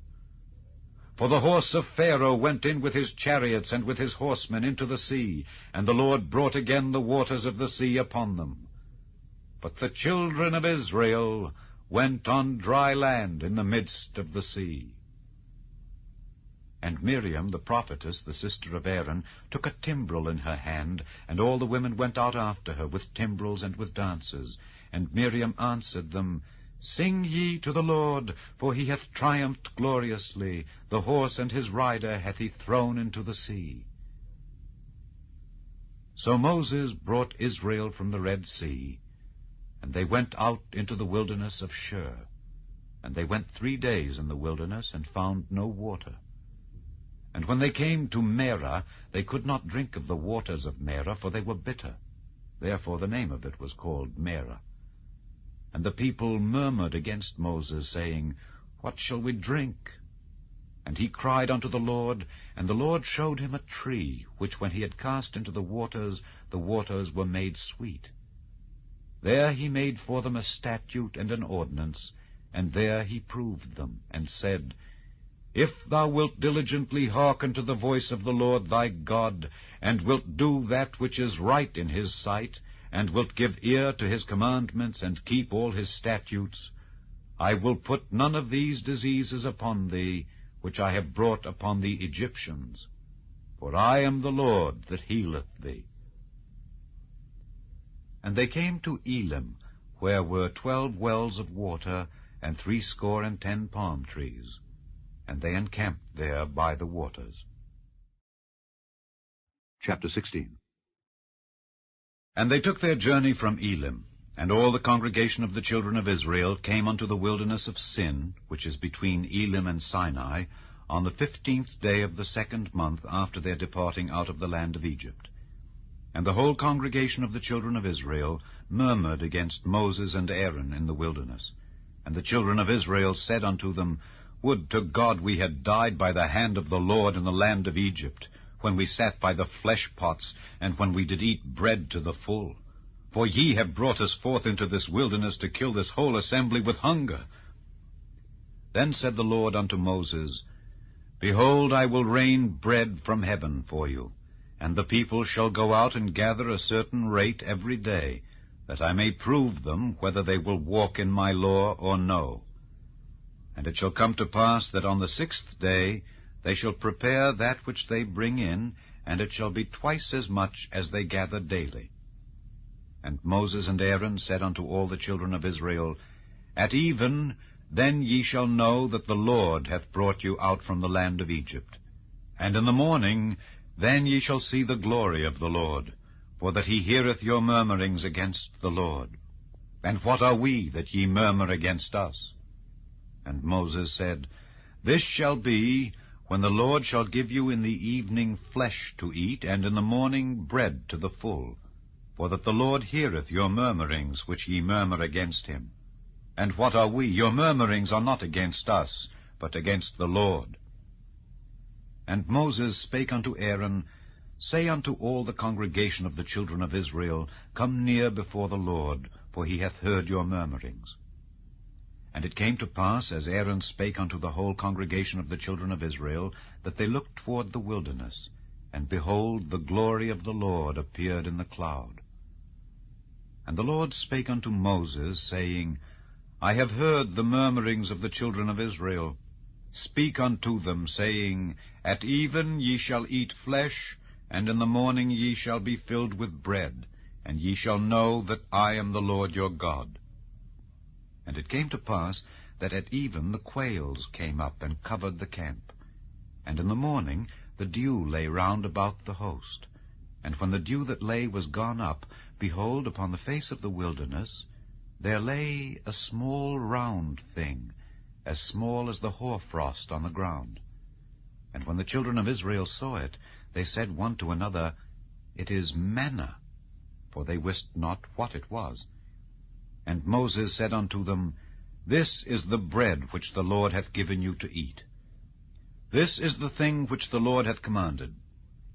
For the horse of Pharaoh went in with his chariots and with his horsemen into the sea, and the Lord brought again the waters of the sea upon them. But the children of Israel went on dry land in the midst of the sea. And Miriam, the prophetess, the sister of Aaron, took a timbrel in her hand, and all the women went out after her with timbrels and with dances. And Miriam answered them, Sing ye to the Lord, for he hath triumphed gloriously. The horse and his rider hath he thrown into the sea. So Moses brought Israel from the Red Sea, and they went out into the wilderness of Shur. And they went 3 days in the wilderness, and found no water. And when they came to Merah, they could not drink of the waters of Merah, for they were bitter. Therefore the name of it was called Merah. And the people murmured against Moses, saying, What shall we drink? And he cried unto the Lord, and the Lord showed him a tree, which when he had cast into the waters were made sweet. There he made for them a statute and an ordinance, and there he proved them, and said, If thou wilt diligently hearken to the voice of the Lord thy God, and wilt do that which is right in his sight, and wilt give ear to his commandments, and keep all his statutes, I will put none of these diseases upon thee, which I have brought upon the Egyptians. For I am the Lord that healeth thee. And they came to Elim, where were 12 wells of water, and 70 palm trees. And they encamped there by the waters. Chapter 16. And they took their journey from Elim, and all the congregation of the children of Israel came unto the wilderness of Sin, which is between Elim and Sinai, on the 15th day of the 2nd month after their departing out of the land of Egypt. And the whole congregation of the children of Israel murmured against Moses and Aaron in the wilderness. And the children of Israel said unto them, Would to God we had died by the hand of the Lord in the land of Egypt, when we sat by the flesh pots, and when we did eat bread to the full. For ye have brought us forth into this wilderness to kill this whole assembly with hunger. Then said the Lord unto Moses, Behold, I will rain bread from heaven for you, and the people shall go out and gather a certain rate every day, that I may prove them whether they will walk in my law or no. And it shall come to pass that on the 6th day they shall prepare that which they bring in, and it shall be twice as much as they gather daily. And Moses and Aaron said unto all the children of Israel, At even then ye shall know that the Lord hath brought you out from the land of Egypt. And in the morning then ye shall see the glory of the Lord, for that he heareth your murmurings against the Lord. And what are we that ye murmur against us? And Moses said, This shall be, when the Lord shall give you in the evening flesh to eat, and in the morning bread to the full, for that the Lord heareth your murmurings which ye murmur against him. And what are we? Your murmurings are not against us, but against the Lord. And Moses spake unto Aaron, Say unto all the congregation of the children of Israel, Come near before the Lord, for he hath heard your murmurings. And it came to pass, as Aaron spake unto the whole congregation of the children of Israel, that they looked toward the wilderness, and behold, the glory of the Lord appeared in the cloud. And the Lord spake unto Moses, saying, I have heard the murmurings of the children of Israel. Speak unto them, saying, At even ye shall eat flesh, and in the morning ye shall be filled with bread, and ye shall know that I am the Lord your God. And it came to pass that at even the quails came up and covered the camp. And in the morning the dew lay round about the host. And when the dew that lay was gone up, behold, upon the face of the wilderness there lay a small round thing, as small as the hoarfrost on the ground. And when the children of Israel saw it, they said one to another, It is manna, for they wist not what it was. And Moses said unto them, This is the bread which the Lord hath given you to eat. This is the thing which the Lord hath commanded.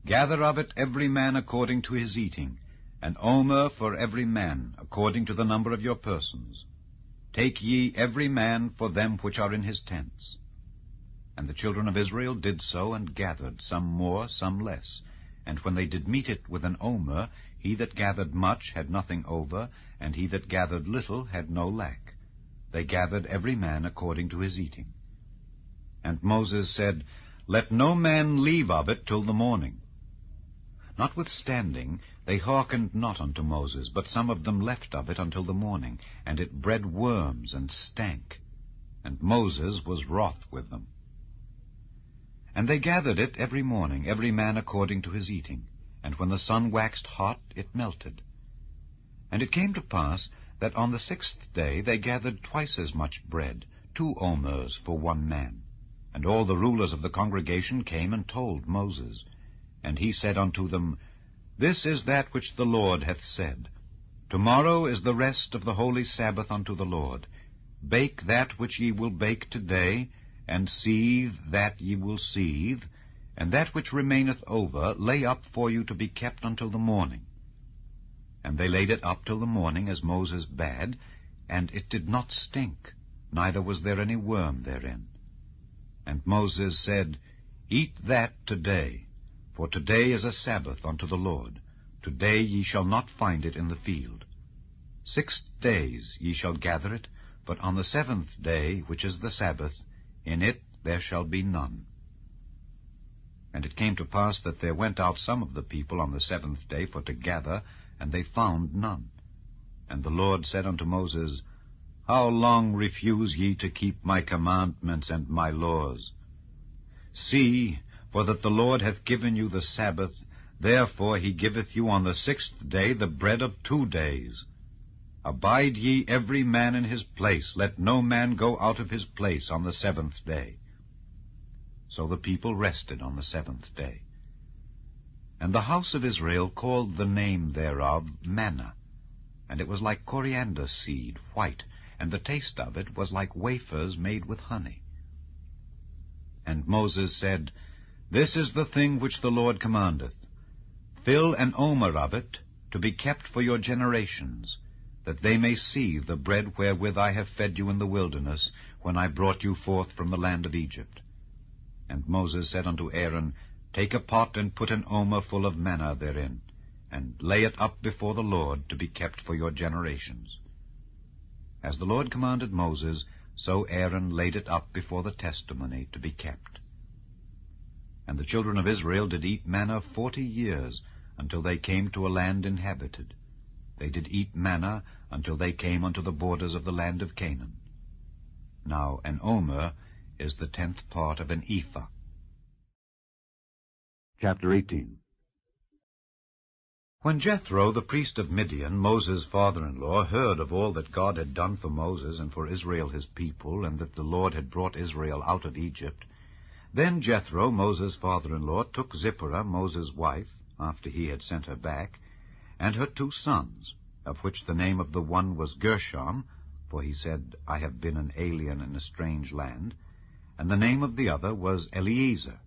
Gather of it every man according to his eating, an omer for every man, according to the number of your persons. Take ye every man for them which are in his tents. And the children of Israel did so, and gathered, some more, some less. And when they did meet it with an omer, he that gathered much had nothing over, and he that gathered little had no lack. They gathered every man according to his eating. And Moses said, Let no man leave of it till the morning. Notwithstanding, they hearkened not unto Moses, but some of them left of it until the morning, and it bred worms and stank. And Moses was wroth with them. And they gathered it every morning, every man according to his eating. And when the sun waxed hot, it melted. And it came to pass that on the 6th day they gathered twice as much bread, 2 omers for one man. And all the rulers of the congregation came and told Moses. And he said unto them, This is that which the Lord hath said. Tomorrow is the rest of the holy Sabbath unto the Lord. Bake that which ye will bake today, and seethe that ye will seethe, and that which remaineth over lay up for you to be kept until the morning. And they laid it up till the morning, as Moses bade, and it did not stink, neither was there any worm therein. And And Moses said, Eat that today, for today is a Sabbath unto the Lord. Today ye shall not find it in the field. 6 days ye shall gather it, but on the 7th day, which is the Sabbath, in it there shall be none. And it came to pass that there went out some of the people on the 7th day for to gather, and they found none. And the Lord said unto Moses, How long refuse ye to keep my commandments and my laws? See, for that the Lord hath given you the Sabbath, therefore he giveth you on the 6th day the bread of 2 days. Abide ye every man in his place, let no man go out of his place on the 7th day. So the people rested on the 7th day. And the house of Israel called the name thereof manna, and it was like coriander seed, white, and the taste of it was like wafers made with honey. And Moses said, This is the thing which the Lord commandeth. Fill an omer of it, to be kept for your generations, that they may see the bread wherewith I have fed you in the wilderness, when I brought you forth from the land of Egypt. And Moses said unto Aaron, Take a pot, and put an omer full of manna therein, and lay it up before the Lord, to be kept for your generations. As the Lord commanded Moses, so Aaron laid it up before the testimony, to be kept. And the children of Israel did eat manna 40 years, until they came to a land inhabited. They did eat manna until they came unto the borders of the land of Canaan. Now an omer is the 10th part of an ephah. Chapter 18. When Jethro, the priest of Midian, Moses' father-in-law, heard of all that God had done for Moses and for Israel his people, and that the Lord had brought Israel out of Egypt, then Jethro, Moses' father-in-law, took Zipporah, Moses' wife, after he had sent her back, and her 2 sons, of which the name of the one was Gershom, for he said, I have been an alien in a strange land, and the name of the other was Eliezer,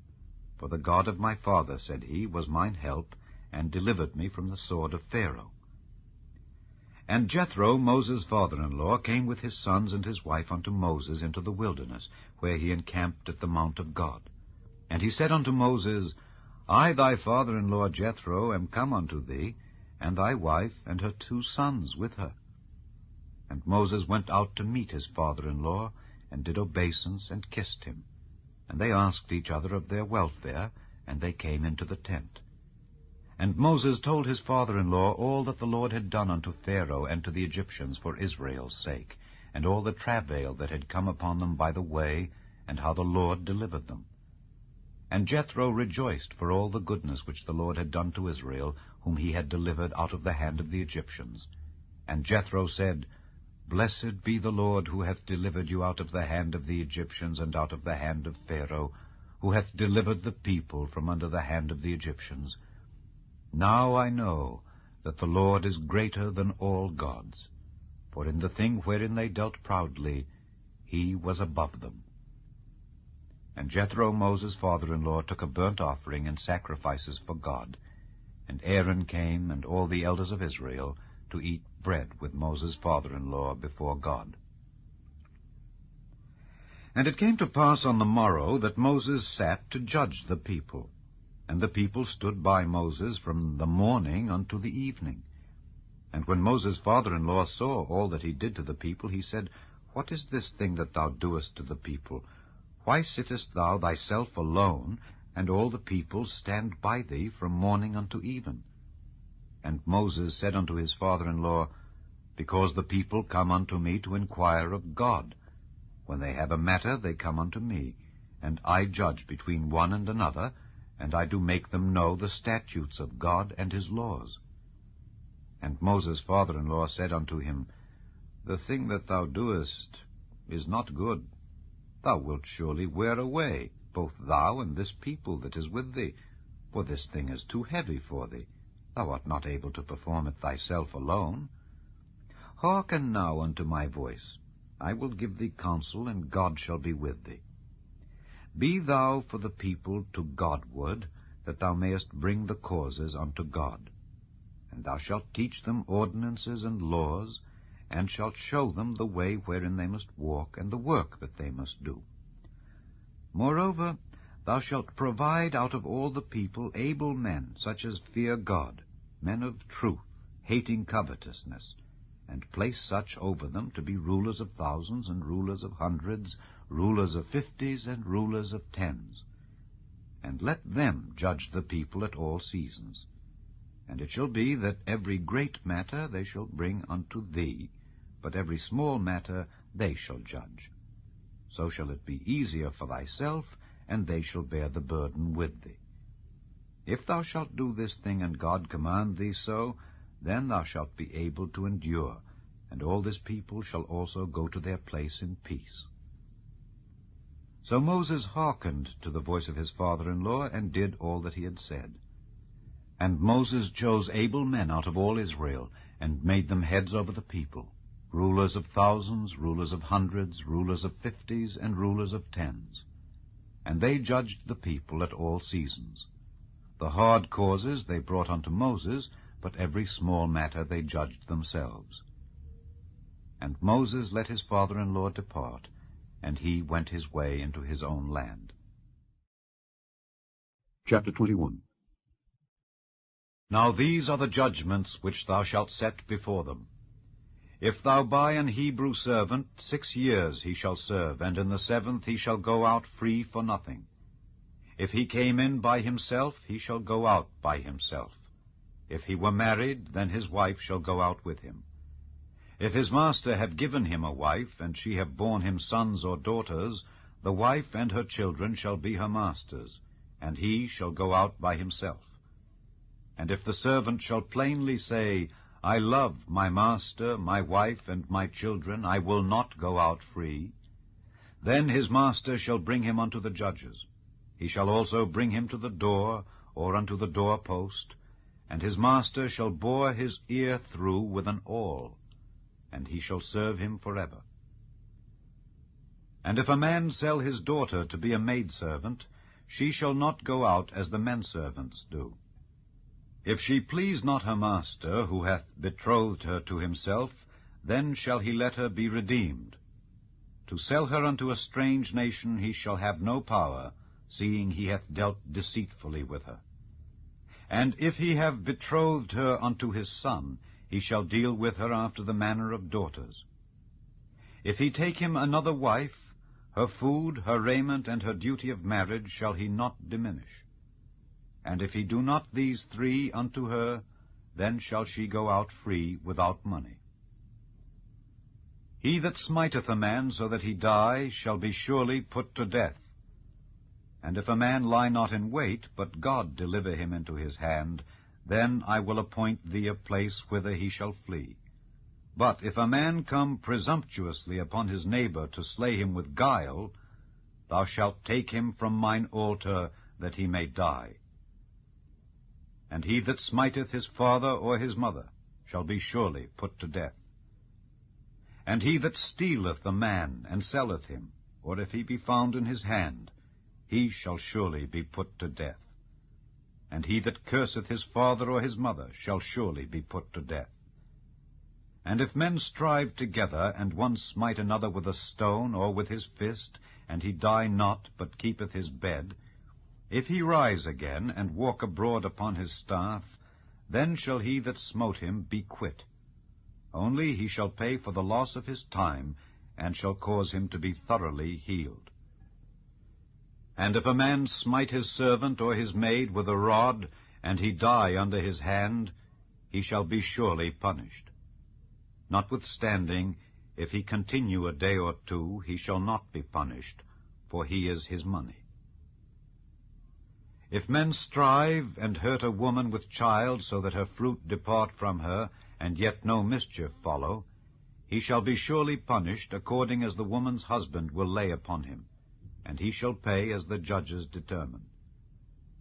for the God of my father, said he, was mine help, and delivered me from the sword of Pharaoh. And Jethro, Moses' father-in-law, came with his sons and his wife unto Moses into the wilderness, where he encamped at the mount of God. And he said unto Moses, I, thy father-in-law Jethro, am come unto thee, and thy wife and her 2 sons with her. And Moses went out to meet his father-in-law, and did obeisance, and kissed him. And they asked each other of their welfare, and they came into the tent. And Moses told his father-in-law all that the Lord had done unto Pharaoh and to the Egyptians for Israel's sake, and all the travail that had come upon them by the way, and how the Lord delivered them. And Jethro rejoiced for all the goodness which the Lord had done to Israel, whom he had delivered out of the hand of the Egyptians. And Jethro said, Blessed be the Lord, who hath delivered you out of the hand of the Egyptians, and out of the hand of Pharaoh, who hath delivered the people from under the hand of the Egyptians. Now I know that the Lord is greater than all gods, for in the thing wherein they dealt proudly, he was above them. And Jethro, Moses' father-in-law, took a burnt offering and sacrifices for God. And Aaron came, and all the elders of Israel, to eat bread with Moses' father-in-law before God. And it came to pass on the morrow that Moses sat to judge the people. And the people stood by Moses from the morning unto the evening. And when Moses' father-in-law saw all that he did to the people, he said, What is this thing that thou doest to the people? Why sittest thou thyself alone, and all the people stand by thee from morning unto even? And Moses said unto his father-in-law, Because the people come unto me to inquire of God. When they have a matter, they come unto me, and I judge between one and another, and I do make them know the statutes of God and his laws. And Moses' father-in-law said unto him, The thing that thou doest is not good. Thou wilt surely wear away, both thou and this people that is with thee, for this thing is too heavy for thee. Thou art not able to perform it thyself alone. Hearken now unto my voice. I will give thee counsel, and God shall be with thee. Be thou for the people to Godward, that thou mayest bring the causes unto God. And thou shalt teach them ordinances and laws, and shalt show them the way wherein they must walk, and the work that they must do. Moreover, thou shalt provide out of all the people able men, such as fear God, men of truth, hating covetousness, and place such over them to be rulers of thousands, and rulers of hundreds, rulers of 50s, and rulers of 10s. And let them judge the people at all seasons. And it shall be that every great matter they shall bring unto thee, but every small matter they shall judge. So shall it be easier for thyself, and they shall bear the burden with thee. If thou shalt do this thing, and God command thee so, then thou shalt be able to endure, and all this people shall also go to their place in peace. So Moses hearkened to the voice of his father-in-law, and did all that he had said. And Moses chose able men out of all Israel, and made them heads over the people, rulers of thousands, rulers of hundreds, rulers of 50s, and rulers of 10s. And they judged the people at all seasons. The hard causes they brought unto Moses, but every small matter they judged themselves. And Moses let his father-in-law depart, and he went his way into his own land. Chapter 21. Now these are the judgments which thou shalt set before them. If thou buy an Hebrew servant, 6 years he shall serve, and in the 7th he shall go out free for nothing. If he came in by himself, he shall go out by himself. If he were married, then his wife shall go out with him. If his master have given him a wife, and she have borne him sons or daughters, the wife and her children shall be her master's, and he shall go out by himself. And if the servant shall plainly say, I love my master, my wife, and my children, I will not go out free, then his master shall bring him unto the judges. He shall also bring him to the door, or unto the doorpost, and his master shall bore his ear through with an awl, and he shall serve him forever. And if a man sell his daughter to be a maidservant, she shall not go out as the menservants do. If she please not her master, who hath betrothed her to himself, then shall he let her be redeemed. To sell her unto a strange nation he shall have no power, seeing he hath dealt deceitfully with her. And if he have betrothed her unto his son, he shall deal with her after the manner of daughters. If he take him another wife, her food, her raiment, and her duty of marriage shall he not diminish. And if he do not these 3 unto her, then shall she go out free without money. He that smiteth a man so that he die shall be surely put to death. And if a man lie not in wait, but God deliver him into his hand, then I will appoint thee a place whither he shall flee. But if a man come presumptuously upon his neighbor to slay him with guile, thou shalt take him from mine altar, that he may die. And he that smiteth his father or his mother shall be surely put to death. And he that stealeth a man and selleth him, or if he be found in his hand, he shall surely be put to death. And he that curseth his father or his mother shall surely be put to death. And if men strive together, and one smite another with a stone or with his fist, and he die not, but keepeth his bed, if he rise again, and walk abroad upon his staff, then shall he that smote him be quit. Only he shall pay for the loss of his time, and shall cause him to be thoroughly healed. And if a man smite his servant or his maid with a rod, and he die under his hand, he shall be surely punished. Notwithstanding, if he continue a day or 2, he shall not be punished, for he is his money. If men strive and hurt a woman with child, so that her fruit depart from her, and yet no mischief follow, he shall be surely punished according as the woman's husband will lay upon him, and he shall pay as the judges determine.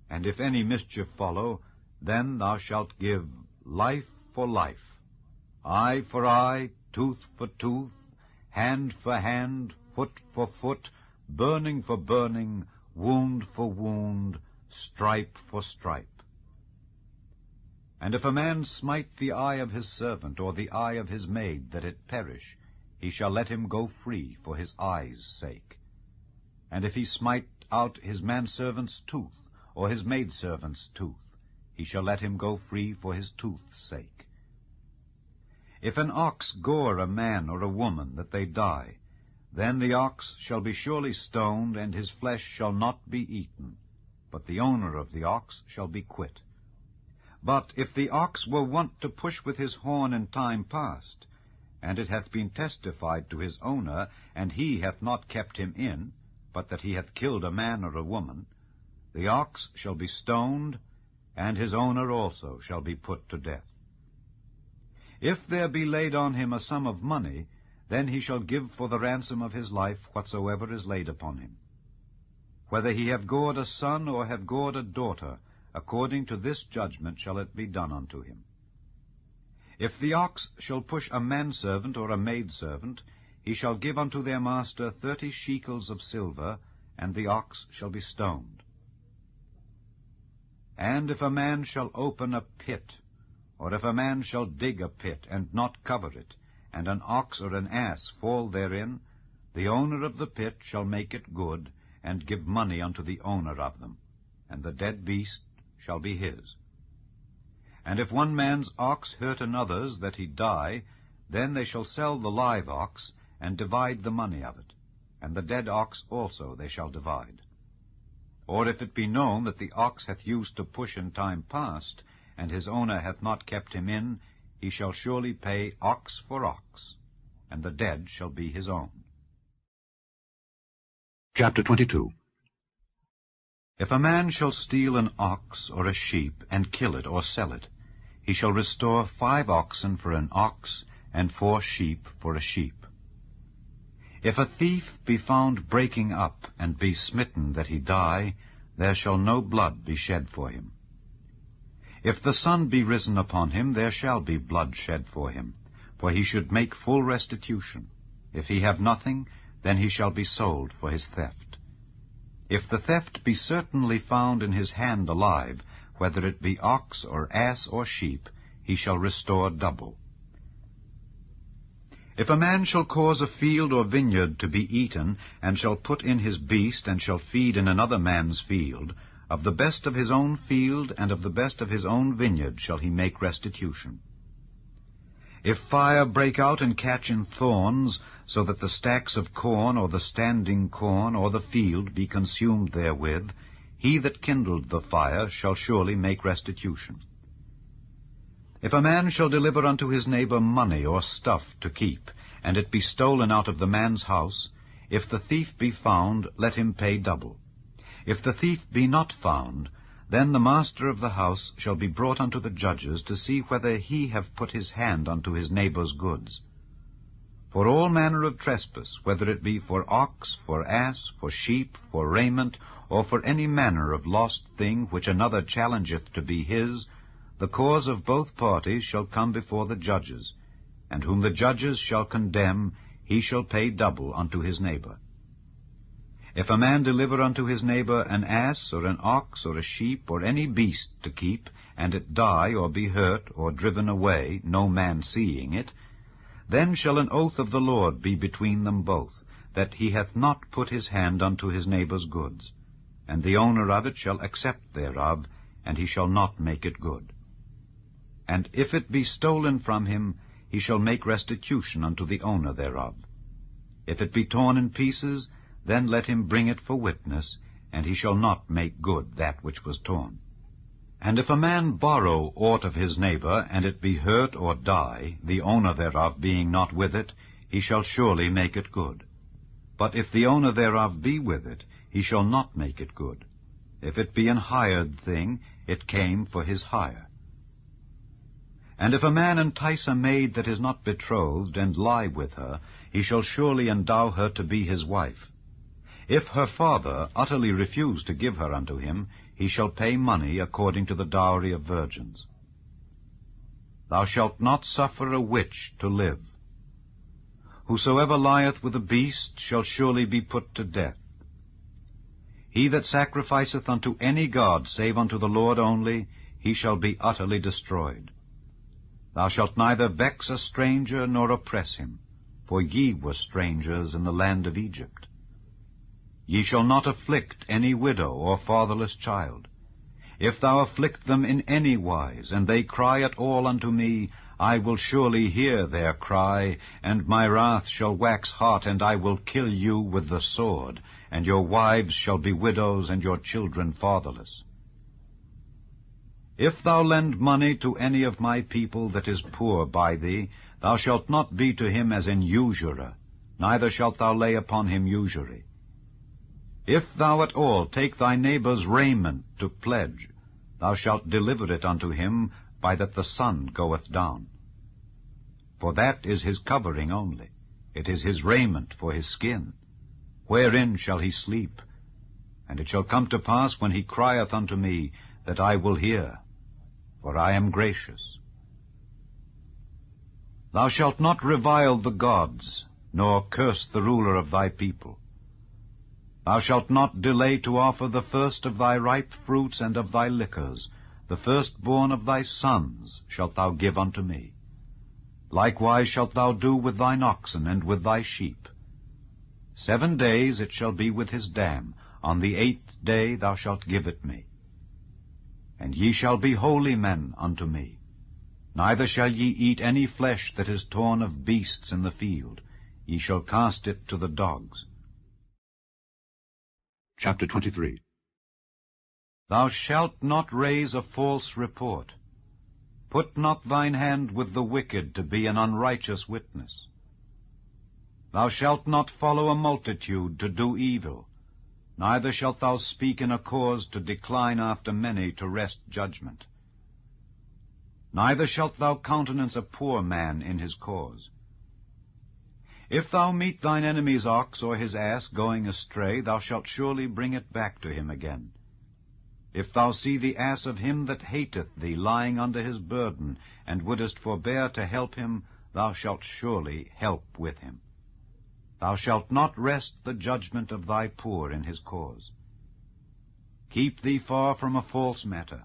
And if any mischief follow, then thou shalt give life for life, eye for eye, tooth for tooth, hand for hand, foot for foot, burning for burning, wound for wound, stripe for stripe. And if a man smite the eye of his servant, or the eye of his maid, that it perish, he shall let him go free for his eye's sake. And if he smite out his manservant's tooth, or his maidservant's tooth, he shall let him go free for his tooth's sake. If an ox gore a man or a woman, that they die, then the ox shall be surely stoned, and his flesh shall not be eaten, but the owner of the ox shall be quit. But if the ox were wont to push with his horn in time past, and it hath been testified to his owner, and he hath not kept him in, but that he hath killed a man or a woman, the ox shall be stoned, and his owner also shall be put to death. If there be laid on him a sum of money, then he shall give for the ransom of his life whatsoever is laid upon him. Whether he have gored a son or have gored a daughter, according to this judgment shall it be done unto him. If the ox shall push a manservant or a maidservant, he shall give unto their master 30 shekels of silver, and the ox shall be stoned. And if a man shall open a pit, or if a man shall dig a pit, and not cover it, and an ox or an ass fall therein, the owner of the pit shall make it good, and give money unto the owner of them, and the dead beast shall be his. And if one man's ox hurt another's, that he die, then they shall sell the live ox, and divide the money of it, and the dead ox also they shall divide. Or if it be known that the ox hath used to push in time past, and his owner hath not kept him in, he shall surely pay ox for ox, and the dead shall be his own. Chapter 22. If a man shall steal an ox or a sheep, and kill it or sell it, he shall restore 5 oxen for an ox, and 4 sheep for a sheep. If a thief be found breaking up, and be smitten that he die, there shall no blood be shed for him. If the sun be risen upon him, there shall be blood shed for him, for he should make full restitution. If he have nothing, then he shall be sold for his theft. If the theft be certainly found in his hand alive, whether it be ox or ass or sheep, he shall restore double. If a man shall cause a field or vineyard to be eaten, and shall put in his beast, and shall feed in another man's field, of the best of his own field and of the best of his own vineyard shall he make restitution. If fire break out and catch in thorns, so that the stacks of corn or the standing corn or the field be consumed therewith, he that kindled the fire shall surely make restitution. If a man shall deliver unto his neighbor money or stuff to keep, and it be stolen out of the man's house, if the thief be found, let him pay double. If the thief be not found, then the master of the house shall be brought unto the judges, to see whether he have put his hand unto his neighbor's goods. For all manner of trespass, whether it be for ox, for ass, for sheep, for raiment, or for any manner of lost thing which another challengeth to be his, the cause of both parties shall come before the judges, and whom the judges shall condemn, he shall pay double unto his neighbor. If a man deliver unto his neighbor an ass, or an ox, or a sheep, or any beast to keep, and it die, or be hurt, or driven away, no man seeing it, then shall an oath of the Lord be between them both, that he hath not put his hand unto his neighbor's goods, and the owner of it shall accept thereof, and he shall not make it good. And if it be stolen from him, he shall make restitution unto the owner thereof. If it be torn in pieces, then let him bring it for witness, and he shall not make good that which was torn. And if a man borrow aught of his neighbor, and it be hurt or die, the owner thereof being not with it, he shall surely make it good. But if the owner thereof be with it, he shall not make it good. If it be an hired thing, it came for his hire. And if a man entice a maid that is not betrothed, and lie with her, he shall surely endow her to be his wife. If her father utterly refuse to give her unto him, he shall pay money according to the dowry of virgins. Thou shalt not suffer a witch to live. Whosoever lieth with a beast shall surely be put to death. He that sacrificeth unto any god save unto the Lord only, he shall be utterly destroyed. Thou shalt neither vex a stranger nor oppress him, for ye were strangers in the land of Egypt. Ye shall not afflict any widow or fatherless child. If thou afflict them in any wise, and they cry at all unto me, I will surely hear their cry, and my wrath shall wax hot, and I will kill you with the sword, and your wives shall be widows, and your children fatherless. If thou lend money to any of my people that is poor by thee, thou shalt not be to him as an usurer, neither shalt thou lay upon him usury. If thou at all take thy neighbour's raiment to pledge, thou shalt deliver it unto him by that the sun goeth down. For that is his covering only, it is his raiment for his skin. Wherein shall he sleep? And it shall come to pass, when he crieth unto me, that I will hear, for I am gracious. Thou shalt not revile the gods, nor curse the ruler of thy people. Thou shalt not delay to offer the first of thy ripe fruits and of thy liquors, the firstborn of thy sons shalt thou give unto me. Likewise shalt thou do with thine oxen and with thy sheep. 7 days it shall be with his dam, on the 8th day thou shalt give it me. And ye shall be holy men unto me. Neither shall ye eat any flesh that is torn of beasts in the field. Ye shall cast it to the dogs. Chapter 23. Thou shalt not raise a false report. Put not thine hand with the wicked to be an unrighteous witness. Thou shalt not follow a multitude to do evil, neither shalt thou speak in a cause to decline after many to wrest judgment. Neither shalt thou countenance a poor man in his cause. If thou meet thine enemy's ox or his ass going astray, thou shalt surely bring it back to him again. If thou see the ass of him that hateth thee lying under his burden, and wouldest forbear to help him, thou shalt surely help with him. Thou shalt not wrest the judgment of thy poor in his cause. Keep thee far from a false matter,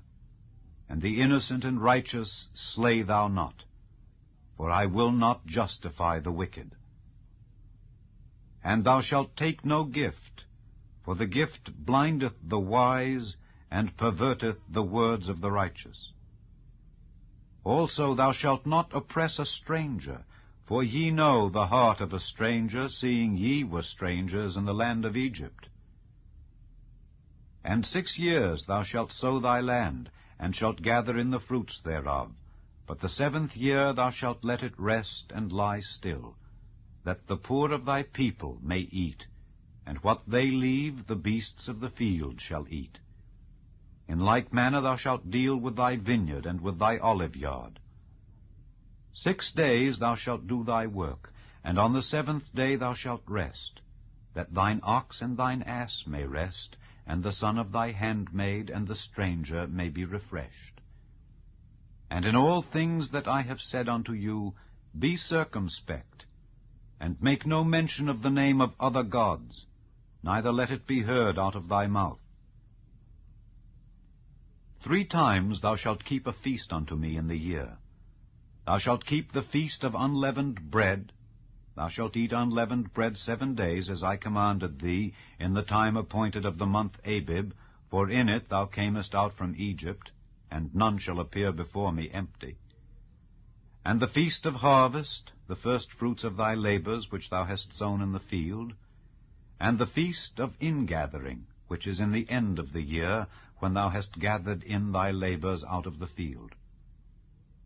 and the innocent and righteous slay thou not, for I will not justify the wicked. And thou shalt take no gift, for the gift blindeth the wise, and perverteth the words of the righteous. Also thou shalt not oppress a stranger, for ye know the heart of a stranger, seeing ye were strangers in the land of Egypt. And 6 years thou shalt sow thy land, and shalt gather in the fruits thereof. But the 7th year thou shalt let it rest and lie still, that the poor of thy people may eat, and what they leave the beasts of the field shall eat. In like manner thou shalt deal with thy vineyard and with thy olive yard. 6 days thou shalt do thy work, and on the 7th day thou shalt rest, that thine ox and thine ass may rest, and the son of thy handmaid and the stranger may be refreshed. And in all things that I have said unto you, be circumspect, and make no mention of the name of other gods, neither let it be heard out of thy mouth. 3 times thou shalt keep a feast unto me in the year. Thou shalt keep the feast of unleavened bread. Thou shalt eat unleavened bread 7 days, as I commanded thee, in the time appointed of the month Abib, for in it thou camest out from Egypt, and none shall appear before me empty. And the feast of harvest, the first fruits of thy labors which thou hast sown in the field, and the feast of ingathering, which is in the end of the year, when thou hast gathered in thy labors out of the field.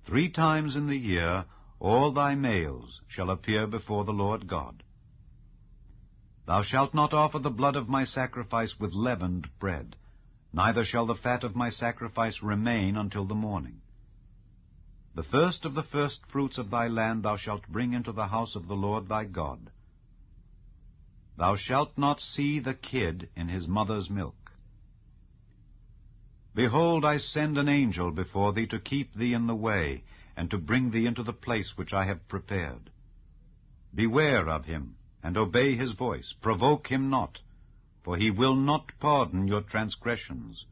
3 times in the year all thy males shall appear before the Lord God. Thou shalt not offer the blood of my sacrifice with leavened bread, neither shall the fat of my sacrifice remain until the morning. The first of the firstfruits of thy land thou shalt bring into the house of the Lord thy God. Thou shalt not see the kid in his mother's milk. Behold, I send an angel before thee to keep thee in the way, and to bring thee into the place which I have prepared. Beware of him, and obey his voice. Provoke him not, for he will not pardon your transgressions,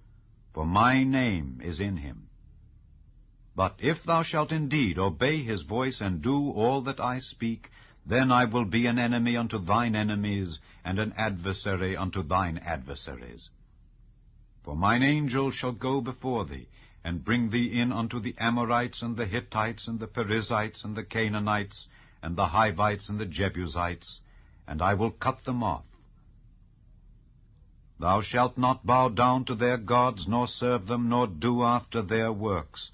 for my name is in him. But if thou shalt indeed obey his voice, and do all that I speak, Then I will be an enemy unto thine enemies, and an adversary unto thine adversaries. For mine angel shall go before thee, and bring thee in unto the Amorites, and the Hittites, and the Perizzites, and the Canaanites, and the Hivites, and the Jebusites, and I will cut them off. Thou shalt not bow down to their gods, nor serve them, nor do after their works,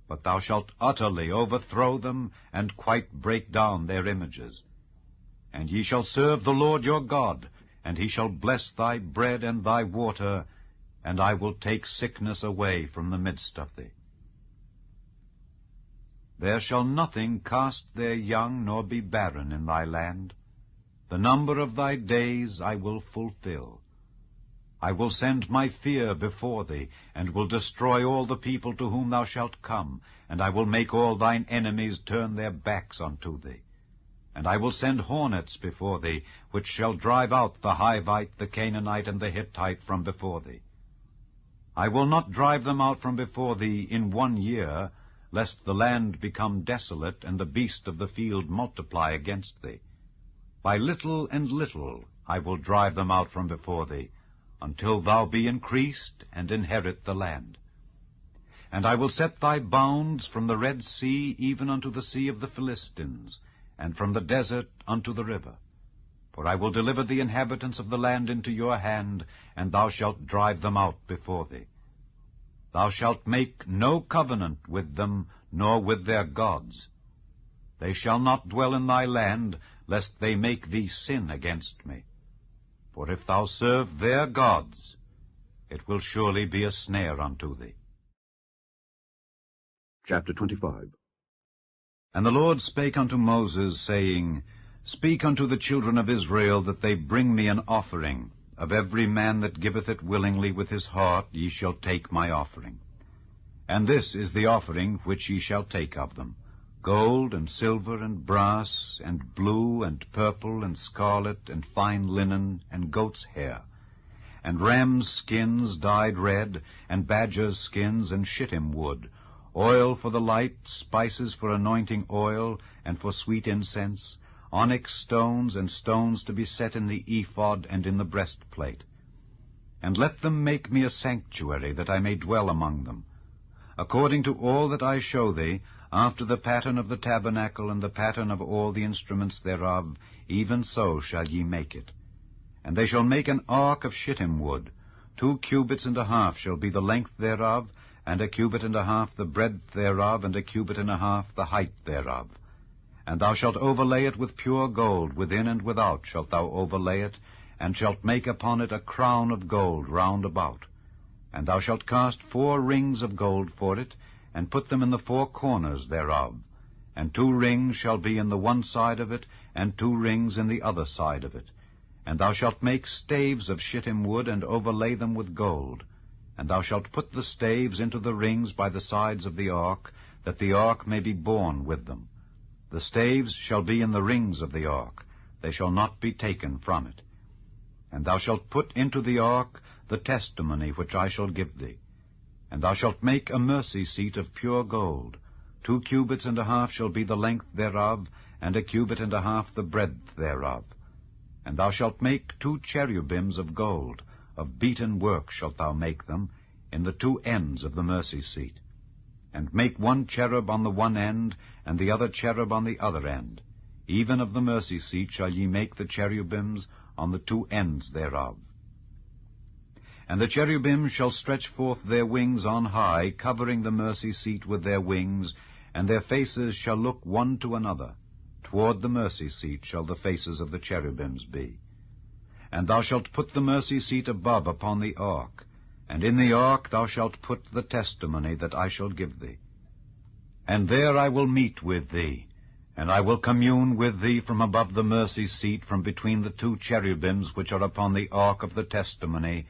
but thou shalt utterly overthrow them, and quite break down their images. And ye shall serve the Lord your God, and he shall bless thy bread and thy water, and I will take sickness away from the midst of thee. There shall nothing cast their young, nor be barren in thy land. The number of thy days I will fulfill. I will send my fear before thee, and will destroy all the people to whom thou shalt come, and I will make all thine enemies turn their backs unto thee. And I will send hornets before thee, which shall drive out the Hivite, the Canaanite, and the Hittite from before thee. I will not drive them out from before thee in 1 year, lest the land become desolate, and the beast of the field multiply against thee. By little and little I will drive them out from before thee, until thou be increased, and inherit the land. And I will set thy bounds from the Red Sea even unto the sea of the Philistines, and from the desert unto the river. For I will deliver the inhabitants of the land into your hand, and thou shalt drive them out before thee. Thou shalt make no covenant with them, nor with their gods. They shall not dwell in thy land, lest they make thee sin against me. For if thou serve their gods, it will surely be a snare unto thee. Chapter 25. And the Lord spake unto Moses, saying, Speak unto the children of Israel, that they bring me an offering. Of every man that giveth it willingly with his heart ye shall take my offering. And this is the offering which ye shall take of them: gold, and silver, and brass, and blue, and purple, and scarlet, and fine linen, and goat's hair, and rams' skins dyed red, and badgers' skins, and shittim wood, oil for the light, spices for anointing oil, and for sweet incense, onyx stones, and stones to be set in the ephod and in the breastplate. And let them make me a sanctuary, that I may dwell among them. According to all that I show thee, after the pattern of the tabernacle and the pattern of all the instruments thereof, even so shall ye make it. And they shall make an ark of shittim wood. 2 cubits and a half shall be the length thereof, and 1 cubit and a half the breadth thereof, and 1 cubit and a half the height thereof. And thou shalt overlay it with pure gold, within and without shalt thou overlay it, and shalt make upon it a crown of gold round about. And thou shalt cast 4 rings of gold for it, and put them in the 4 corners thereof. And 2 rings shall be in the one side of it, and 2 rings in the other side of it. And thou shalt make staves of shittim wood, and overlay them with gold. And thou shalt put the staves into the rings by the sides of the ark, that the ark may be borne with them. The staves shall be in the rings of the ark, they shall not be taken from it. And thou shalt put into the ark the testimony which I shall give thee. And thou shalt make a mercy seat of pure gold. 2 cubits and a half shall be the length thereof, and 1 cubit and a half the breadth thereof. And thou shalt make 2 cherubims of gold, of beaten work shalt thou make them, in the 2 ends of the mercy seat. And make 1 cherub on the one end, and the other cherub on the other end. Even of the mercy seat shall ye make the cherubims on the 2 ends thereof. And the cherubims shall stretch forth their wings on high, covering the mercy seat with their wings, and their faces shall look one to another. Toward the mercy seat shall the faces of the cherubims be. And thou shalt put the mercy seat above upon the ark, and in the ark thou shalt put the testimony that I shall give thee. And there I will meet with thee, and I will commune with thee from above the mercy seat, from between the 2 cherubims which are upon the ark of the testimony,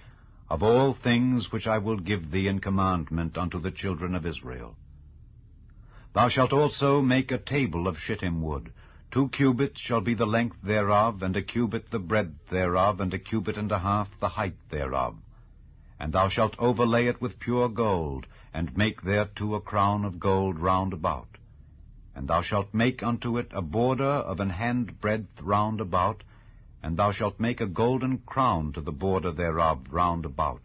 of all things which I will give thee in commandment unto the children of Israel. Thou shalt also make a table of shittim wood. 2 cubits shall be the length thereof, and 1 cubit the breadth thereof, and 1 cubit and a half the height thereof. And thou shalt overlay it with pure gold, and make thereto a crown of gold round about. And thou shalt make unto it a border of an handbreadth round about, and thou shalt make a golden crown to the border thereof round about.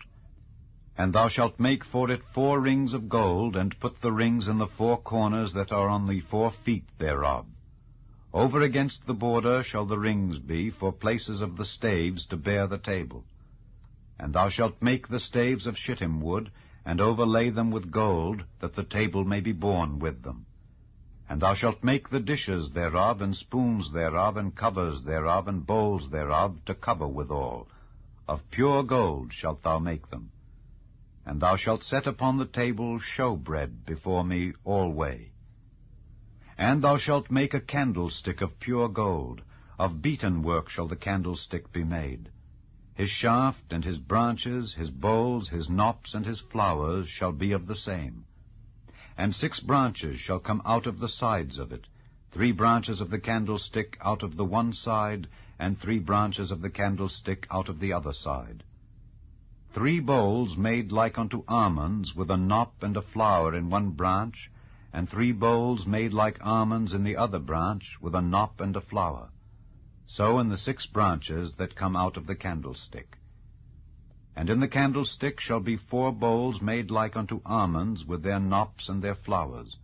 And thou shalt make for it 4 rings of gold, and put the rings in the 4 corners that are on the 4 feet thereof. Over against the border shall the rings be for places of the staves to bear the table. And thou shalt make the staves of shittim wood, and overlay them with gold, that the table may be borne with them. And thou shalt make the dishes thereof, and spoons thereof, and covers thereof, and bowls thereof, to cover withal. Of pure gold shalt thou make them. And thou shalt set upon the table showbread before me alway. And thou shalt make a candlestick of pure gold. Of beaten work shall the candlestick be made. His shaft and his branches, his bowls, his knops, and his flowers shall be of the same. And 6 branches shall come out of the sides of it, 3 branches of the candlestick out of the one side, and 3 branches of the candlestick out of the other side. 3 bowls made like unto almonds, with a knop and a flower in one branch, and 3 bowls made like almonds in the other branch, with a knop and a flower. So in the 6 branches that come out of the candlestick. And in the candlestick shall be 4 bowls made like unto almonds, with their knops and their flowers.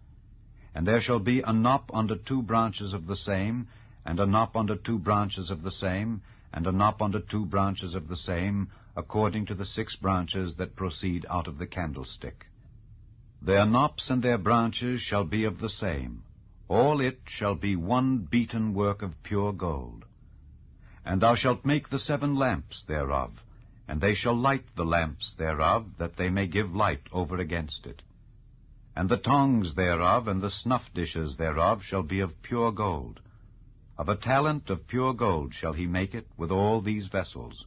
And there shall be a knop under 2 branches of the same, and a knop under 2 branches of the same, and a knop under 2 branches of the same, according to the 6 branches that proceed out of the candlestick. Their knops and their branches shall be of the same. All it shall be one beaten work of pure gold. And thou shalt make the 7 lamps thereof, and they shall light the lamps thereof, that they may give light over against it. And the tongs thereof and the snuff dishes thereof shall be of pure gold. Of a talent of pure gold shall he make it with all these vessels.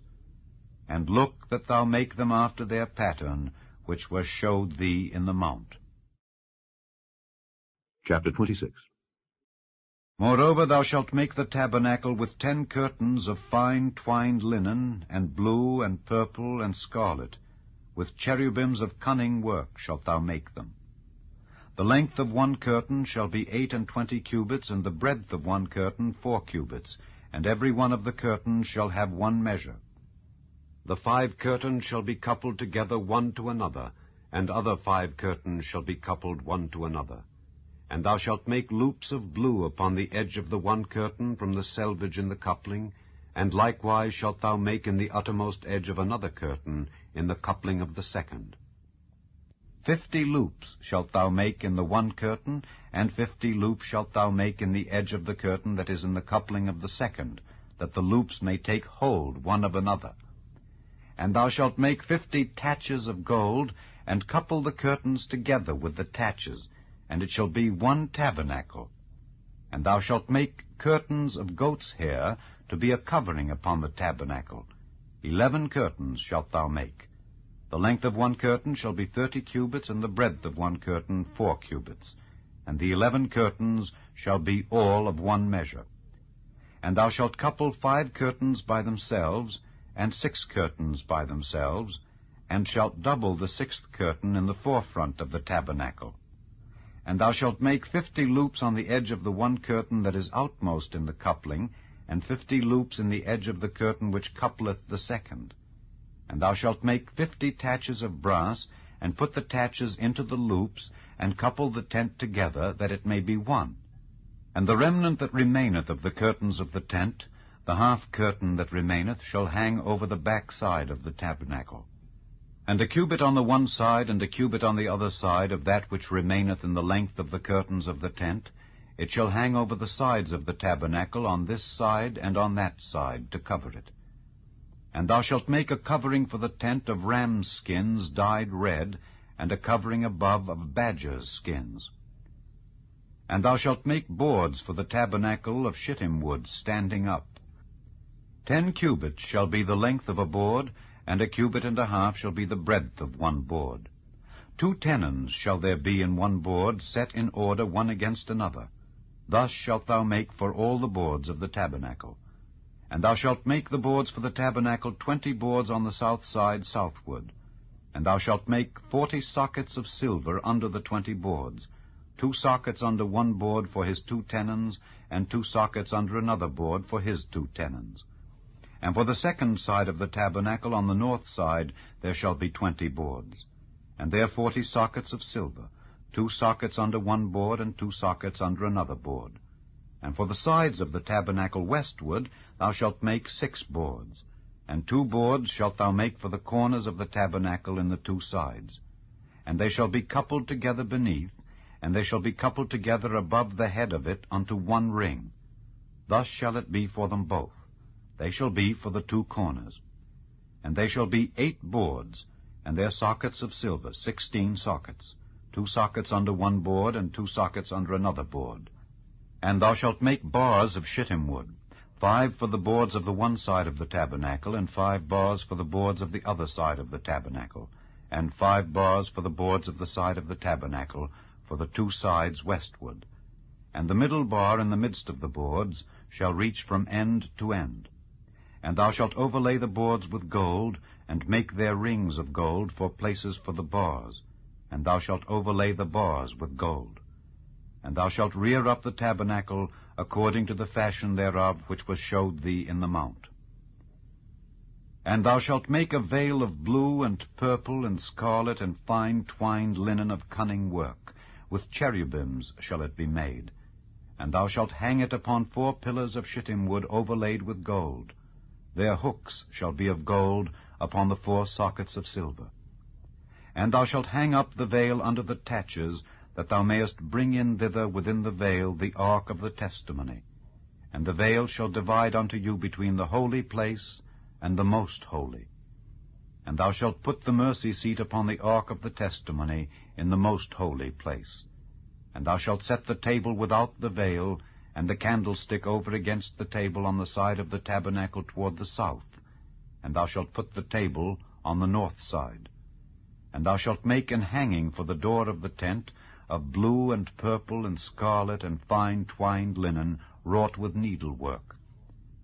And look that thou make them after their pattern, which was showed thee in the mount. Chapter 26. Moreover, thou shalt make the tabernacle with 10 curtains of fine twined linen, and blue, and purple, and scarlet. With cherubims of cunning work shalt thou make them. The length of 1 curtain shall be 28 cubits, and the breadth of 1 curtain 4 cubits, and every one of the curtains shall have 1 measure. The 5 curtains shall be coupled together one to another, and other 5 curtains shall be coupled one to another. And thou shalt make loops of blue upon the edge of the 1 curtain from the selvage in the coupling, and likewise shalt thou make in the uttermost edge of another curtain in the coupling of the 2nd. 50 loops shalt thou make in the 1 curtain, and 50 loops shalt thou make in the edge of the curtain that is in the coupling of the 2nd, that the loops may take hold one of another. And thou shalt make 50 taches of gold, and couple the curtains together with the taches, and it shall be 1 tabernacle. And thou shalt make curtains of goat's hair to be a covering upon the tabernacle. 11 curtains shalt thou make. The length of 1 curtain shall be 30 cubits, and the breadth of 1 curtain 4 cubits. And the 11 curtains shall be all of 1 measure. And thou shalt couple 5 curtains by themselves, and 6 curtains by themselves, and shalt double the 6th curtain in the forefront of the tabernacle. And thou shalt make 50 loops on the edge of the 1 curtain that is outmost in the coupling, and 50 loops in the edge of the curtain which coupleth the 2nd. And thou shalt make 50 taches of brass, and put the taches into the loops, and couple the tent together, that it may be one. And the remnant that remaineth of the curtains of the tent, the half curtain that remaineth, shall hang over the back side of the tabernacle. And a cubit on the one side, and a cubit on the other side of that which remaineth in the length of the curtains of the tent, it shall hang over the sides of the tabernacle on this side and on that side, to cover it. And thou shalt make a covering for the tent of rams' skins dyed red, and a covering above of badgers' skins. And thou shalt make boards for the tabernacle of shittim wood standing up. 10 cubits shall be the length of a board, and a cubit and a half shall be the breadth of 1 board. 2 tenons shall there be in 1 board, set in order one against another. Thus shalt thou make for all the boards of the tabernacle. And thou shalt make the boards for the tabernacle 20 boards on the south side southward. And thou shalt make 40 sockets of silver under the 20 boards, 2 sockets under one board for his 2 tenons, and 2 sockets under another board for his 2 tenons. And for the second side of the tabernacle on the north side there shall be 20 boards. And there 40 sockets of silver, 2 sockets under one board, and 2 sockets under another board. And for the sides of the tabernacle westward thou shalt make 6 boards, and 2 boards shalt thou make for the corners of the tabernacle in the 2 sides. And they shall be coupled together beneath, and they shall be coupled together above the head of it unto one ring. Thus shall it be for them both. They shall be for the 2 corners. And they shall be 8 boards, and their sockets of silver, 16 sockets, 2 sockets under one board, and 2 sockets under another board. And thou shalt make bars of shittim wood, 5 for the boards of the one side of the tabernacle, and 5 bars for the boards of the other side of the tabernacle, and 5 bars for the boards of the side of the tabernacle, for the 2 sides westward. And the middle bar in the midst of the boards shall reach from end to end. And thou shalt overlay the boards with gold, and make their rings of gold for places for the bars, and thou shalt overlay the bars with gold. And thou shalt rear up the tabernacle according to the fashion thereof which was showed thee in the mount. And thou shalt make a veil of blue and purple and scarlet and fine twined linen of cunning work. With cherubims shall it be made. And thou shalt hang it upon 4 pillars of shittim wood overlaid with gold. Their hooks shall be of gold upon the 4 sockets of silver. And thou shalt hang up the veil under the taches, that thou mayest bring in thither within the veil the ark of the testimony. And the veil shall divide unto you between the holy place and the most holy. And thou shalt put the mercy seat upon the ark of the testimony in the most holy place. And thou shalt set the table without the veil, and the candlestick over against the table on the side of the tabernacle toward the south. And thou shalt put the table on the north side. And thou shalt make an hanging for the door of the tent of blue and purple and scarlet and fine twined linen wrought with needlework.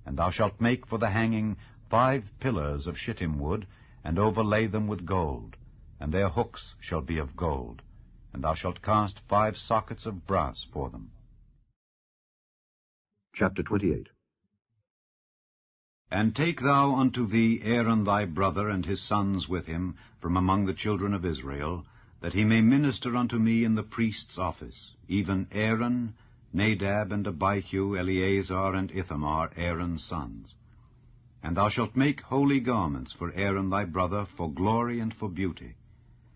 And thou shalt make for the hanging 5 pillars of shittim wood, and overlay them with gold, and their hooks shall be of gold. And thou shalt cast 5 sockets of brass for them. Chapter 28. And take thou unto thee Aaron thy brother and his sons with him from among the children of Israel, that he may minister unto me in the priest's office, even Aaron, Nadab, and Abihu, Eleazar, and Ithamar, Aaron's sons. And thou shalt make holy garments for Aaron thy brother, for glory and for beauty.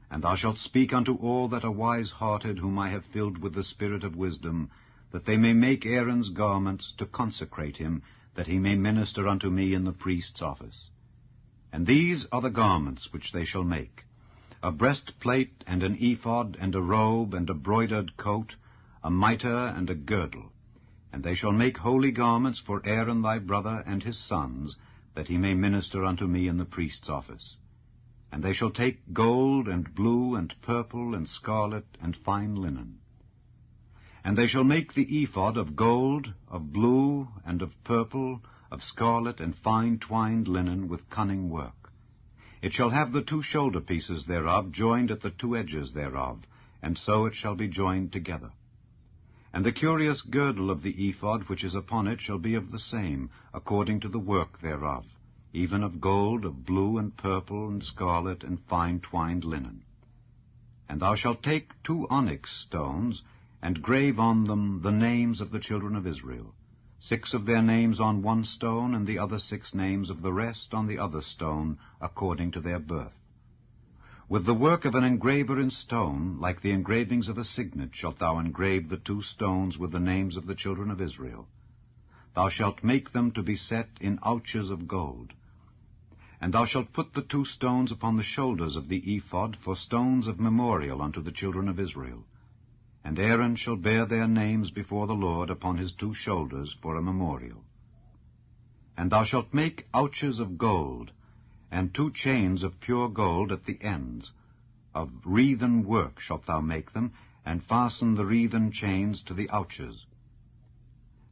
And thou shalt speak unto all that are wise-hearted, whom I have filled with the spirit of wisdom, that they may make Aaron's garments to consecrate him, that he may minister unto me in the priest's office. And these are the garments which they shall make: a breastplate, and an ephod, and a robe, and a broidered coat, a mitre, and a girdle. And they shall make holy garments for Aaron thy brother and his sons, that he may minister unto me in the priest's office. And they shall take gold, and blue, and purple, and scarlet, and fine linen. And they shall make the ephod of gold, of blue, and of purple, of scarlet, and fine twined linen with cunning work. It shall have the 2 shoulder pieces thereof joined at the 2 edges thereof, and so it shall be joined together. And the curious girdle of the ephod which is upon it shall be of the same, according to the work thereof, even of gold, of blue, and purple, and scarlet, and fine twined linen. And thou shalt take 2 onyx stones, and grave on them the names of the children of Israel, 6 of their names on one stone, and the other 6 names of the rest on the other stone, according to their birth. With the work of an engraver in stone, like the engravings of a signet, shalt thou engrave the 2 stones with the names of the children of Israel. Thou shalt make them to be set in ouches of gold. And thou shalt put the 2 stones upon the shoulders of the ephod for stones of memorial unto the children of Israel. And Aaron shall bear their names before the Lord upon his 2 shoulders for a memorial. And thou shalt make ouches of gold, and 2 chains of pure gold at the ends. Of wreathen work shalt thou make them, and fasten the wreathen chains to the ouches.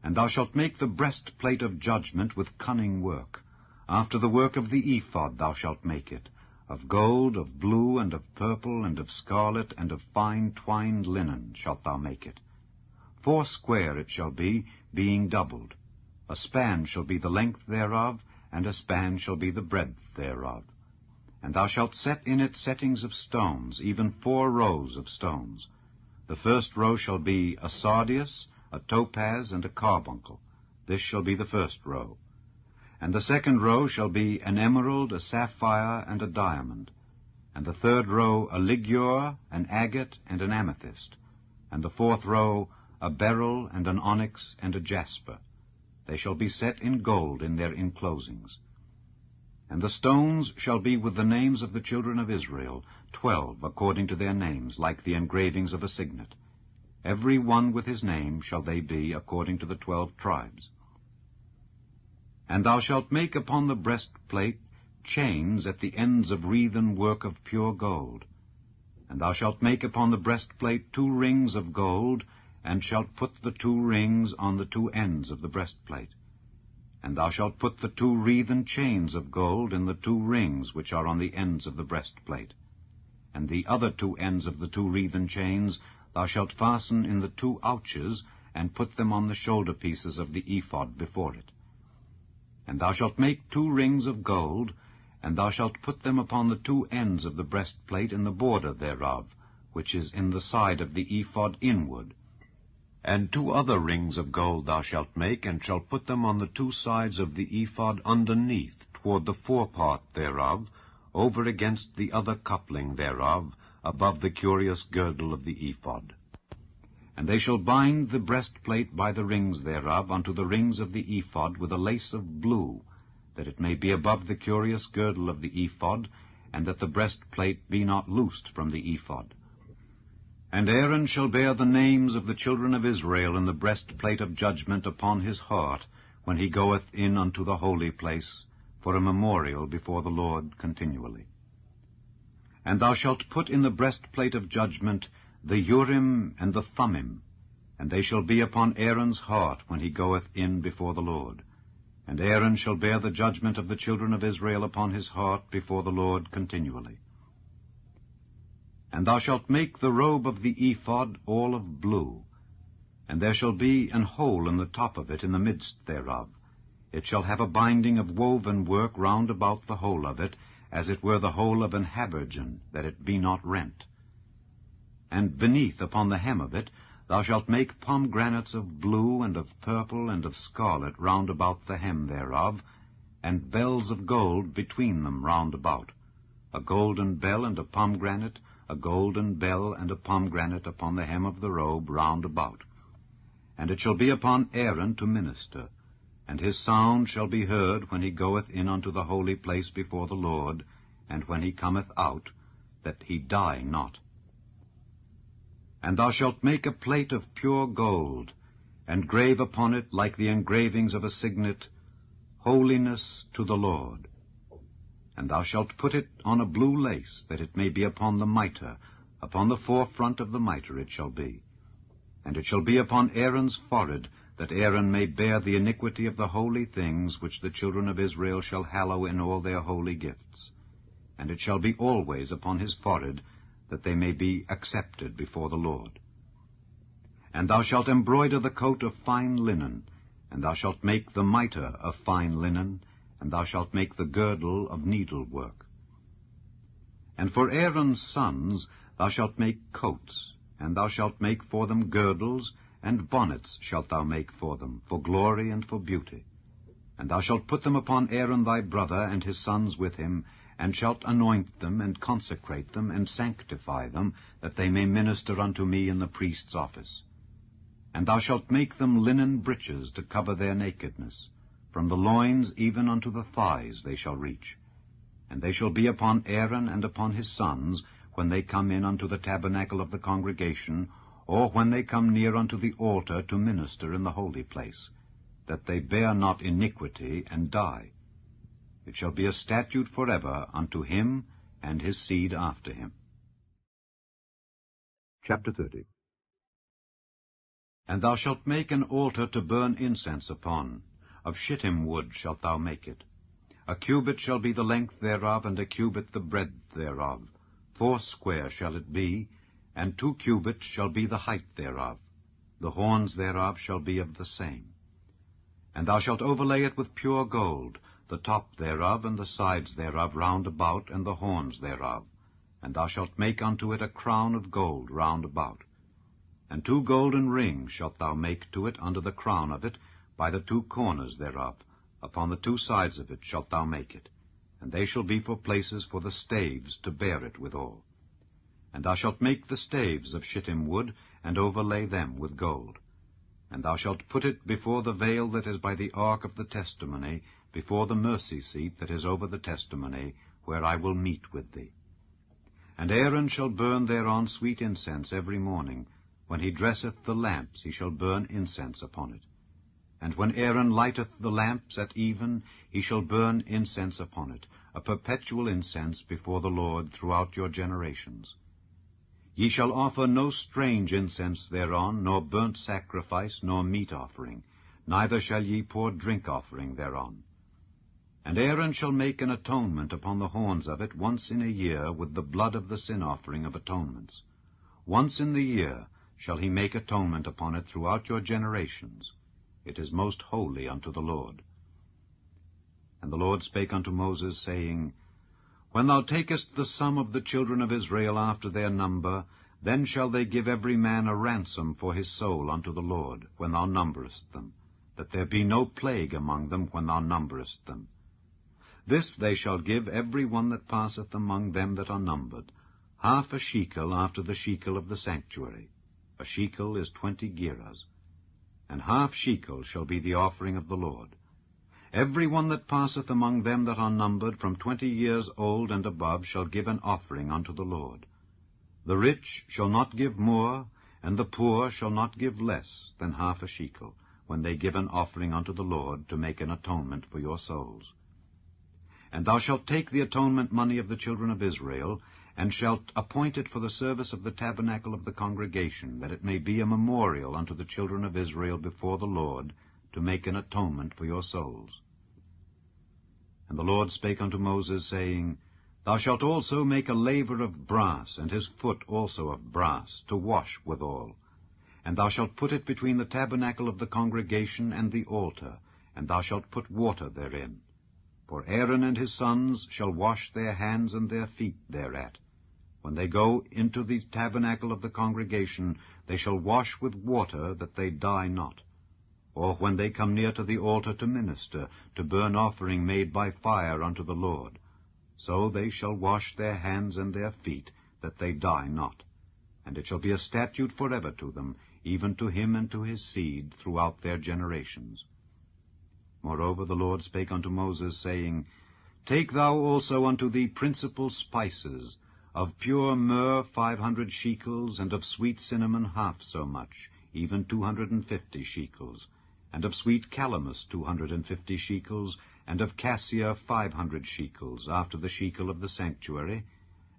And thou shalt make the breastplate of judgment with cunning work. After the work of the ephod thou shalt make it, Of gold, of blue, and of purple, and of scarlet, and of fine twined linen shalt thou make it. 4 it shall be, being doubled. A span shall be the length thereof, and a span shall be the breadth thereof. And thou shalt set in it settings of stones, even 4 rows of stones. The first row shall be a sardius, a topaz, and a carbuncle. This shall be the first row. And the second row shall be an emerald, a sapphire, and a diamond. And the third row a ligure, an agate, and an amethyst. And the 4th row a beryl, and an onyx, and a jasper. They shall be set in gold in their enclosings. And the stones shall be with the names of the children of Israel, 12 according to their names, like the engravings of a signet. Every one with his name shall they be, according to the 12 tribes. And thou shalt make upon the breastplate chains at the ends of wreathen work of pure gold. And thou shalt make upon the breastplate 2 rings of gold, and shalt put the 2 rings on the 2 ends of the breastplate. And thou shalt put the 2 wreathen chains of gold in the 2 rings which are on the ends of the breastplate. And the other 2 ends of the 2 wreathen chains thou shalt fasten in the 2 ouches, and put them on the shoulder pieces of the ephod before it. And thou shalt make 2 rings of gold, and thou shalt put them upon the 2 ends of the breastplate in the border thereof, which is in the side of the ephod inward. And 2 other rings of gold thou shalt make, and shalt put them on the 2 sides of the ephod underneath, toward the forepart thereof, over against the other coupling thereof, above the curious girdle of the ephod. And they shall bind the breastplate by the rings thereof unto the rings of the ephod with a lace of blue, that it may be above the curious girdle of the ephod, and that the breastplate be not loosed from the ephod. And Aaron shall bear the names of the children of Israel in the breastplate of judgment upon his heart, when he goeth in unto the holy place, for a memorial before the Lord continually. And thou shalt put in the breastplate of judgment the Urim and the Thummim, and they shall be upon Aaron's heart when he goeth in before the Lord. And Aaron shall bear the judgment of the children of Israel upon his heart before the Lord continually. And thou shalt make the robe of the ephod all of blue, and there shall be an hole in the top of it in the midst thereof. It shall have a binding of woven work round about the hole of it, as it were the hole of an habergeon, that it be not rent. And beneath upon the hem of it thou shalt make pomegranates of blue, and of purple, and of scarlet round about the hem thereof, and bells of gold between them round about, a golden bell and a pomegranate, a golden bell and a pomegranate upon the hem of the robe round about. And it shall be upon Aaron to minister, and his sound shall be heard when he goeth in unto the holy place before the Lord, and when he cometh out, that he die not. And thou shalt make a plate of pure gold, and grave upon it, like the engravings of a signet, Holiness to the Lord. And thou shalt put it on a blue lace, that it may be upon the mitre, upon the forefront of the mitre it shall be. And it shall be upon Aaron's forehead, that Aaron may bear the iniquity of the holy things which the children of Israel shall hallow in all their holy gifts. And it shall be always upon his forehead, that they may be accepted before the Lord. And thou shalt embroider the coat of fine linen, and thou shalt make the mitre of fine linen, and thou shalt make the girdle of needlework. And for Aaron's sons thou shalt make coats, and thou shalt make for them girdles, and bonnets shalt thou make for them, for glory and for beauty. And thou shalt put them upon Aaron thy brother, and his sons with him, and shalt anoint them, and consecrate them, and sanctify them, that they may minister unto me in the priest's office. And thou shalt make them linen breeches to cover their nakedness. From the loins even unto the thighs they shall reach. And they shall be upon Aaron and upon his sons, when they come in unto the tabernacle of the congregation, or when they come near unto the altar to minister in the holy place, that they bear not iniquity and die. It shall be a statute forever unto him and his seed after him. Chapter 30. And thou shalt make an altar to burn incense upon. Of shittim wood shalt thou make it. A cubit shall be the length thereof, and a cubit the breadth thereof. 80 shall it be, and 2 cubits shall be the height thereof. The horns thereof shall be of the same. And thou shalt overlay it with pure gold, the top thereof and the sides thereof round about, and the horns thereof. And thou shalt make unto it a crown of gold round about. And 2 golden rings shalt thou make to it under the crown of it, by the 2 corners thereof. Upon the 2 sides of it shalt thou make it, and they shall be for places for the staves to bear it withal. And thou shalt make the staves of shittim wood, and overlay them with gold. And thou shalt put it before the veil that is by the ark of the testimony, before the mercy seat that is over the testimony, where I will meet with thee. And Aaron shall burn thereon sweet incense every morning. When he dresseth the lamps, he shall burn incense upon it. And when Aaron lighteth the lamps at even, he shall burn incense upon it, a perpetual incense before the Lord throughout your generations. Ye shall offer no strange incense thereon, nor burnt sacrifice, nor meat offering, neither shall ye pour drink offering thereon. And Aaron shall make an atonement upon the horns of it once in a year with the blood of the sin offering of atonements. Once in the year shall he make atonement upon it throughout your generations. It is most holy unto the Lord. And the Lord spake unto Moses, saying, When thou takest the sum of the children of Israel after their number, then shall they give every man a ransom for his soul unto the Lord, when thou numberest them, that there be no plague among them when thou numberest them. This they shall give every one that passeth among them that are numbered, 1/2 shekel after the shekel of the sanctuary. A shekel is 20 gerahs. And 1/2 shekel shall be the offering of the Lord. Every one that passeth among them that are numbered from 20 years old and above shall give an offering unto the Lord. The rich shall not give more, and the poor shall not give less than 1/2 shekel, when they give an offering unto the Lord to make an atonement for your souls. And thou shalt take the atonement money of the children of Israel, and shalt appoint it for the service of the tabernacle of the congregation, that it may be a memorial unto the children of Israel before the Lord, to make an atonement for your souls. And the Lord spake unto Moses, saying, Thou shalt also make a laver of brass, and his foot also of brass, to wash withal. And thou shalt put it between the tabernacle of the congregation and the altar, and thou shalt put water therein. For Aaron and his sons shall wash their hands and their feet thereat. When they go into the tabernacle of the congregation, they shall wash with water, that they die not. Or when they come near to the altar to minister, to burn offering made by fire unto the Lord, so they shall wash their hands and their feet, that they die not. And it shall be a statute forever to them, even to him and to his seed throughout their generations. Moreover the Lord spake unto Moses, saying, Take thou also unto thee principal spices, of pure myrrh 500 shekels, and of sweet cinnamon 1/2 so much, even 250 shekels, and of sweet calamus 250 shekels, and of cassia 500 shekels, after the shekel of the sanctuary,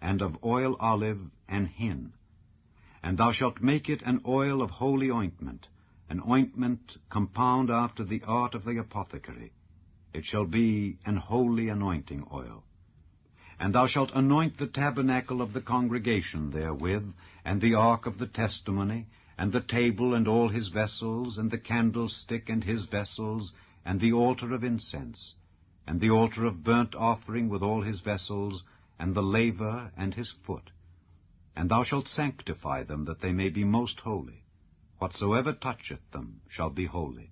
and of oil olive and hin. And thou shalt make it an oil of holy ointment, an ointment compound after the art of the apothecary. It shall be an holy anointing oil. And thou shalt anoint the tabernacle of the congregation therewith, and the ark of the testimony, and the table and all his vessels, and the candlestick and his vessels, and the altar of incense, and the altar of burnt offering with all his vessels, and the laver and his foot. And thou shalt sanctify them, that they may be most holy. Whatsoever toucheth them shall be holy.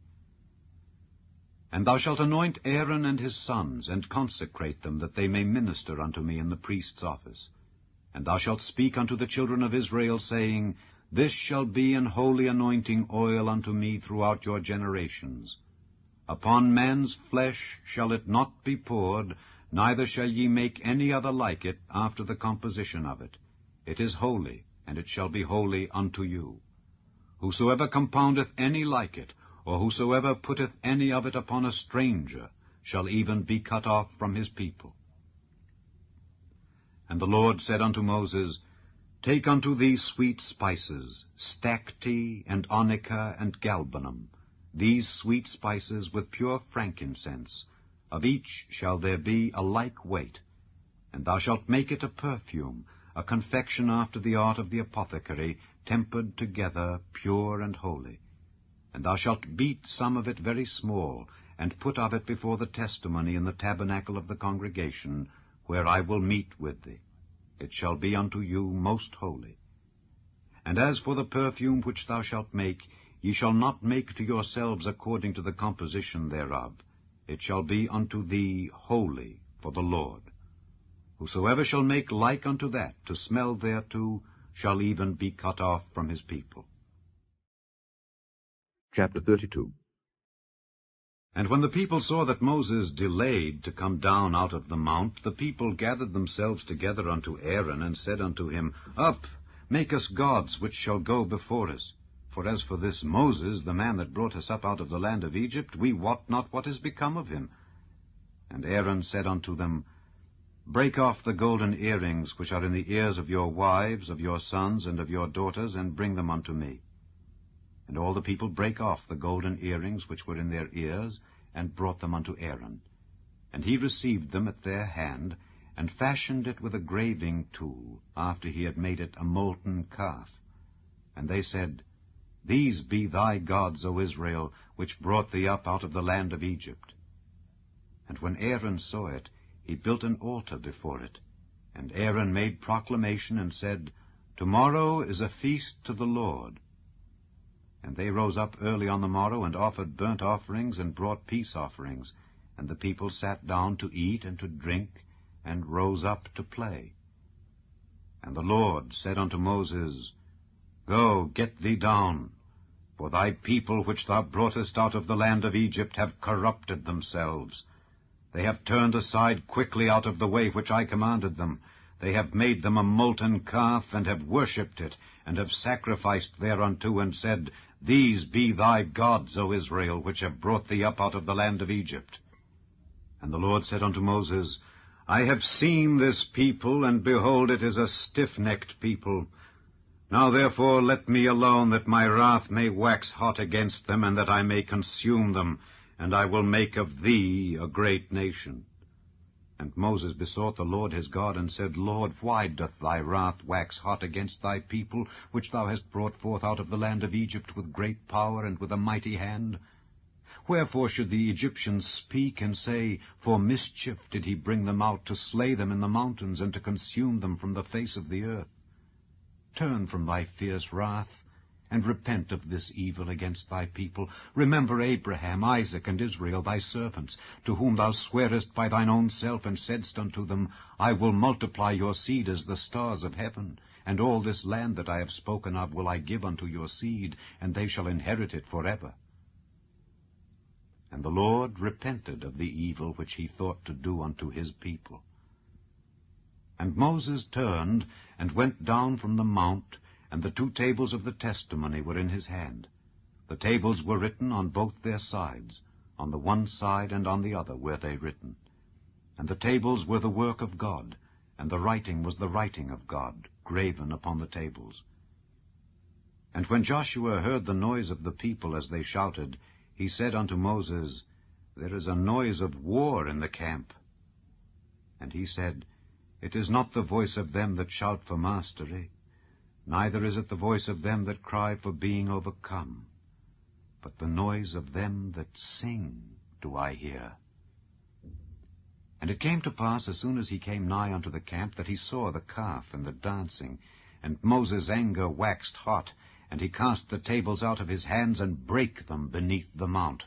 And thou shalt anoint Aaron and his sons, and consecrate them, that they may minister unto me in the priest's office. And thou shalt speak unto the children of Israel, saying, This shall be an holy anointing oil unto me throughout your generations. Upon man's flesh shall it not be poured, neither shall ye make any other like it after the composition of it. It is holy, and it shall be holy unto you. Whosoever compoundeth any like it, or whosoever putteth any of it upon a stranger, shall even be cut off from his people. And the Lord said unto Moses, Take unto thee sweet spices, stacte, and onycha, and galbanum, these sweet spices with pure frankincense, Of each shall there be a like weight. And thou shalt make it a perfume, a confection after the art of the apothecary, tempered together, pure and holy. And thou shalt beat some of it very small, and put of it before the testimony in the tabernacle of the congregation, where I will meet with thee. It shall be unto you most holy. And as for the perfume which thou shalt make, ye shall not make to yourselves according to the composition thereof. It shall be unto thee holy for the Lord. Whosoever shall make like unto that, to smell thereto, shall even be cut off from his people. Chapter 32. And when the people saw that Moses delayed to come down out of the mount, the people gathered themselves together unto Aaron, and said unto him, Up, make us gods, which shall go before us. For as for this Moses, the man that brought us up out of the land of Egypt, we wot not what is become of him. And Aaron said unto them, Break off the golden earrings which are in the ears of your wives, of your sons, and of your daughters, and bring them unto me. And all the people brake off the golden earrings which were in their ears, and brought them unto Aaron. And he received them at their hand, and fashioned it with a graving tool, after he had made it a molten calf. And they said, These be thy gods, O Israel, which brought thee up out of the land of Egypt. And when Aaron saw it, he built an altar before it. And Aaron made proclamation, and said, Tomorrow is a feast to the Lord. And they rose up early on the morrow, and offered burnt offerings, and brought peace offerings. And the people sat down to eat and to drink, and rose up to play. And the Lord said unto Moses, Go, get thee down, for thy people which thou broughtest out of the land of Egypt have corrupted themselves. They have turned aside quickly out of the way which I commanded them. They have made them a molten calf, and have worshipped it, and have sacrificed thereunto, and said, These be thy gods, O Israel, which have brought thee up out of the land of Egypt. And the Lord said unto Moses, I have seen this people, and behold, it is a stiff-necked people. Now therefore let me alone, that my wrath may wax hot against them, and that I may consume them, and I will make of thee a great nation. And Moses besought the Lord his God, and said, Lord, why doth thy wrath wax hot against thy people, which thou hast brought forth out of the land of Egypt with great power and with a mighty hand? Wherefore should the Egyptians speak and say, For mischief did he bring them out, to slay them in the mountains, and to consume them from the face of the earth? Turn from thy fierce wrath, and repent of this evil against thy people. Remember Abraham, Isaac, and Israel, thy servants, to whom thou swarest by thine own self, and saidst unto them, I will multiply your seed as the stars of heaven, and all this land that I have spoken of will I give unto your seed, and they shall inherit it forever. And the Lord repented of the evil which he thought to do unto his people. And Moses turned, and went down from the mount, and the 2 tables of the testimony were in his hand. The tables were written on both their sides, on the one side and on the other were they written. And the tables were the work of God, and the writing was the writing of God, graven upon the tables. And when Joshua heard the noise of the people as they shouted, he said unto Moses, There is a noise of war in the camp. And he said, It is not the voice of them that shout for mastery, neither is it the voice of them that cry for being overcome, but the noise of them that sing do I hear. And it came to pass, as soon as he came nigh unto the camp, that he saw the calf and the dancing, and Moses' anger waxed hot, and he cast the tables out of his hands, and brake them beneath the mount.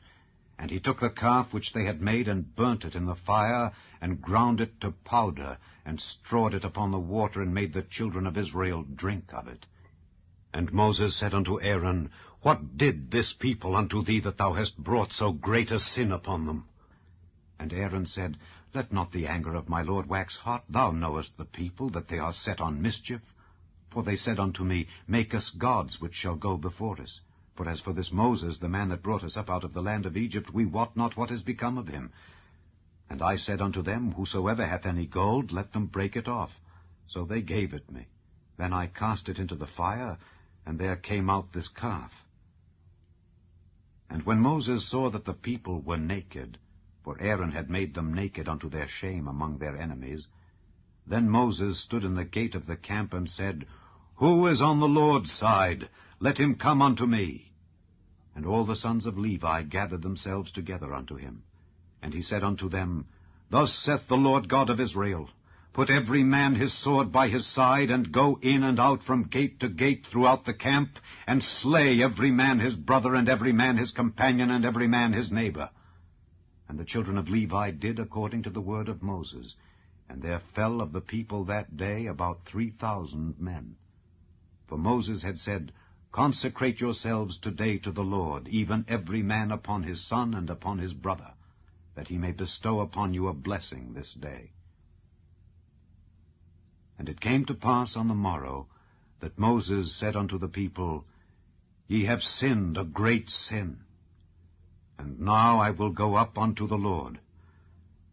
And he took the calf which they had made, and burnt it in the fire, and ground it to powder, and strawed it upon the water, and made the children of Israel drink of it. And Moses said unto Aaron, What did this people unto thee, that thou hast brought so great a sin upon them? And Aaron said, Let not the anger of my Lord wax hot. Thou knowest the people, that they are set on mischief. For they said unto me, Make us gods which shall go before us. For as for this Moses, the man that brought us up out of the land of Egypt, we wot not what is become of him. And I said unto them, Whosoever hath any gold, let them break it off. So they gave it me. Then I cast it into the fire, and there came out this calf. And when Moses saw that the people were naked, for Aaron had made them naked unto their shame among their enemies. Then Moses stood in the gate of the camp and said, Who is on the Lord's side? Let him come unto me. And all the sons of Levi gathered themselves together unto him. And he said unto them, Thus saith the Lord God of Israel, Put every man his sword by his side, and go in and out from gate to gate throughout the camp, and slay every man his brother, and every man his companion, and every man his neighbor. And the children of Levi did according to the word of Moses, and there fell of the people that day about 3,000 men. For Moses had said, Consecrate yourselves today to the Lord, even every man upon his son and upon his brother, that he may bestow upon you a blessing this day. And it came to pass on the morrow that Moses said unto the people, Ye have sinned a great sin. And now I will go up unto the Lord.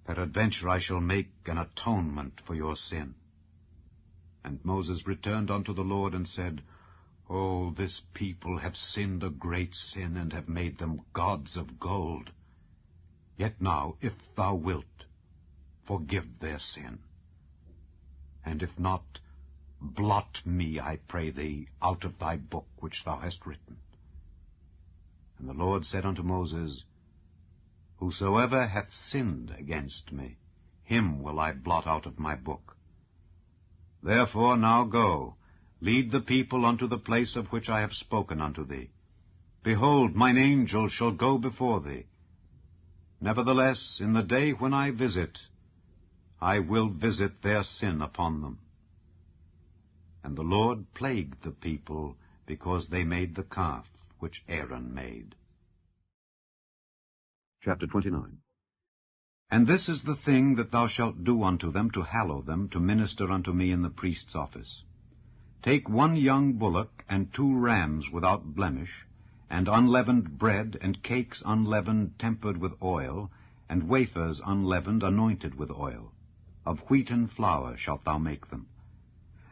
Peradventure I shall make an atonement for your sin. And Moses returned unto the Lord and said, O, this people have sinned a great sin, and have made them gods of gold. Yet now, if thou wilt, forgive their sin. And if not, blot me, I pray thee, out of thy book which thou hast written. And the Lord said unto Moses, Whosoever hath sinned against me, him will I blot out of my book. Therefore now go, lead the people unto the place of which I have spoken unto thee. Behold, mine angel shall go before thee. Nevertheless, in the day when I visit, I will visit their sin upon them. And the Lord plagued the people, because they made the calf which Aaron made. Chapter 29. And this is the thing that thou shalt do unto them, to hallow them, to minister unto me in the priest's office. Take 1 young bullock, and 2 rams without blemish, and unleavened bread, and cakes unleavened, tempered with oil, and wafers unleavened, anointed with oil. Of wheaten flour shalt thou make them.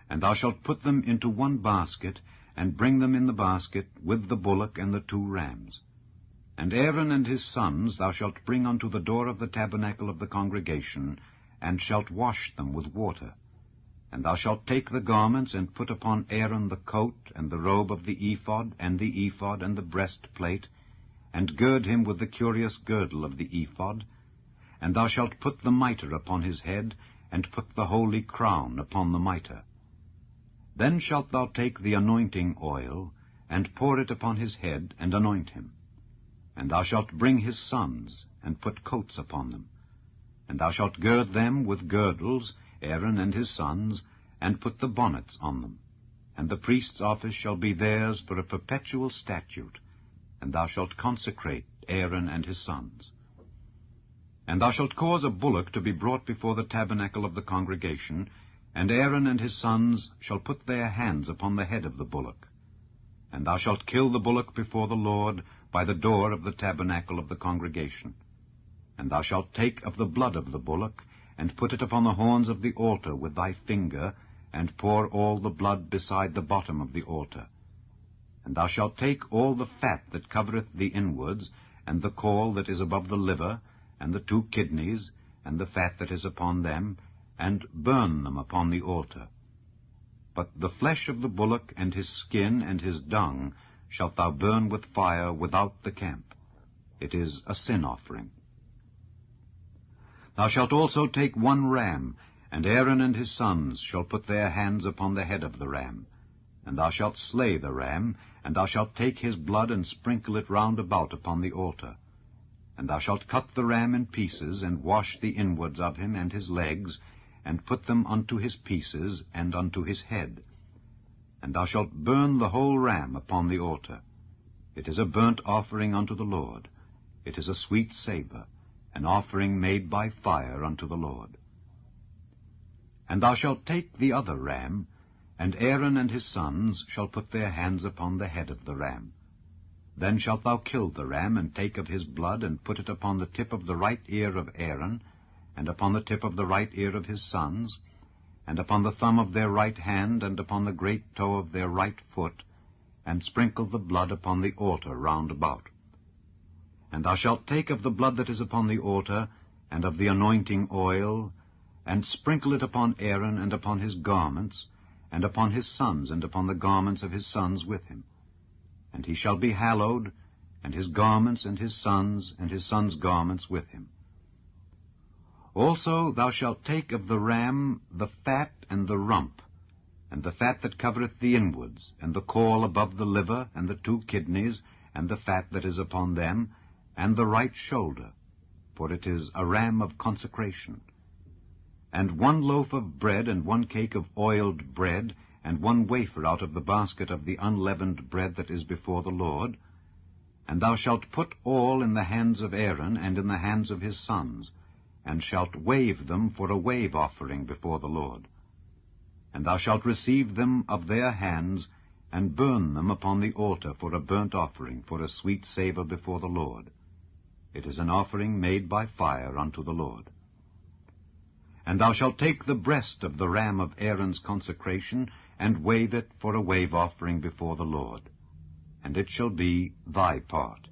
And thou shalt put them into 1 basket, and bring them in the basket with the bullock and the 2 rams. And Aaron and his sons thou shalt bring unto the door of the tabernacle of the congregation, and shalt wash them with water. And thou shalt take the garments, and put upon Aaron the coat, and the robe of the ephod, and the breastplate, and gird him with the curious girdle of the ephod. And thou shalt put the mitre upon his head, and put the holy crown upon the mitre. Then shalt thou take the anointing oil, and pour it upon his head, and anoint him. And thou shalt bring his sons, and put coats upon them. And thou shalt gird them with girdles, Aaron and his sons, and put the bonnets on them. And the priest's office shall be theirs for a perpetual statute, and thou shalt consecrate Aaron and his sons. And thou shalt cause a bullock to be brought before the tabernacle of the congregation, and Aaron and his sons shall put their hands upon the head of the bullock. And thou shalt kill the bullock before the Lord by the door of the tabernacle of the congregation. And thou shalt take of the blood of the bullock, and put it upon the horns of the altar with thy finger, and pour all the blood beside the bottom of the altar. And thou shalt take all the fat that covereth the inwards, and the caul that is above the liver, and the 2 kidneys, and the fat that is upon them, and burn them upon the altar. But the flesh of the bullock, and his skin, and his dung, shalt thou burn with fire without the camp. It is a sin offering. Thou shalt also take 1 ram, and Aaron and his sons shall put their hands upon the head of the ram. And thou shalt slay the ram, and thou shalt take his blood, and sprinkle it round about upon the altar. And thou shalt cut the ram in pieces, and wash the inwards of him and his legs, and put them unto his pieces, and unto his head. And thou shalt burn the whole ram upon the altar. It is a burnt offering unto the Lord. It is a sweet savour, an offering made by fire unto the Lord. And thou shalt take the other ram, and Aaron and his sons shall put their hands upon the head of the ram. Then shalt thou kill the ram, and take of his blood, and put it upon the tip of the right ear of Aaron, and upon the tip of the right ear of his sons, and upon the thumb of their right hand, and upon the great toe of their right foot, and sprinkle the blood upon the altar round about. And thou shalt take of the blood that is upon the altar, and of the anointing oil, and sprinkle it upon Aaron and upon his garments, and upon his sons, and upon the garments of his sons with him. And he shall be hallowed, and his garments, and his sons' garments with him. Also thou shalt take of the ram the fat and the rump, and the fat that covereth the inwards, and the caul above the liver, and the 2 kidneys, and the fat that is upon them, and the right shoulder, for it is a ram of consecration. And 1 loaf of bread, and 1 cake of oiled bread, and 1 wafer out of the basket of the unleavened bread that is before the Lord. And thou shalt put all in the hands of Aaron, and in the hands of his sons, and shalt wave them for a wave offering before the Lord. And thou shalt receive them of their hands, and burn them upon the altar for a burnt offering, for a sweet savour before the Lord. It is an offering made by fire unto the Lord. And thou shalt take the breast of the ram of Aaron's consecration, and wave it for a wave offering before the Lord, and it shall be thy part.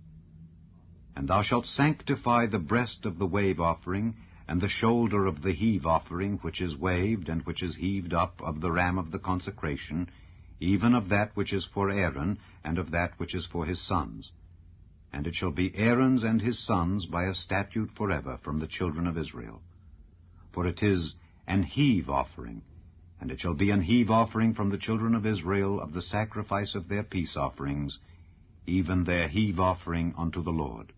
And thou shalt sanctify the breast of the wave offering, and the shoulder of the heave offering, which is waved, and which is heaved up, of the ram of the consecration, even of that which is for Aaron, and of that which is for his sons. And it shall be Aaron's and his sons by a statute forever from the children of Israel. For it is an heave offering, and it shall be an heave offering from the children of Israel of the sacrifice of their peace offerings, even their heave offering unto the Lord.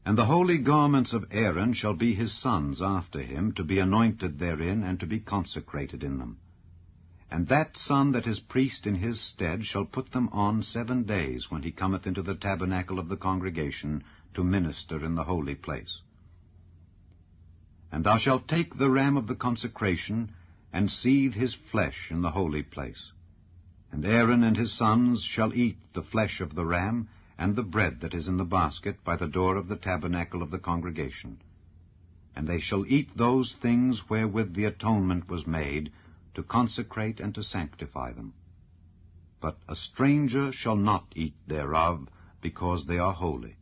And the holy garments of Aaron shall be his sons after him, to be anointed therein, and to be consecrated in them. And that son that is priest in his stead shall put them on 7 days, when he cometh into the tabernacle of the congregation to minister in the holy place. And thou shalt take the ram of the consecration, and seethe his flesh in the holy place. And Aaron and his sons shall eat the flesh of the ram, and the bread that is in the basket by the door of the tabernacle of the congregation. And they shall eat those things wherewith the atonement was made, to consecrate and to sanctify them. But a stranger shall not eat thereof, because they are holy.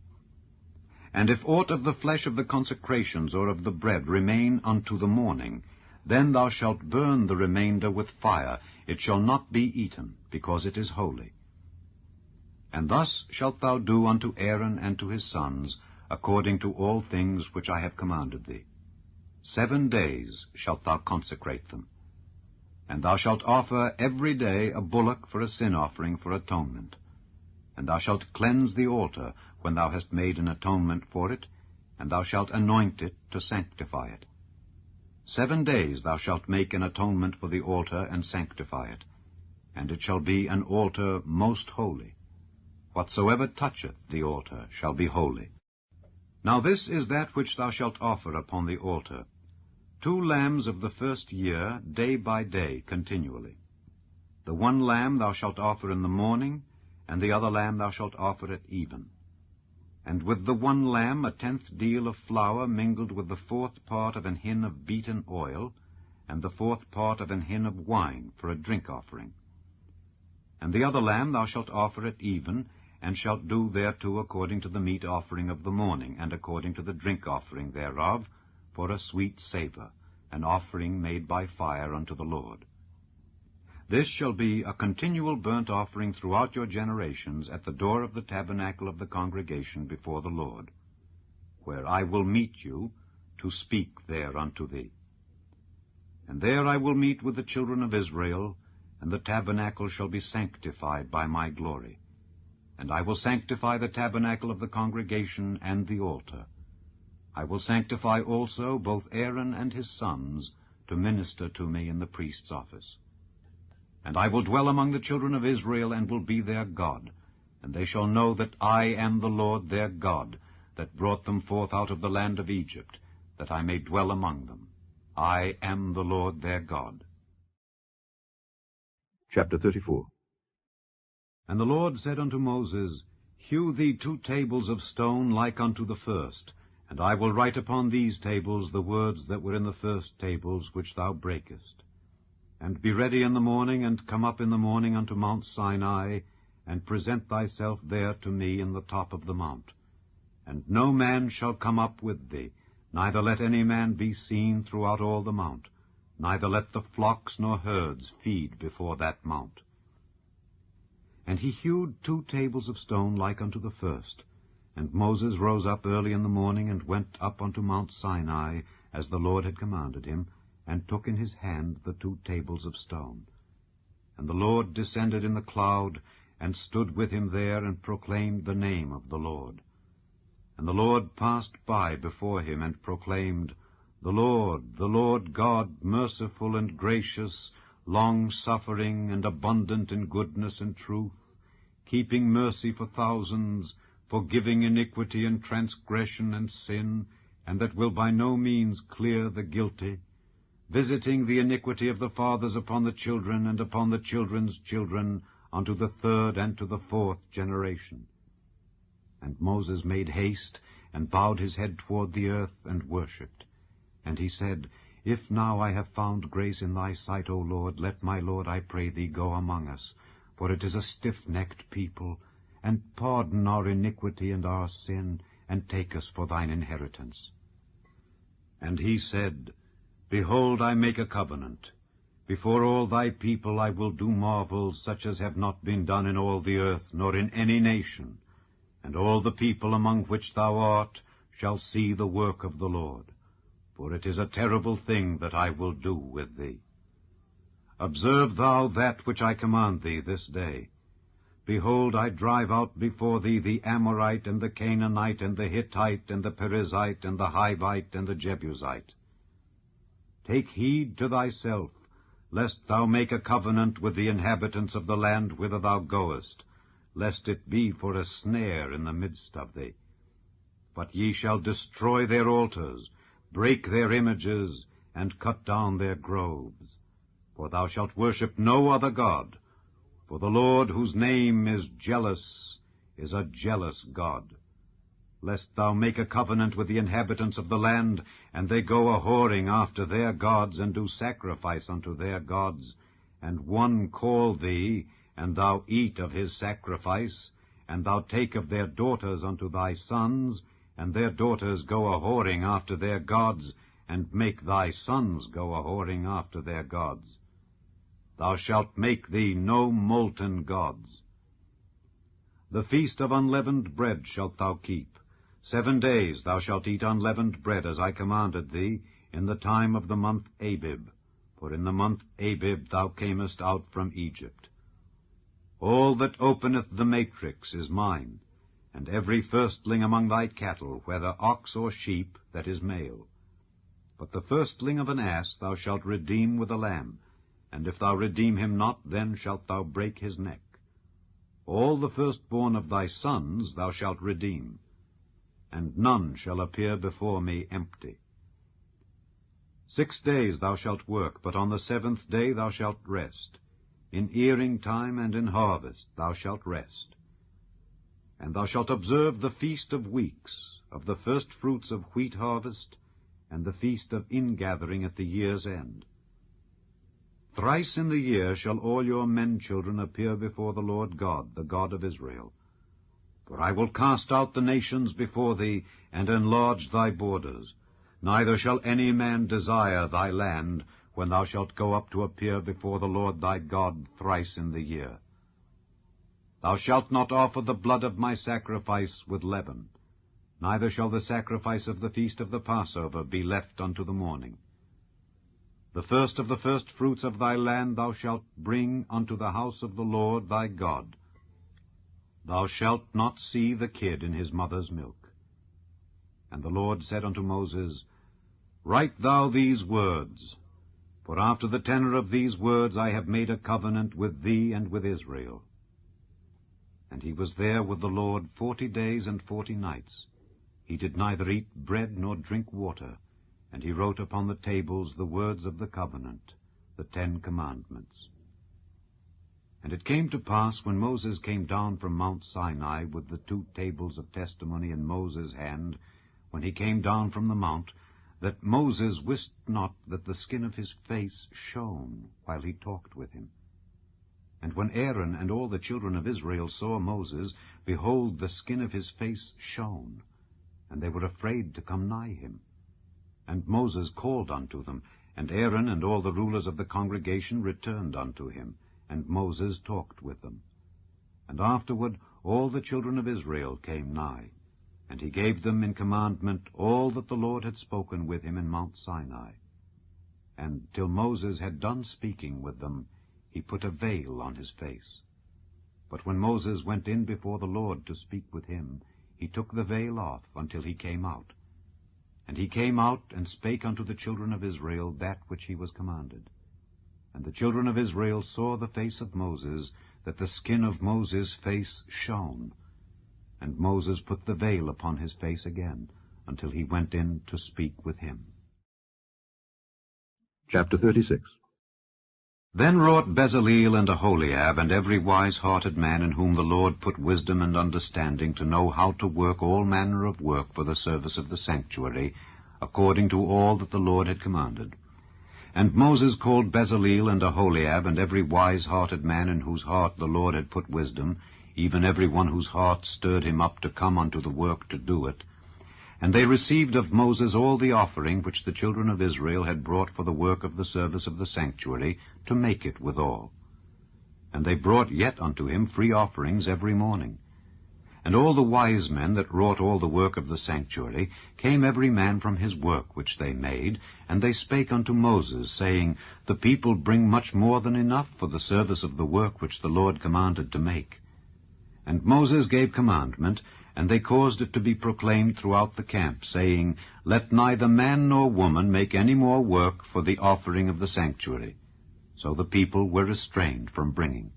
And if aught of the flesh of the consecrations or of the bread remain unto the morning, then thou shalt burn the remainder with fire. It shall not be eaten, because it is holy. And thus shalt thou do unto Aaron and to his sons, according to all things which I have commanded thee. 7 days shalt thou consecrate them. And thou shalt offer every day a bullock for a sin offering for atonement. And thou shalt cleanse the altar when thou hast made an atonement for it, and thou shalt anoint it to sanctify it. 7 days thou shalt make an atonement for the altar and sanctify it, and it shall be an altar most holy. Whatsoever toucheth the altar shall be holy. Now this is that which thou shalt offer upon the altar: 2 lambs of the first year, day by day, continually. The 1 lamb thou shalt offer in the morning, and the other lamb thou shalt offer at even. And with the 1 lamb 1/10 deal of flour mingled with the 4th part of an hin of beaten oil, and the 4th part of an hin of wine for a drink offering. And the other lamb thou shalt offer at even, and shalt do thereto according to the meat offering of the morning, and according to the drink offering thereof, for a sweet savour, an offering made by fire unto the Lord. This shall be a continual burnt offering throughout your generations at the door of the tabernacle of the congregation before the Lord, where I will meet you to speak there unto thee. And there I will meet with the children of Israel, and the tabernacle shall be sanctified by my glory. And I will sanctify the tabernacle of the congregation and the altar. I will sanctify also both Aaron and his sons to minister to me in the priest's office. And I will dwell among the children of Israel, and will be their God. And they shall know that I am the Lord their God, that brought them forth out of the land of Egypt, that I may dwell among them. I am the Lord their God. Chapter 34. And the Lord said unto Moses, Hew thee 2 tables of stone like unto the first, and I will write upon these tables the words that were in the first tables which thou breakest. And be ready in the morning, and come up in the morning unto Mount Sinai, and present thyself there to me in the top of the mount. And no man shall come up with thee, neither let any man be seen throughout all the mount, neither let the flocks nor herds feed before that mount. And he hewed 2 tables of stone like unto the first. And Moses rose up early in the morning, and went up unto Mount Sinai, as the Lord had commanded him, and took in his hand the 2 tables of stone. And the Lord descended in the cloud, and stood with him there, and proclaimed the name of the Lord. And the Lord passed by before him, and proclaimed, the Lord God, merciful and gracious, long-suffering, and abundant in goodness and truth, keeping mercy for thousands, forgiving iniquity and transgression and sin, and that will by no means clear the guilty, visiting the iniquity of the fathers upon the children, and upon the children's children, unto the 3rd and to the 4th generation. And Moses made haste, and bowed his head toward the earth, and worshipped. And he said, If now I have found grace in thy sight, O Lord, let my Lord, I pray thee, go among us, for it is a stiff-necked people, and pardon our iniquity and our sin, and take us for thine inheritance. And he said, Behold, I make a covenant. Before all thy people I will do marvels such as have not been done in all the earth, nor in any nation. And all the people among which thou art shall see the work of the Lord. For it is a terrible thing that I will do with thee. Observe thou that which I command thee this day. Behold, I drive out before thee the Amorite, and the Canaanite, and the Hittite, and the Perizzite, and the Hivite, and the Jebusite. Take heed to thyself, lest thou make a covenant with the inhabitants of the land whither thou goest, lest it be for a snare in the midst of thee. But ye shall destroy their altars, break their images, and cut down their groves. For thou shalt worship no other God, for the Lord, whose name is jealous, is a jealous God. Lest thou make a covenant with the inhabitants of the land, and they go a-whoring after their gods, and do sacrifice unto their gods, and one call thee, and thou eat of his sacrifice, and thou take of their daughters unto thy sons, and their daughters go a-whoring after their gods, and make thy sons go a-whoring after their gods. Thou shalt make thee no molten gods. The feast of unleavened bread shalt thou keep. 7 days thou shalt eat unleavened bread, as I commanded thee, in the time of the month Abib, for in the month Abib thou camest out from Egypt. All that openeth the matrix is mine, and every firstling among thy cattle, whether ox or sheep, that is male. But the firstling of an ass thou shalt redeem with a lamb, and if thou redeem him not, then shalt thou break his neck. All the firstborn of thy sons thou shalt redeem, and none shall appear before me empty. 6 days thou shalt work, but on the 7th day thou shalt rest. In earing time and in harvest thou shalt rest. And thou shalt observe the feast of weeks, of the first fruits of wheat harvest, and the feast of ingathering at the year's end. Thrice in the year shall all your men-children appear before the Lord God, the God of Israel. For I will cast out the nations before thee, and enlarge thy borders. Neither shall any man desire thy land, when thou shalt go up to appear before the Lord thy God thrice in the year. Thou shalt not offer the blood of my sacrifice with leaven, neither shall the sacrifice of the feast of the Passover be left unto the morning. The first of the firstfruits of thy land thou shalt bring unto the house of the Lord thy God. Thou shalt not see the kid in his mother's milk. And the Lord said unto Moses, Write thou these words, for after the tenor of these words I have made a covenant with thee and with Israel. And he was there with the Lord 40 days and 40 nights. He did neither eat bread nor drink water, and he wrote upon the tables the words of the covenant, the 10 commandments. And it came to pass, when Moses came down from Mount Sinai with the 2 tables of testimony in Moses' hand, when he came down from the mount, that Moses wist not that the skin of his face shone while he talked with him. And And when Aaron and all the children of Israel saw Moses, behold, the skin of his face shone, and they were afraid to come nigh him. And Moses called unto them, and Aaron and all the rulers of the congregation returned unto him, and Moses talked with them. And afterward all the children of Israel came nigh, and he gave them in commandment all that the Lord had spoken with him in Mount Sinai. And till Moses had done speaking with them, he put a veil on his face. But when Moses went in before the Lord to speak with him, he took the veil off until he came out. And he came out and spake unto the children of Israel that which he was commanded. And the children of Israel saw the face of Moses, that the skin of Moses' face shone. And Moses put the veil upon his face again, until he went in to speak with him. Chapter 36. Then wrought Bezaleel and Aholiab, and every wise-hearted man in whom the Lord put wisdom and understanding, to know how to work all manner of work for the service of the sanctuary, according to all that the Lord had commanded. And Moses called Bezaleel and Aholiab, and every wise-hearted man in whose heart the Lord had put wisdom, even every one whose heart stirred him up to come unto the work to do it. And they received of Moses all the offering which the children of Israel had brought for the work of the service of the sanctuary, to make it withal. And they brought yet unto him free offerings every morning. And all the wise men that wrought all the work of the sanctuary came every man from his work which they made, and they spake unto Moses, saying, The people bring much more than enough for the service of the work which the Lord commanded to make. And Moses gave commandment, and they caused it to be proclaimed throughout the camp, saying, Let neither man nor woman make any more work for the offering of the sanctuary. So the people were restrained from bringing.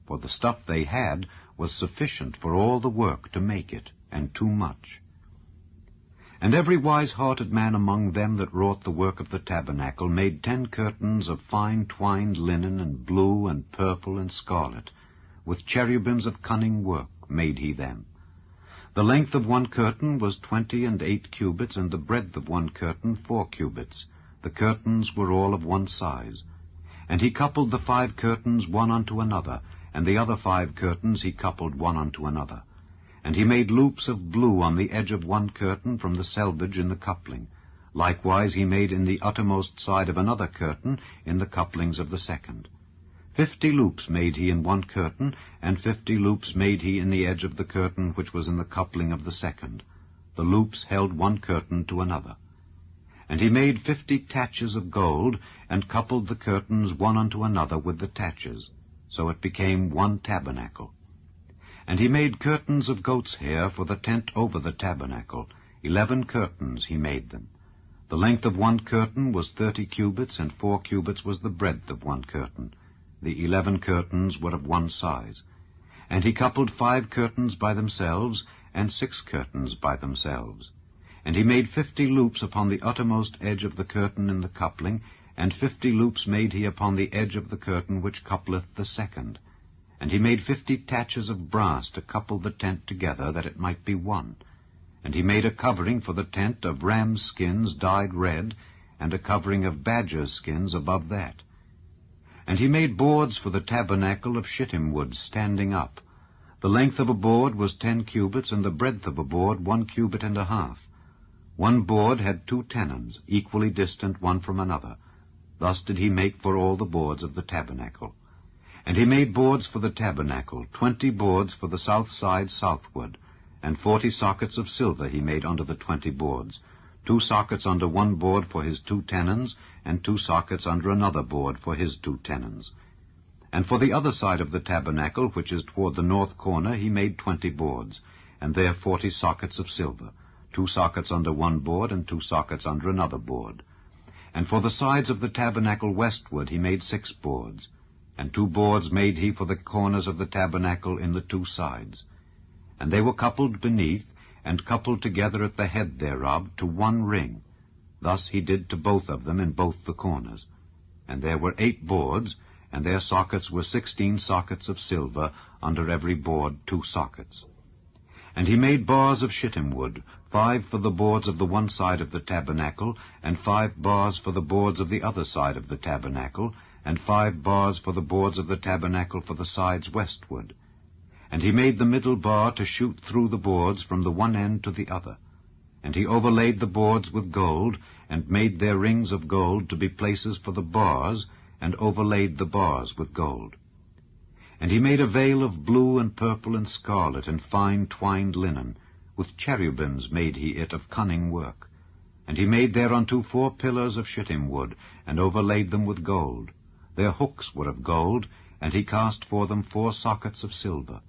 For the stuff they had was sufficient for all the work to make it, and too much. And every wise-hearted man among them that wrought the work of the tabernacle made 10 curtains of fine twined linen, and blue, and purple, and scarlet. With cherubims of cunning work made he them. The length of one curtain was 28 cubits, and the breadth of one curtain 4 cubits. The curtains were all of one size. And he coupled the 5 curtains one unto another, and the other 5 curtains he coupled one unto another. And he made loops of blue on the edge of one curtain from the selvage in the coupling. Likewise he made in the uttermost side of another curtain in the couplings of the second. 50 loops made he in one curtain, and 50 loops made he in the edge of the curtain which was in the coupling of the second. The loops held one curtain to another. And he made 50 taches of gold, and coupled the curtains one unto another with the taches. So it became one tabernacle. And he made curtains of goat's hair for the tent over the tabernacle. 11 curtains he made them. The length of one curtain was 30 cubits, and 4 cubits was the breadth of one curtain. The 11 curtains were of one size. And he coupled 5 curtains by themselves, and 6 curtains by themselves. And he made 50 loops upon the uttermost edge of the curtain in the coupling, and 50 loops made he upon the edge of the curtain which coupleth the second. And he made 50 taches of brass to couple the tent together, that it might be one. And he made a covering for the tent of rams' skins dyed red, and a covering of badgers' skins above that. And he made boards for the tabernacle of shittim wood standing up. The length of a board was 10 cubits, and the breadth of a board 1 cubit and a half. One board had 2 tenons, equally distant one from another. Thus did he make for all the boards of the tabernacle. And he made boards for the tabernacle, 20 boards for the south side southward, and 40 sockets of silver he made under the 20 boards, 2 sockets under one board for his 2 tenons, and 2 sockets under another board for his 2 tenons. And for the other side of the tabernacle, which is toward the north corner, he made 20 boards, and there 40 sockets of silver, 2 sockets under one board, and 2 sockets under another board. And for the sides of the tabernacle westward he made 6 boards, and 2 boards made he for the corners of the tabernacle in the 2 sides. And they were coupled beneath, and coupled together at the head thereof to one ring. Thus he did to both of them in both the corners. And there were 8 boards, and their sockets were 16 sockets of silver, under every board 2 sockets. And he made bars of shittim wood, 5 for the boards of the one side of the tabernacle, and 5 bars for the boards of the other side of the tabernacle, and 5 bars for the boards of the tabernacle for the sides westward. And he made the middle bar to shoot through the boards from the one end to the other. And he overlaid the boards with gold, and made their rings of gold to be places for the bars, and overlaid the bars with gold. And he made a veil of blue and purple and scarlet and fine twined linen. With cherubims made he it of cunning work. And he made thereunto 4 pillars of shittim wood, and overlaid them with gold. Their hooks were of gold, and he cast for them 4 sockets of silver.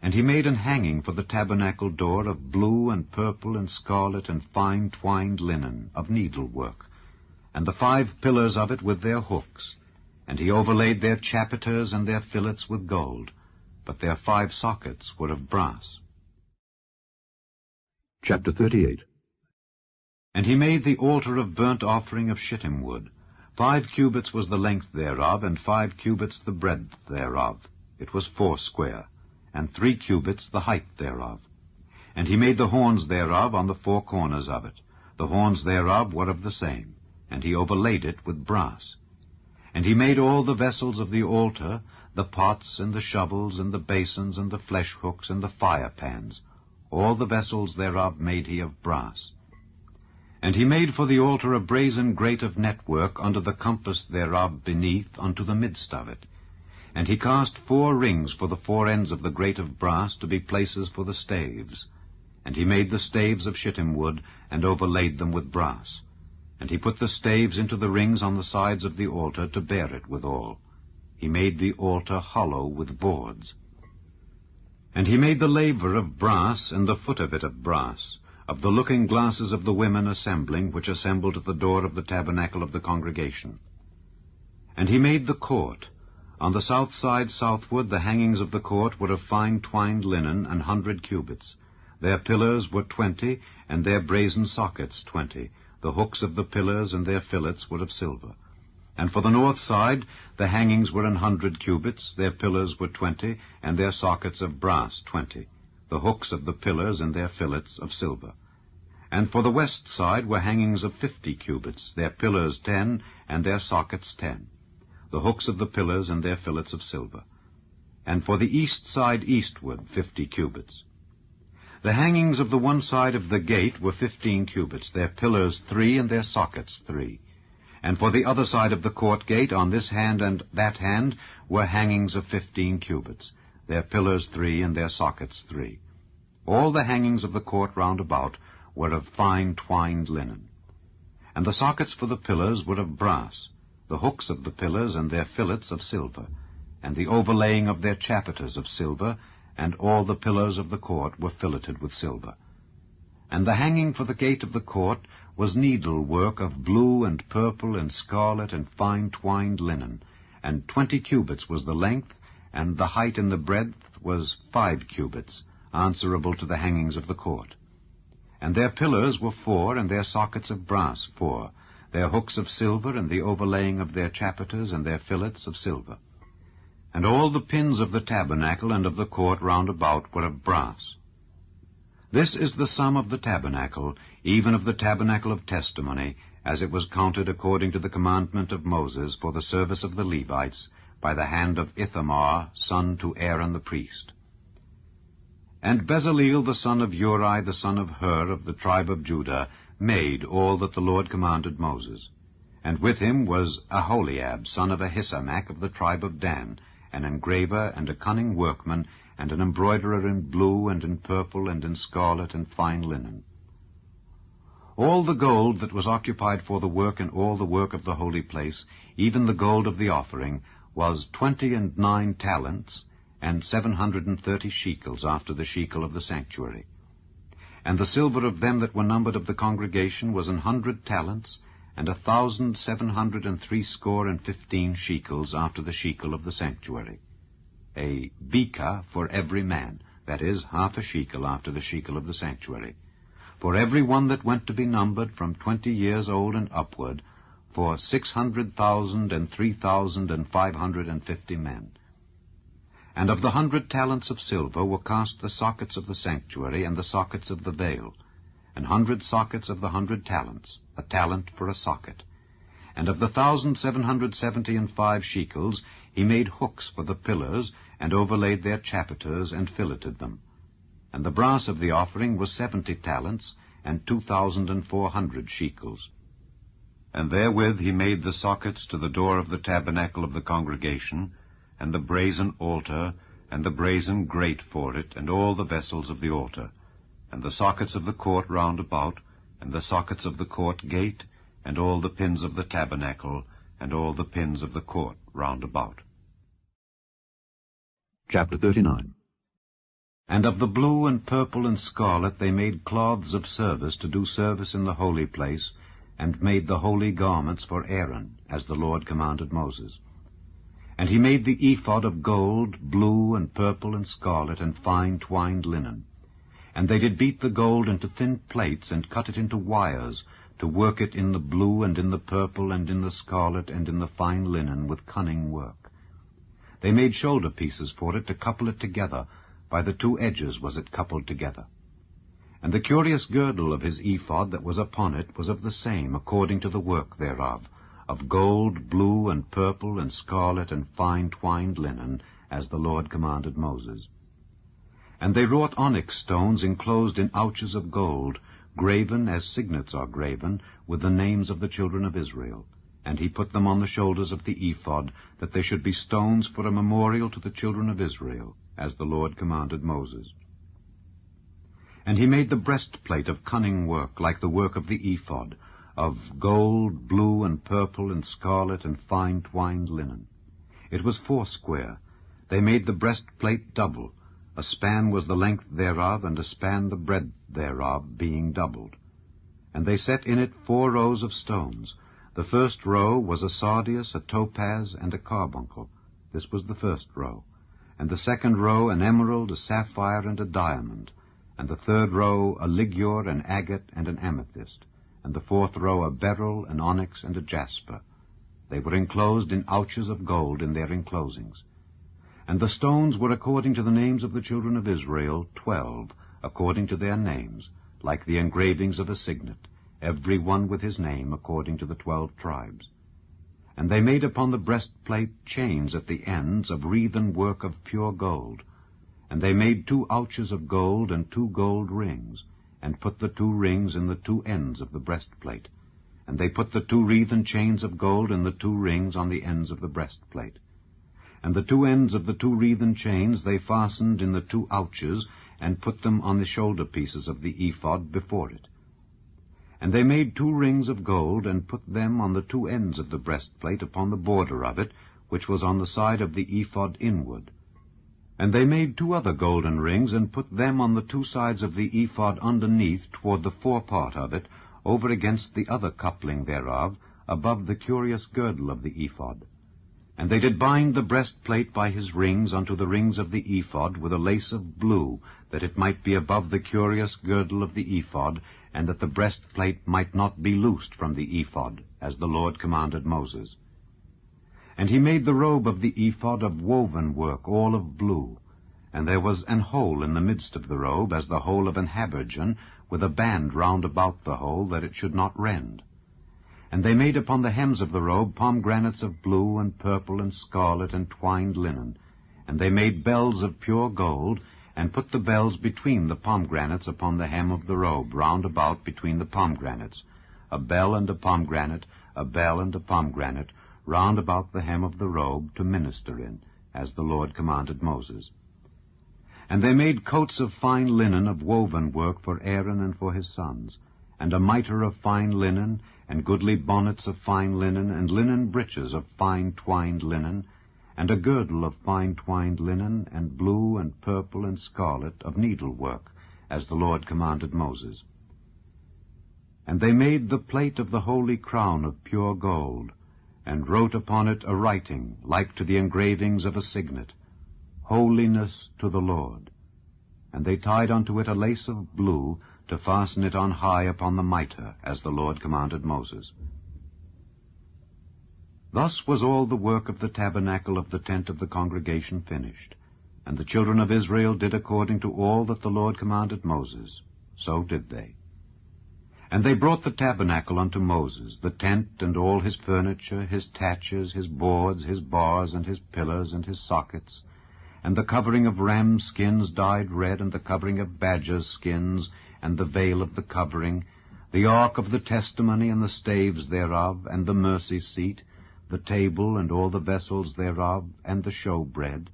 And he made an hanging for the tabernacle door of blue and purple and scarlet and fine twined linen, of needlework, and the 5 pillars of it with their hooks. And he overlaid their chapiters and their fillets with gold, but their 5 sockets were of brass. Chapter 38. And he made the altar of burnt offering of shittim wood. 5 cubits was the length thereof, and 5 cubits the breadth thereof. It was 4 square, and 3 cubits the height thereof. And he made the horns thereof on the 4 corners of it. The horns thereof were of the same, and he overlaid it with brass. And he made all the vessels of the altar, the pots and the shovels and the basins and the flesh hooks and the fire pans. All the vessels thereof made he of brass. And he made for the altar a brazen grate of network under the compass thereof beneath unto the midst of it. And he cast 4 rings for the 4 ends of the grate of brass to be places for the staves. And he made the staves of shittim wood, and overlaid them with brass. And he put the staves into the rings on the sides of the altar to bear it withal. He made the altar hollow with boards. And he made the laver of brass, and the foot of it of brass, of the looking glasses of the women assembling, which assembled at the door of the tabernacle of the congregation. And he made the court. On the south side southward the hangings of the court were of fine twined linen, 100 cubits. Their pillars were 20, and their brazen sockets 20. The hooks of the pillars and their fillets were of silver. And for the north side the hangings were 100 cubits, their pillars were 20, and their sockets of brass 20. The hooks of the pillars and their fillets of silver. And for the west side were hangings of 50 cubits, their pillars 10, and their sockets 10. The hooks of the pillars and their fillets of silver. And for the east side eastward 50 cubits. The hangings of the one side of the gate were 15 cubits, their pillars 3, and their sockets 3. And for the other side of the court gate, on this hand and that hand, were hangings of 15 cubits, their pillars 3, and their sockets 3. All the hangings of the court round about were of fine twined linen. And the sockets for the pillars were of brass, the hooks of the pillars and their fillets of silver, and the overlaying of their chapiters of silver, and all the pillars of the court were filleted with silver. And the hanging for the gate of the court was needlework of blue and purple and scarlet and fine twined linen, and 20 cubits was the length, and the height and the breadth was 5 cubits, answerable to the hangings of the court. And their pillars were 4, and their sockets of brass 4, their hooks of silver, and the overlaying of their chapiters and their fillets of silver. And all the pins of the tabernacle and of the court round about were of brass. This is the sum of the tabernacle, even of the tabernacle of testimony, as it was counted according to the commandment of Moses for the service of the Levites, by the hand of Ithamar, son to Aaron the priest. And Bezaleel the son of Uri, the son of Hur, of the tribe of Judah, made all that the Lord commanded Moses. And with him was Aholiab, son of Ahisamach, of the tribe of Dan, an engraver and a cunning workman, and an embroiderer in blue and in purple and in scarlet and fine linen. All the gold that was occupied for the work and all the work of the holy place, even the gold of the offering, was 29 talents, and 730 shekels after the shekel of the sanctuary. And the silver of them that were numbered of the congregation was 100 talents, and 1,715 shekels after the shekel of the sanctuary. A beka for every man, that is, half a shekel after the shekel of the sanctuary, for every one that went to be numbered from 20 years old and upward, for 600,000 and 3,550 men. And of the 100 talents of silver were cast the sockets of the sanctuary and the sockets of the veil, and 100 sockets of the 100 talents, a talent for a socket. And of the 1,775 shekels he made hooks for the pillars, and overlaid their chapiters, and filleted them. And the brass of the offering was 70 talents, and 2,400 shekels. And therewith he made the sockets to the door of the tabernacle of the congregation, and the brazen altar, and the brazen grate for it, and all the vessels of the altar, and the sockets of the court round about, and the sockets of the court gate, and all the pins of the tabernacle, and all the pins of the court round about. Chapter 39. And of the blue and purple and scarlet they made cloths of service to do service in the holy place, and made the holy garments for Aaron, as the Lord commanded Moses. And he made the ephod of gold, blue and purple and scarlet, and fine twined linen. And they did beat the gold into thin plates, and cut it into wires, to work it in the blue, and in the purple, and in the scarlet, and in the fine linen, with cunning work. They made shoulder pieces for it to couple it together. By the 2 edges was it coupled together. And the curious girdle of his ephod that was upon it was of the same, according to the work thereof, of gold, blue, and purple, and scarlet, and fine twined linen, as the Lord commanded Moses. And they wrought onyx stones enclosed in ouches of gold, graven as signets are graven, with the names of the children of Israel. And he put them on the shoulders of the ephod, that they should be stones for a memorial to the children of Israel, as the Lord commanded Moses. And he made the breastplate of cunning work, like the work of the ephod, of gold, blue, and purple, and scarlet, and fine twined linen. It was 4 They made the breastplate double. A span was the length thereof, and a span the breadth thereof, being doubled. And they set in it 4 rows of stones. The first row was a sardius, a topaz, and a carbuncle. This was the first row. And the second row an emerald, a sapphire, and a diamond. And the third row a ligure, an agate, and an amethyst. And the 4th row a beryl, an onyx, and a jasper. They were enclosed in ouches of gold in their enclosings. And the stones were according to the names of the children of Israel, 12, according to their names, like the engravings of a signet, every one with his name, according to the 12 tribes. And they made upon the breastplate chains at the ends of wreathen work of pure gold. And they made 2 ouches of gold, and 2 gold rings, and put the 2 rings in the 2 ends of the breastplate. And they put the 2 wreathen chains of gold in the 2 rings on the ends of the breastplate. And the 2 ends of the 2 wreathen chains they fastened in the 2 ouches, and put them on the shoulder pieces of the ephod before it. And they made 2 rings of gold, and put them on the 2 ends of the breastplate upon the border of it, which was on the side of the ephod inward. And they made 2 other golden rings, and put them on the 2 sides of the ephod underneath toward the forepart of it, over against the other coupling thereof, above the curious girdle of the ephod. And they did bind the breastplate by his rings unto the rings of the ephod with a lace of blue, that it might be above the curious girdle of the ephod, and that the breastplate might not be loosed from the ephod, as the Lord commanded Moses. And he made the robe of the ephod of woven work, all of blue. And there was an hole in the midst of the robe, as the hole of an habergeon, with a band round about the hole, that it should not rend. And they made upon the hems of the robe pomegranates of blue and purple and scarlet and twined linen. And they made bells of pure gold, and put the bells between the pomegranates upon the hem of the robe, round about between the pomegranates, a bell and a pomegranate, a bell and a pomegranate, round about the hem of the robe, to minister in, as the Lord commanded Moses. And they made coats of fine linen of woven work for Aaron and for his sons, and a mitre of fine linen, and goodly bonnets of fine linen, and linen breeches of fine twined linen, and a girdle of fine twined linen, and blue and purple and scarlet of needlework, as the Lord commanded Moses. And they made the plate of the holy crown of pure gold, and wrote upon it a writing like to the engravings of a signet, Holiness to the Lord. And they tied unto it a lace of blue, to fasten it on high upon the mitre, as the Lord commanded Moses. Thus was all the work of the tabernacle of the tent of the congregation finished, and the children of Israel did according to all that the Lord commanded Moses. So did they. And they brought the tabernacle unto Moses, the tent and all his furniture, his taches, his boards, his bars, and his pillars, and his sockets, and the covering of ram skins dyed red, and the covering of badgers' skins, and the veil of the covering, the ark of the testimony, and the staves thereof, and the mercy seat, the table, and all the vessels thereof, and the showbread,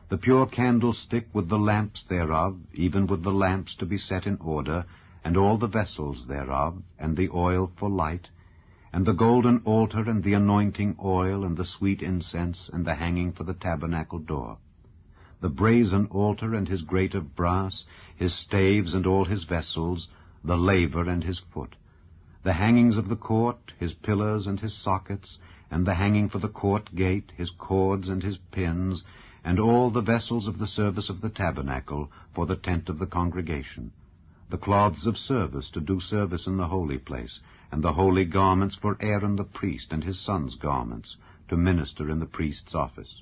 the pure candlestick with the lamps thereof, even with the lamps to be set in order, and all the vessels thereof, and the oil for light, and the golden altar, and the anointing oil, and the sweet incense, and the hanging for the tabernacle door, the brazen altar, and his grate of brass, his staves, and all his vessels, the laver and his foot, the hangings of the court, his pillars and his sockets, and the hanging for the court gate, his cords and his pins, and all the vessels of the service of the tabernacle for the tent of the congregation, the cloths of service to do service in the holy place, and the holy garments for Aaron the priest and his sons' garments, to minister in the priest's office.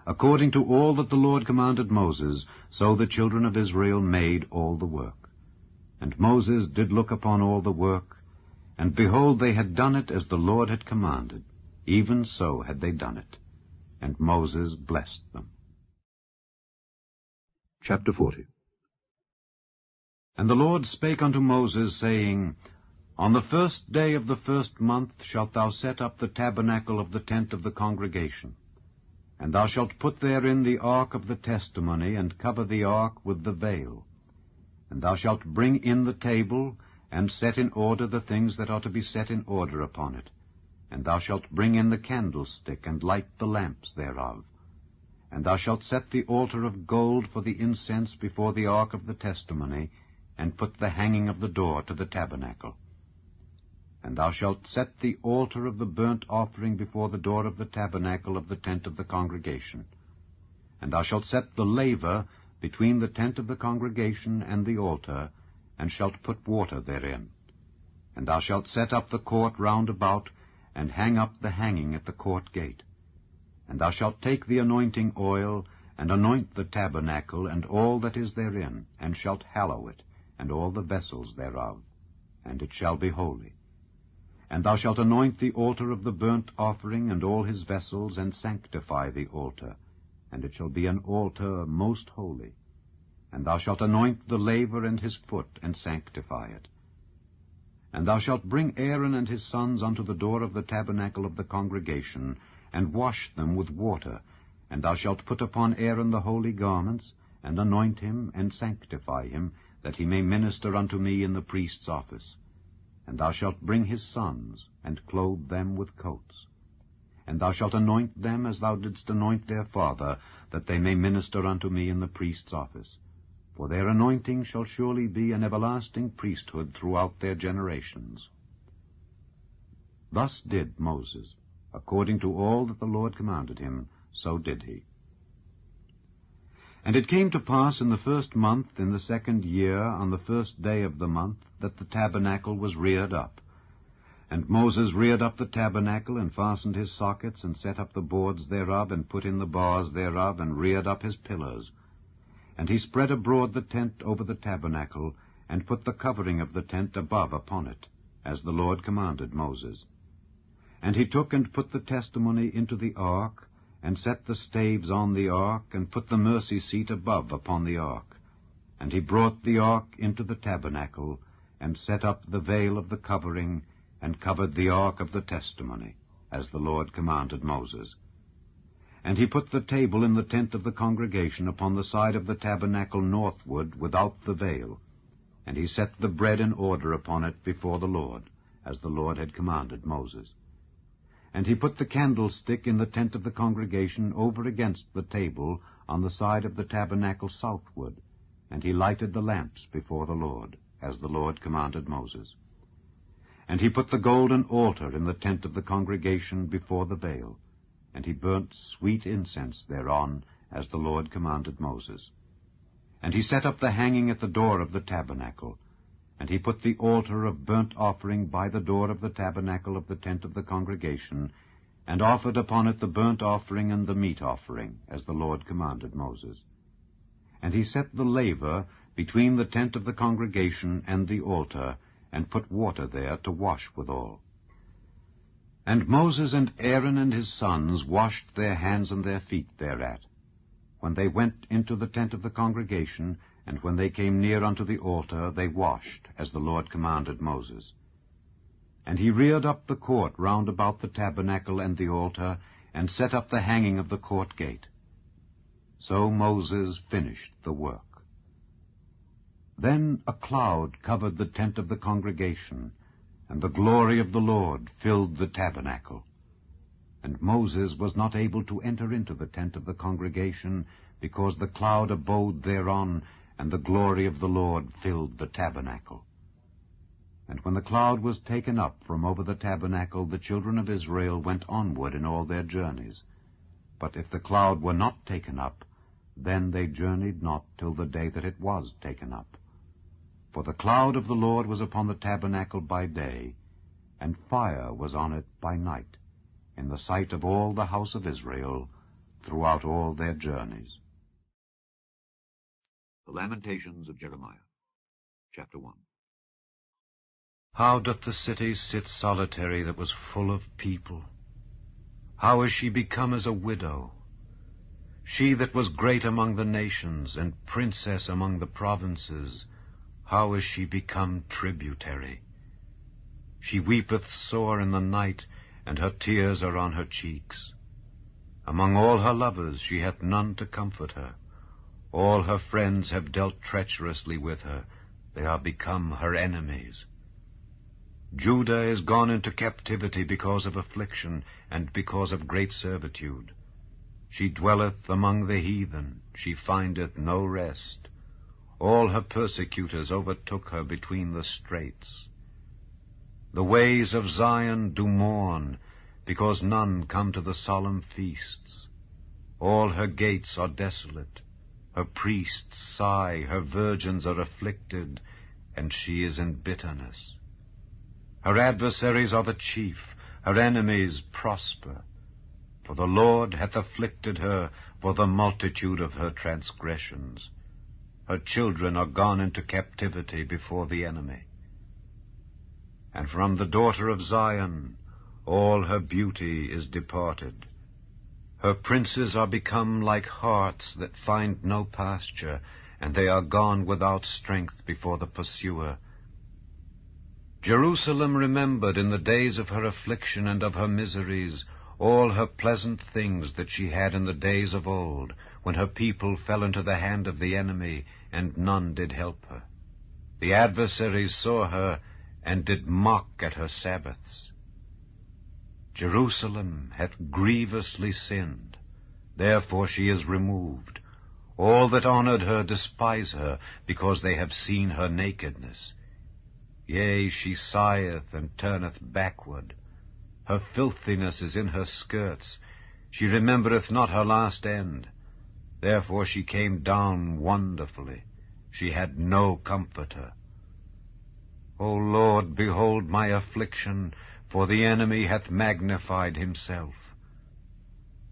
According to all that the Lord commanded Moses, so the children of Israel made all the work. And Moses did look upon all the work, and behold, they had done it as the Lord had commanded, even so had they done it. And Moses blessed them. Chapter 40. And the Lord spake unto Moses, saying, On the 1st day of the 1st month shalt thou set up the tabernacle of the tent of the congregation. And thou shalt put therein the ark of the testimony, and cover the ark with the veil. And thou shalt bring in the table, and set in order the things that are to be set in order upon it. And thou shalt bring in the candlestick, and light the lamps thereof. And thou shalt set the altar of gold for the incense before the ark of the testimony, and put the hanging of the door to the tabernacle. And thou shalt set the altar of the burnt offering before the door of the tabernacle of the tent of the congregation. And thou shalt set the laver between the tent of the congregation and the altar, and shalt put water therein. And thou shalt set up the court round about, and hang up the hanging at the court gate. And thou shalt take the anointing oil, and anoint the tabernacle, and all that is therein, and shalt hallow it, and all the vessels thereof, and it shall be holy. And thou shalt anoint the altar of the burnt offering, and all his vessels, and sanctify the altar, and it shall be an altar most holy. And thou shalt anoint the laver and his foot, and sanctify it. And thou shalt bring Aaron and his sons unto the door of the tabernacle of the congregation, and wash them with water. And thou shalt put upon Aaron the holy garments, and anoint him, and sanctify him, that he may minister unto me in the priest's office. And thou shalt bring his sons, and clothe them with coats. And thou shalt anoint them as thou didst anoint their father, that they may minister unto me in the priest's office. For their anointing shall surely be an everlasting priesthood throughout their generations. Thus did Moses, according to all that the Lord commanded him, so did he. And it came to pass in the 1st month, in the 2nd year, on the 1st day of the month, that the tabernacle was reared up. And Moses reared up the tabernacle, and fastened his sockets, and set up the boards thereof, and put in the bars thereof, and reared up his pillars. And he spread abroad the tent over the tabernacle, and put the covering of the tent above upon it, as the Lord commanded Moses. And he took and put the testimony into the ark, and set the staves on the ark, and put the mercy seat above upon the ark. And he brought the ark into the tabernacle, and set up the veil of the covering, and covered the ark of the testimony, as the Lord commanded Moses. And he put the table in the tent of the congregation upon the side of the tabernacle northward, without the veil. And he set the bread in order upon it before the Lord, as the Lord had commanded Moses. And he put the candlestick in the tent of the congregation over against the table on the side of the tabernacle southward, and he lighted the lamps before the Lord, as the Lord commanded Moses. And he put the golden altar in the tent of the congregation before the veil, and he burnt sweet incense thereon, as the Lord commanded Moses. And he set up the hanging at the door of the tabernacle, and he put the altar of burnt offering by the door of the tabernacle of the tent of the congregation, and offered upon it the burnt offering and the meat offering, as the Lord commanded Moses. And he set the laver between the tent of the congregation and the altar, and put water there to wash withal. And Moses and Aaron and his sons washed their hands and their feet thereat, when they went into the tent of the congregation, and when they came near unto the altar, they washed, as the Lord commanded Moses. And he reared up the court round about the tabernacle and the altar, and set up the hanging of the court gate. So Moses finished the work. Then a cloud covered the tent of the congregation, and the glory of the Lord filled the tabernacle. And Moses was not able to enter into the tent of the congregation, because the cloud abode thereon, and the glory of the Lord filled the tabernacle. And when the cloud was taken up from over the tabernacle, the children of Israel went onward in all their journeys. But if the cloud were not taken up, then they journeyed not till the day that it was taken up. For the cloud of the Lord was upon the tabernacle by day, and fire was on it by night, in the sight of all the house of Israel, throughout all their journeys. The Lamentations of Jeremiah, Chapter 1. How doth the city sit solitary that was full of people? How is she become as a widow? She that was great among the nations, and princess among the provinces, how is she become tributary? She weepeth sore in the night, and her tears are on her cheeks. Among all her lovers she hath none to comfort her. All her friends have dealt treacherously with her. They are become her enemies. Judah is gone into captivity because of affliction, and because of great servitude. She dwelleth among the heathen, she findeth no rest. All her persecutors overtook her between the straits. The ways of Zion do mourn, because none come to the solemn feasts. All her gates are desolate. Her priests sigh, her virgins are afflicted, and she is in bitterness. Her adversaries are the chief, her enemies prosper. For the Lord hath afflicted her for the multitude of her transgressions. Her children are gone into captivity before the enemy. And from the daughter of Zion all her beauty is departed. Her princes are become like harts that find no pasture, and they are gone without strength before the pursuer. Jerusalem remembered in the days of her affliction and of her miseries all her pleasant things that she had in the days of old, when her people fell into the hand of the enemy, and none did help her. The adversaries saw her, and did mock at her Sabbaths. Jerusalem hath grievously sinned, therefore she is removed. All that honored her despise her, because they have seen her nakedness. Yea, she sigheth and turneth backward. Her filthiness is in her skirts. She remembereth not her last end. Therefore she came down wonderfully. She had no comforter. O Lord, behold my affliction, for the enemy hath magnified himself.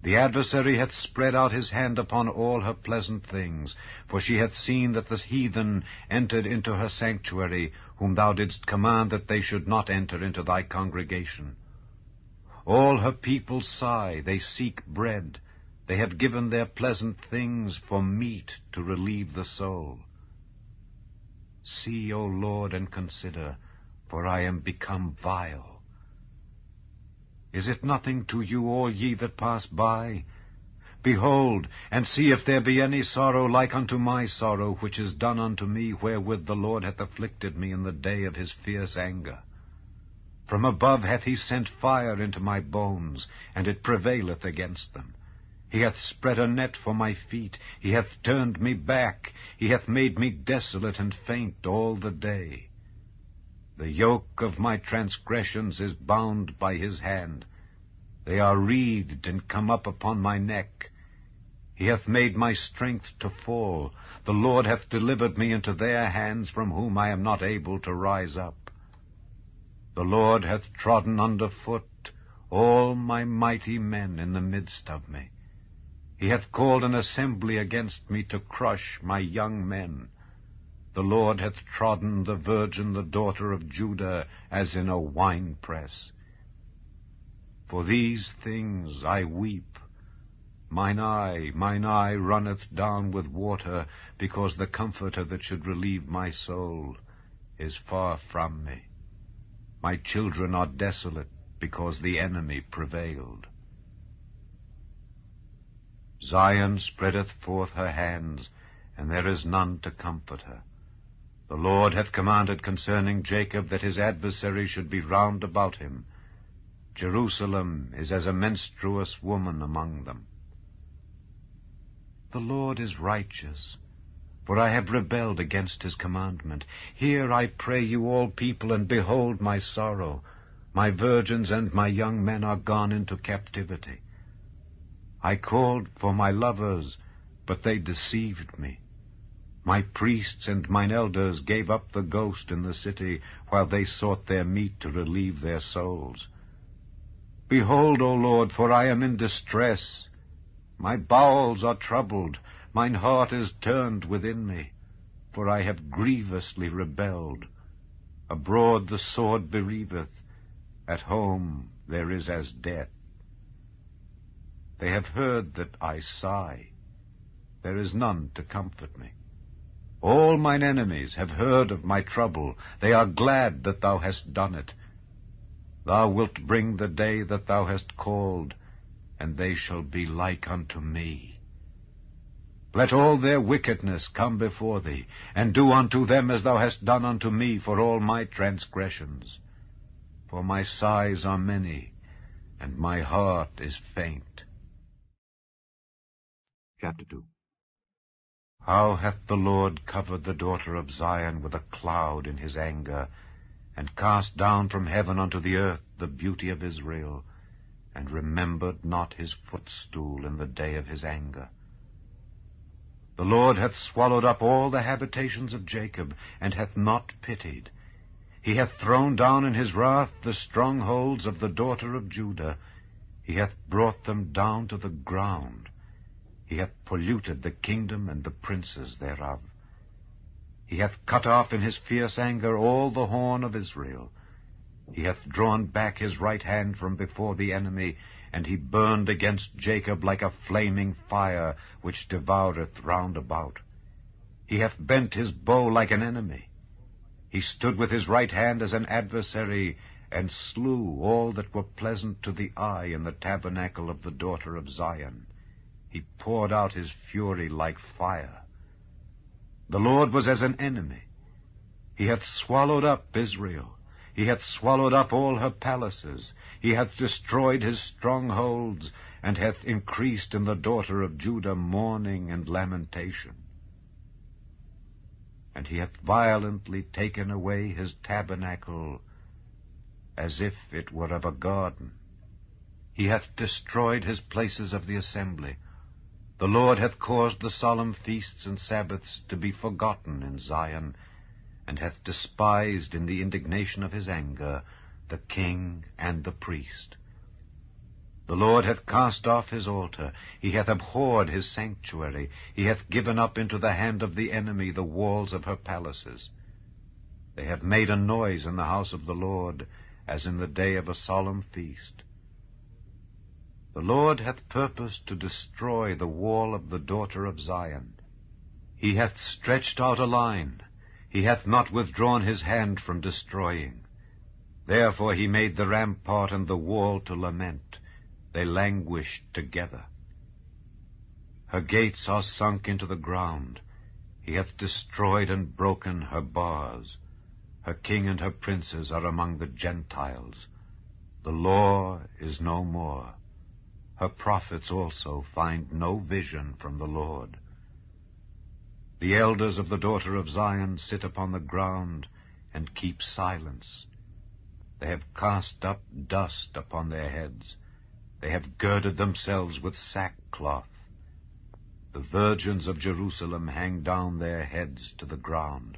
The adversary hath spread out his hand upon all her pleasant things, for she hath seen that the heathen entered into her sanctuary, whom thou didst command that they should not enter into thy congregation. All her people sigh, they seek bread. They have given their pleasant things for meat to relieve the soul. See, O Lord, and consider, for I am become vile. Is it nothing to you, all ye that pass by? Behold, and see if there be any sorrow like unto my sorrow, which is done unto me, wherewith the Lord hath afflicted me in the day of his fierce anger. From above hath he sent fire into my bones, and it prevaileth against them. He hath spread a net for my feet, he hath turned me back, he hath made me desolate and faint all the day. The yoke of my transgressions is bound by his hand. They are wreathed and come up upon my neck. He hath made my strength to fall. The Lord hath delivered me into their hands, from whom I am not able to rise up. The Lord hath trodden under foot all my mighty men in the midst of me. He hath called an assembly against me to crush my young men. The Lord hath trodden the virgin, the daughter of Judah, as in a winepress. For these things I weep. Mine eye runneth down with water, because the Comforter that should relieve my soul is far from me. My children are desolate, because the enemy prevailed. Zion spreadeth forth her hands, and there is none to comfort her. The Lord hath commanded concerning Jacob that his adversary should be round about him. Jerusalem is as a menstruous woman among them. The Lord is righteous, for I have rebelled against his commandment. Hear, I pray you, all people, and behold my sorrow. My virgins and my young men are gone into captivity. I called for my lovers, but they deceived me. My priests and mine elders gave up the ghost in the city, while they sought their meat to relieve their souls. Behold, O Lord, for I am in distress. My bowels are troubled, mine heart is turned within me, for I have grievously rebelled. Abroad the sword bereaveth, at home there is as death. They have heard that I sigh, there is none to comfort me. All mine enemies have heard of my trouble, they are glad that thou hast done it. Thou wilt bring the day that thou hast called, and they shall be like unto me. Let all their wickedness come before thee, and do unto them as thou hast done unto me for all my transgressions. For my sighs are many, and my heart is faint. Chapter 2. How hath the Lord covered the daughter of Zion with a cloud in his anger, and cast down from heaven unto the earth the beauty of Israel, and remembered not his footstool in the day of his anger. The Lord hath swallowed up all the habitations of Jacob, and hath not pitied. He hath thrown down in his wrath the strongholds of the daughter of Judah. He hath brought them down to the ground. He hath polluted the kingdom and the princes thereof. He hath cut off in his fierce anger all the horn of Israel. He hath drawn back his right hand from before the enemy, and he burned against Jacob like a flaming fire, which devoureth round about. He hath bent his bow like an enemy. He stood with his right hand as an adversary, and slew all that were pleasant to the eye in the tabernacle of the daughter of Zion. He poured out his fury like fire. The Lord was as an enemy. He hath swallowed up Israel. He hath swallowed up all her palaces. He hath destroyed his strongholds, and hath increased in the daughter of Judah mourning and lamentation. And he hath violently taken away his tabernacle, as if it were of a garden. He hath destroyed his places of the assembly. The Lord hath caused the solemn feasts and Sabbaths to be forgotten in Zion, and hath despised in the indignation of his anger the king and the priest. The Lord hath cast off his altar. He hath abhorred his sanctuary. He hath given up into the hand of the enemy the walls of her palaces. They have made a noise in the house of the Lord, as in the day of a solemn feast. The Lord hath purposed to destroy the wall of the daughter of Zion. He hath stretched out a line. He hath not withdrawn his hand from destroying. Therefore he made the rampart and the wall to lament. They languished together. Her gates are sunk into the ground. He hath destroyed and broken her bars. Her king and her princes are among the Gentiles. The law is no more. Her prophets also find no vision from the Lord. The elders of the daughter of Zion sit upon the ground and keep silence. They have cast up dust upon their heads. They have girded themselves with sackcloth. The virgins of Jerusalem hang down their heads to the ground.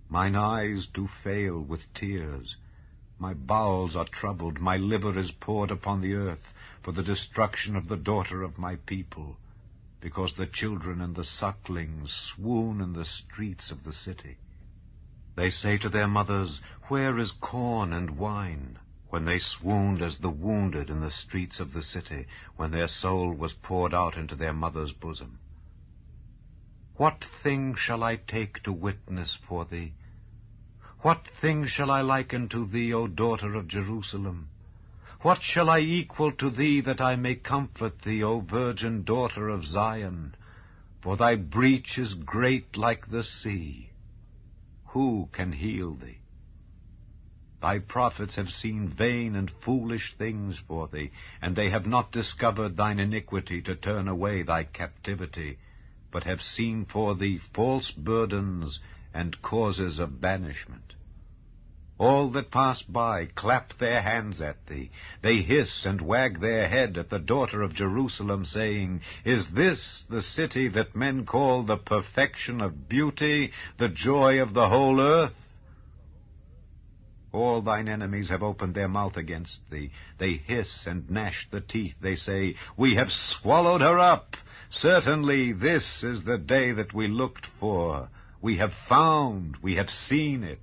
Mine eyes do fail with tears. My bowels are troubled. My liver is poured upon the earth for the destruction of the daughter of my people. because the children and the sucklings swoon in the streets of the city. They say to their mothers, "Where is corn and wine?" when they swooned as the wounded in the streets of the city, when their soul was poured out into their mother's bosom. What thing shall I take to witness for thee? What thing shall I liken to thee, O daughter of Jerusalem? What shall I equal to thee, that I may comfort thee, O virgin daughter of Zion? For thy breach is great like the sea. Who can heal thee? Thy prophets have seen vain and foolish things for thee, and they have not discovered thine iniquity to turn away thy captivity, but have seen for thee false burdens and causes of banishment. All that pass by clap their hands at thee. They hiss and wag their head at the daughter of Jerusalem, saying, "Is this the city that men call the perfection of beauty, the joy of the whole earth?" All thine enemies have opened their mouth against thee. They hiss and gnash the teeth. They say, "We have swallowed her up. Certainly this is the day that we looked for. We have found, we have seen it."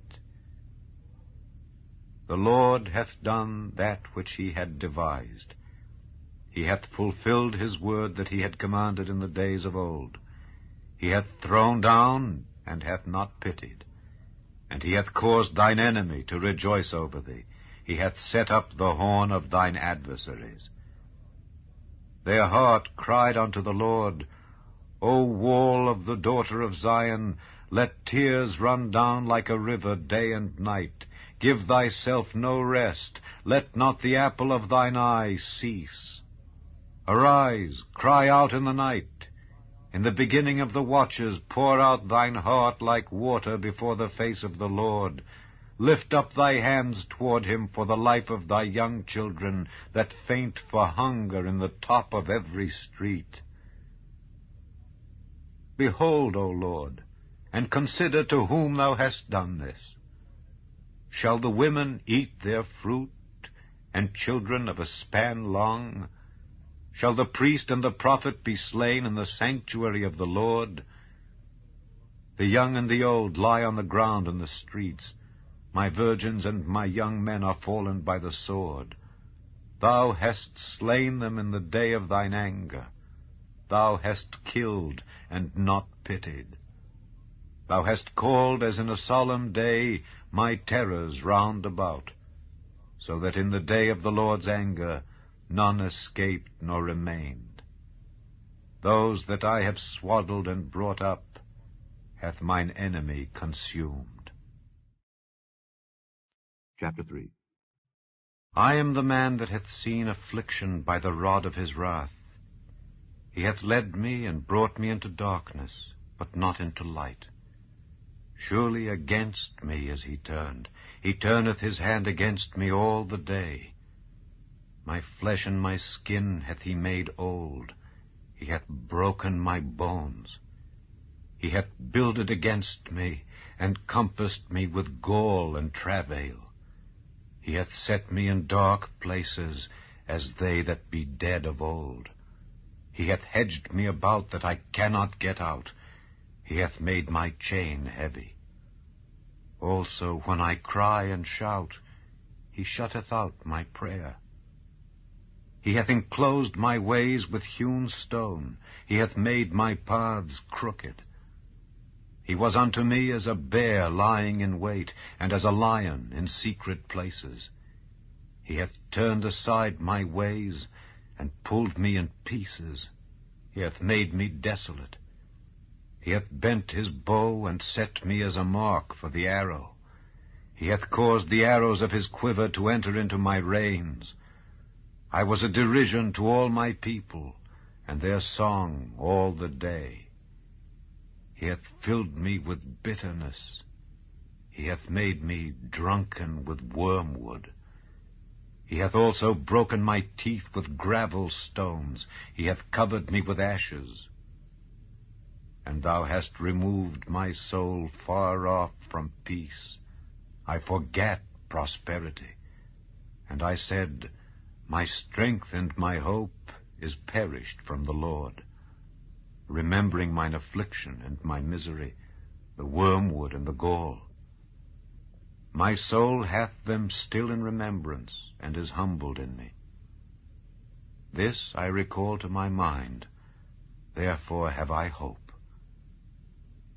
The Lord hath done that which he had devised. He hath fulfilled his word that he had commanded in the days of old. He hath thrown down and hath not pitied. And he hath caused thine enemy to rejoice over thee. He hath set up the horn of thine adversaries. Their heart cried unto the Lord, "O wall of the daughter of Zion, let tears run down like a river day and night. Give thyself no rest. Let not the apple of thine eye cease. Arise, cry out in the night. In the beginning of the watches pour out thine heart like water before the face of the Lord. Lift up thy hands toward him for the life of thy young children that faint for hunger in the top of every street. Behold, O Lord, and consider to whom thou hast done this. Shall the women eat their fruit, and children of a span long? Shall the priest and the prophet be slain in the sanctuary of the Lord? The young and the old lie on the ground in the streets. My virgins and my young men are fallen by the sword. Thou hast slain them in the day of thine anger. Thou hast killed and not pitied. Thou hast called as in a solemn day my terrors round about, so that in the day of the Lord's anger none escaped nor remained. Those that I have swaddled and brought up hath mine enemy consumed. Chapter 3. I am the man that hath seen affliction by the rod of his wrath. He hath led me and brought me into darkness, but not into light. Surely against me is he turned. He turneth his hand against me all the day. My flesh and my skin hath he made old. He hath broken my bones. He hath builded against me, and compassed me with gall and travail. He hath set me in dark places, as they that be dead of old. He hath hedged me about that I cannot get out. He hath made my chain heavy. Also, when I cry and shout, he shutteth out my prayer. He hath enclosed my ways with hewn stone. He hath made my paths crooked. He was unto me as a bear lying in wait, and as a lion in secret places. He hath turned aside my ways, and pulled me in pieces. He hath made me desolate. He hath bent his bow, and set me as a mark for the arrow. He hath caused the arrows of his quiver to enter into my reins. I was a derision to all my people, and their song all the day. He hath filled me with bitterness. He hath made me drunken with wormwood. He hath also broken my teeth with gravel stones. He hath covered me with ashes. And thou hast removed my soul far off from peace. I forgat prosperity. And I said, My strength and my hope is perished from the Lord. remembering mine affliction and my misery, the wormwood and the gall. My soul hath them still in remembrance, and is humbled in me. This I recall to my mind, therefore have I hope.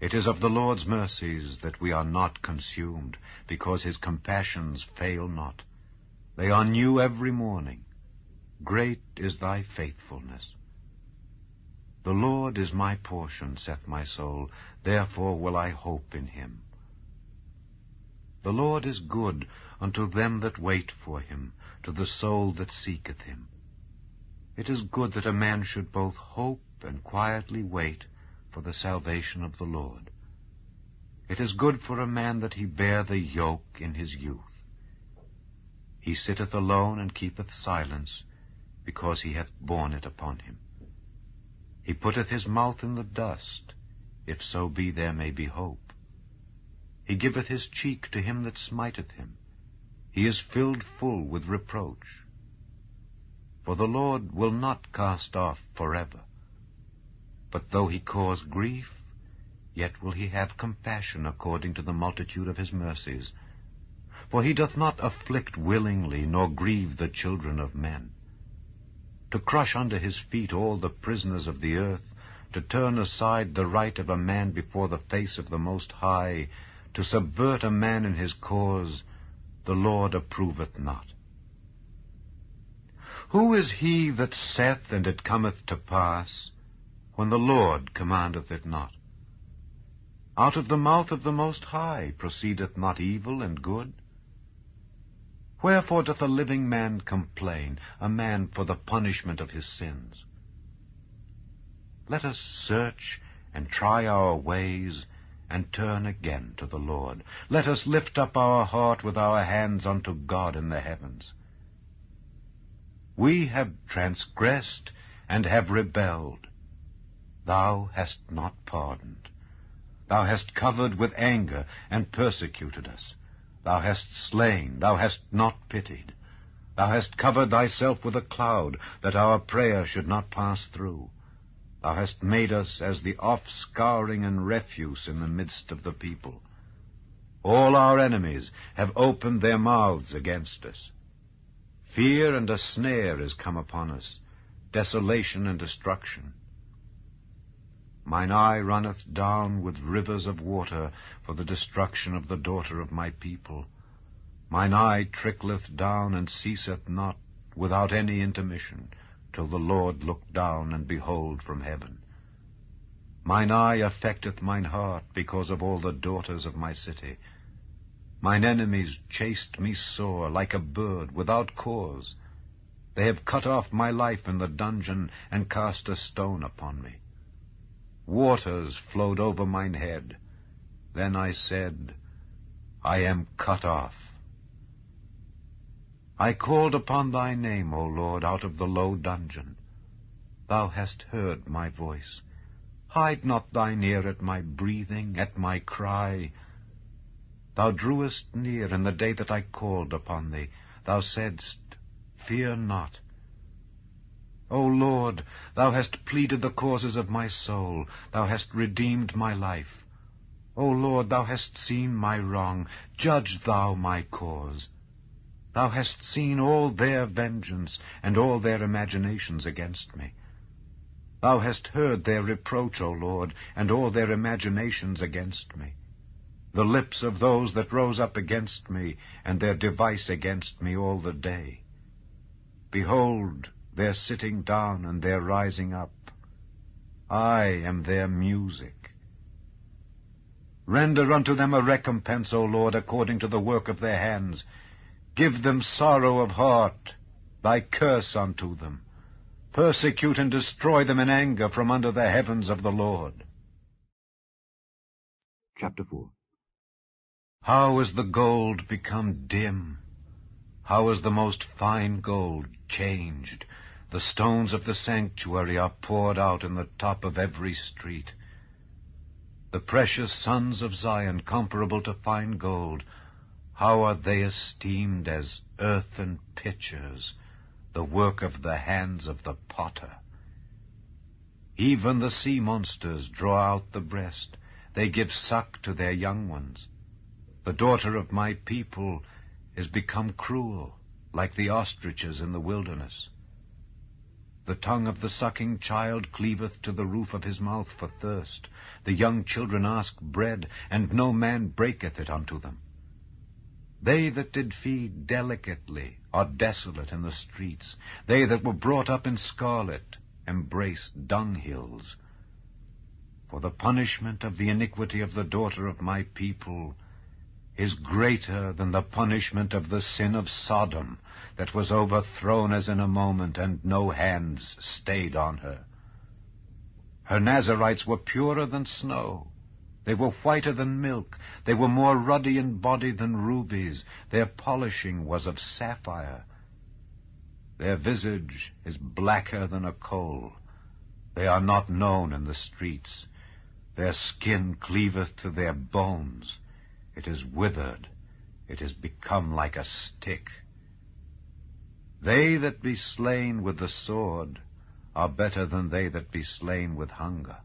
It is of the Lord's mercies that we are not consumed, because his compassions fail not. They are new every morning. Great is thy faithfulness. The Lord is my portion, saith my soul, therefore will I hope in him. The Lord is good unto them that wait for him, to the soul that seeketh him. It is good that a man should both hope and quietly wait for the salvation of the Lord. It is good for a man that he bear the yoke in his youth. He sitteth alone and keepeth silence, because he hath borne it upon him. He putteth his mouth in the dust, if so be there may be hope. He giveth his cheek to him that smiteth him. He is filled full with reproach. For the Lord will not cast off forever. But though he cause grief, yet will he have compassion according to the multitude of his mercies. For he doth not afflict willingly, nor grieve the children of men. To crush under his feet all the prisoners of the earth, to turn aside the right of a man before the face of the Most High, to subvert a man in his cause, the Lord approveth not. Who is he that saith, and it cometh to pass, when the Lord commandeth it not? Out of the mouth of the Most High proceedeth not evil and good? Wherefore doth a living man complain, a man for the punishment of his sins? Let us search and try our ways, and turn again to the Lord. Let us lift up our heart with our hands unto God in the heavens. We have transgressed and have rebelled. Thou hast not pardoned. Thou hast covered with anger and persecuted us. Thou hast slain, thou hast not pitied. Thou hast covered thyself with a cloud, that our prayer should not pass through. Thou hast made us as the offscouring and refuse in the midst of the people. All our enemies have opened their mouths against us. Fear and a snare is come upon us, desolation and destruction. Mine eye runneth down with rivers of water for the destruction of the daughter of my people. Mine eye trickleth down and ceaseth not without any intermission, till the Lord look down and behold from heaven. Mine eye affecteth mine heart because of all the daughters of my city. Mine enemies chased me sore like a bird without cause. They have cut off my life in the dungeon and cast a stone upon me. Waters flowed over mine head. Then I said, I am cut off. I called upon thy name, O Lord, out of the low dungeon. Thou hast heard my voice. Hide not thine ear at my breathing, at my cry. Thou drewest near in the day that I called upon thee. Thou saidst, Fear not. O Lord, thou hast pleaded the causes of my soul. Thou hast redeemed my life. O Lord, thou hast seen my wrong. Judge thou my cause. Thou hast seen all their vengeance and all their imaginations against me. Thou hast heard their reproach, O Lord, and all their imaginations against me. The lips of those that rose up against me, and their device against me all the day. Behold, their sitting down and their rising up. I am their music. Render unto them a recompense, O Lord, according to the work of their hands. Give them sorrow of heart, thy curse unto them. Persecute and destroy them in anger from under the heavens of the Lord. Chapter 4. How is the gold become dim? How is the most fine gold changed? The stones of the sanctuary are poured out in the top of every street. The precious sons of Zion, comparable to fine gold, how are they esteemed as earthen pitchers, the work of the hands of the potter? Even the sea monsters draw out the breast. They give suck to their young ones. The daughter of my people is become cruel, like the ostriches in the wilderness. The tongue of the sucking child cleaveth to the roof of his mouth for thirst. The young children ask bread, and no man breaketh it unto them. They that did feed delicately are desolate in the streets. They that were brought up in scarlet embrace dunghills. For the punishment of the iniquity of the daughter of my people is greater than the punishment of the sin of Sodom, that was overthrown as in a moment, and no hands stayed on her. Her Nazarites were purer than snow. They were whiter than milk. They were more ruddy in body than rubies. Their polishing was of sapphire. Their visage is blacker than a coal. They are not known in the streets. Their skin cleaveth to their bones. It is withered. It is become like a stick. They that be slain with the sword are better than they that be slain with hunger.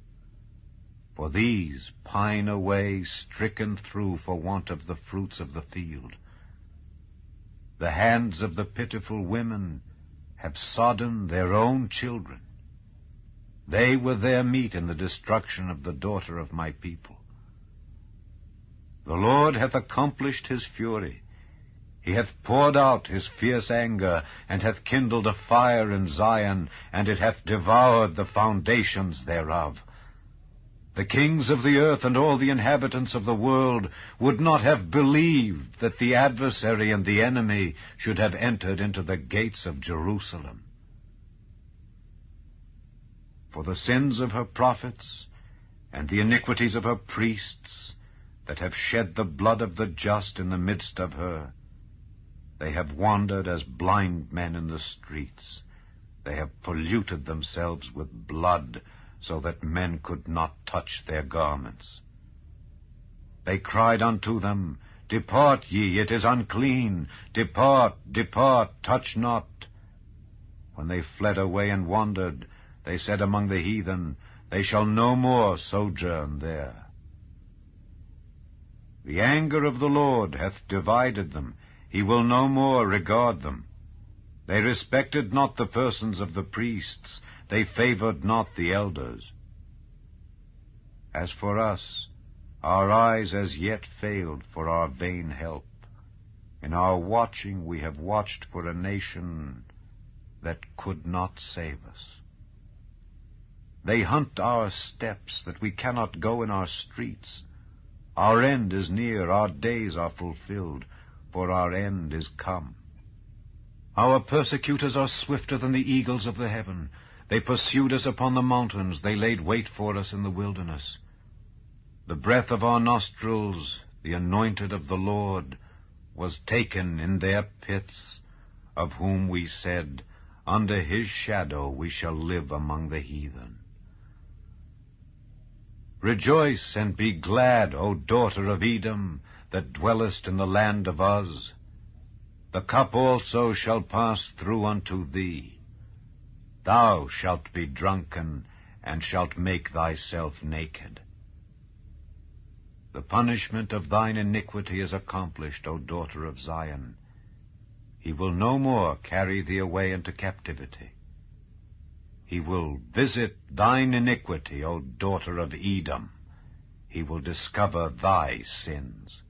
For these pine away, stricken through for want of the fruits of the field. The hands of the pitiful women have sodden their own children. They were their meat in the destruction of the daughter of my people. The Lord hath accomplished his fury. He hath poured out his fierce anger, and hath kindled a fire in Zion, and it hath devoured the foundations thereof. The kings of the earth and all the inhabitants of the world would not have believed that the adversary and the enemy should have entered into the gates of Jerusalem. For the sins of her prophets and the iniquities of her priests that have shed the blood of the just in the midst of her, they have wandered as blind men in the streets. They have polluted themselves with blood, so that men could not touch their garments. They cried unto them, Depart ye, it is unclean. Depart, depart, touch not. When they fled away and wandered, they said among the heathen, They shall no more sojourn there. The anger of the Lord hath divided them. He will no more regard them. They respected not the persons of the priests. They favored not the elders. As for us, our eyes as yet failed for our vain help. In our watching we have watched for a nation that could not save us. They hunt our steps, that we cannot go in our streets. Our end is near, our days are fulfilled, for our end is come. Our persecutors are swifter than the eagles of the heaven. They pursued us upon the mountains. They laid wait for us in the wilderness. The breath of our nostrils, the anointed of the Lord, was taken in their pits, of whom we said, Under his shadow we shall live among the heathen. Rejoice and be glad, O daughter of Edom, that dwellest in the land of Uz. The cup also shall pass through unto thee. Thou shalt be drunken, and shalt make thyself naked. The punishment of thine iniquity is accomplished, O daughter of Zion. He will no more carry thee away into captivity. He will visit thine iniquity, O daughter of Edom. He will discover thy sins.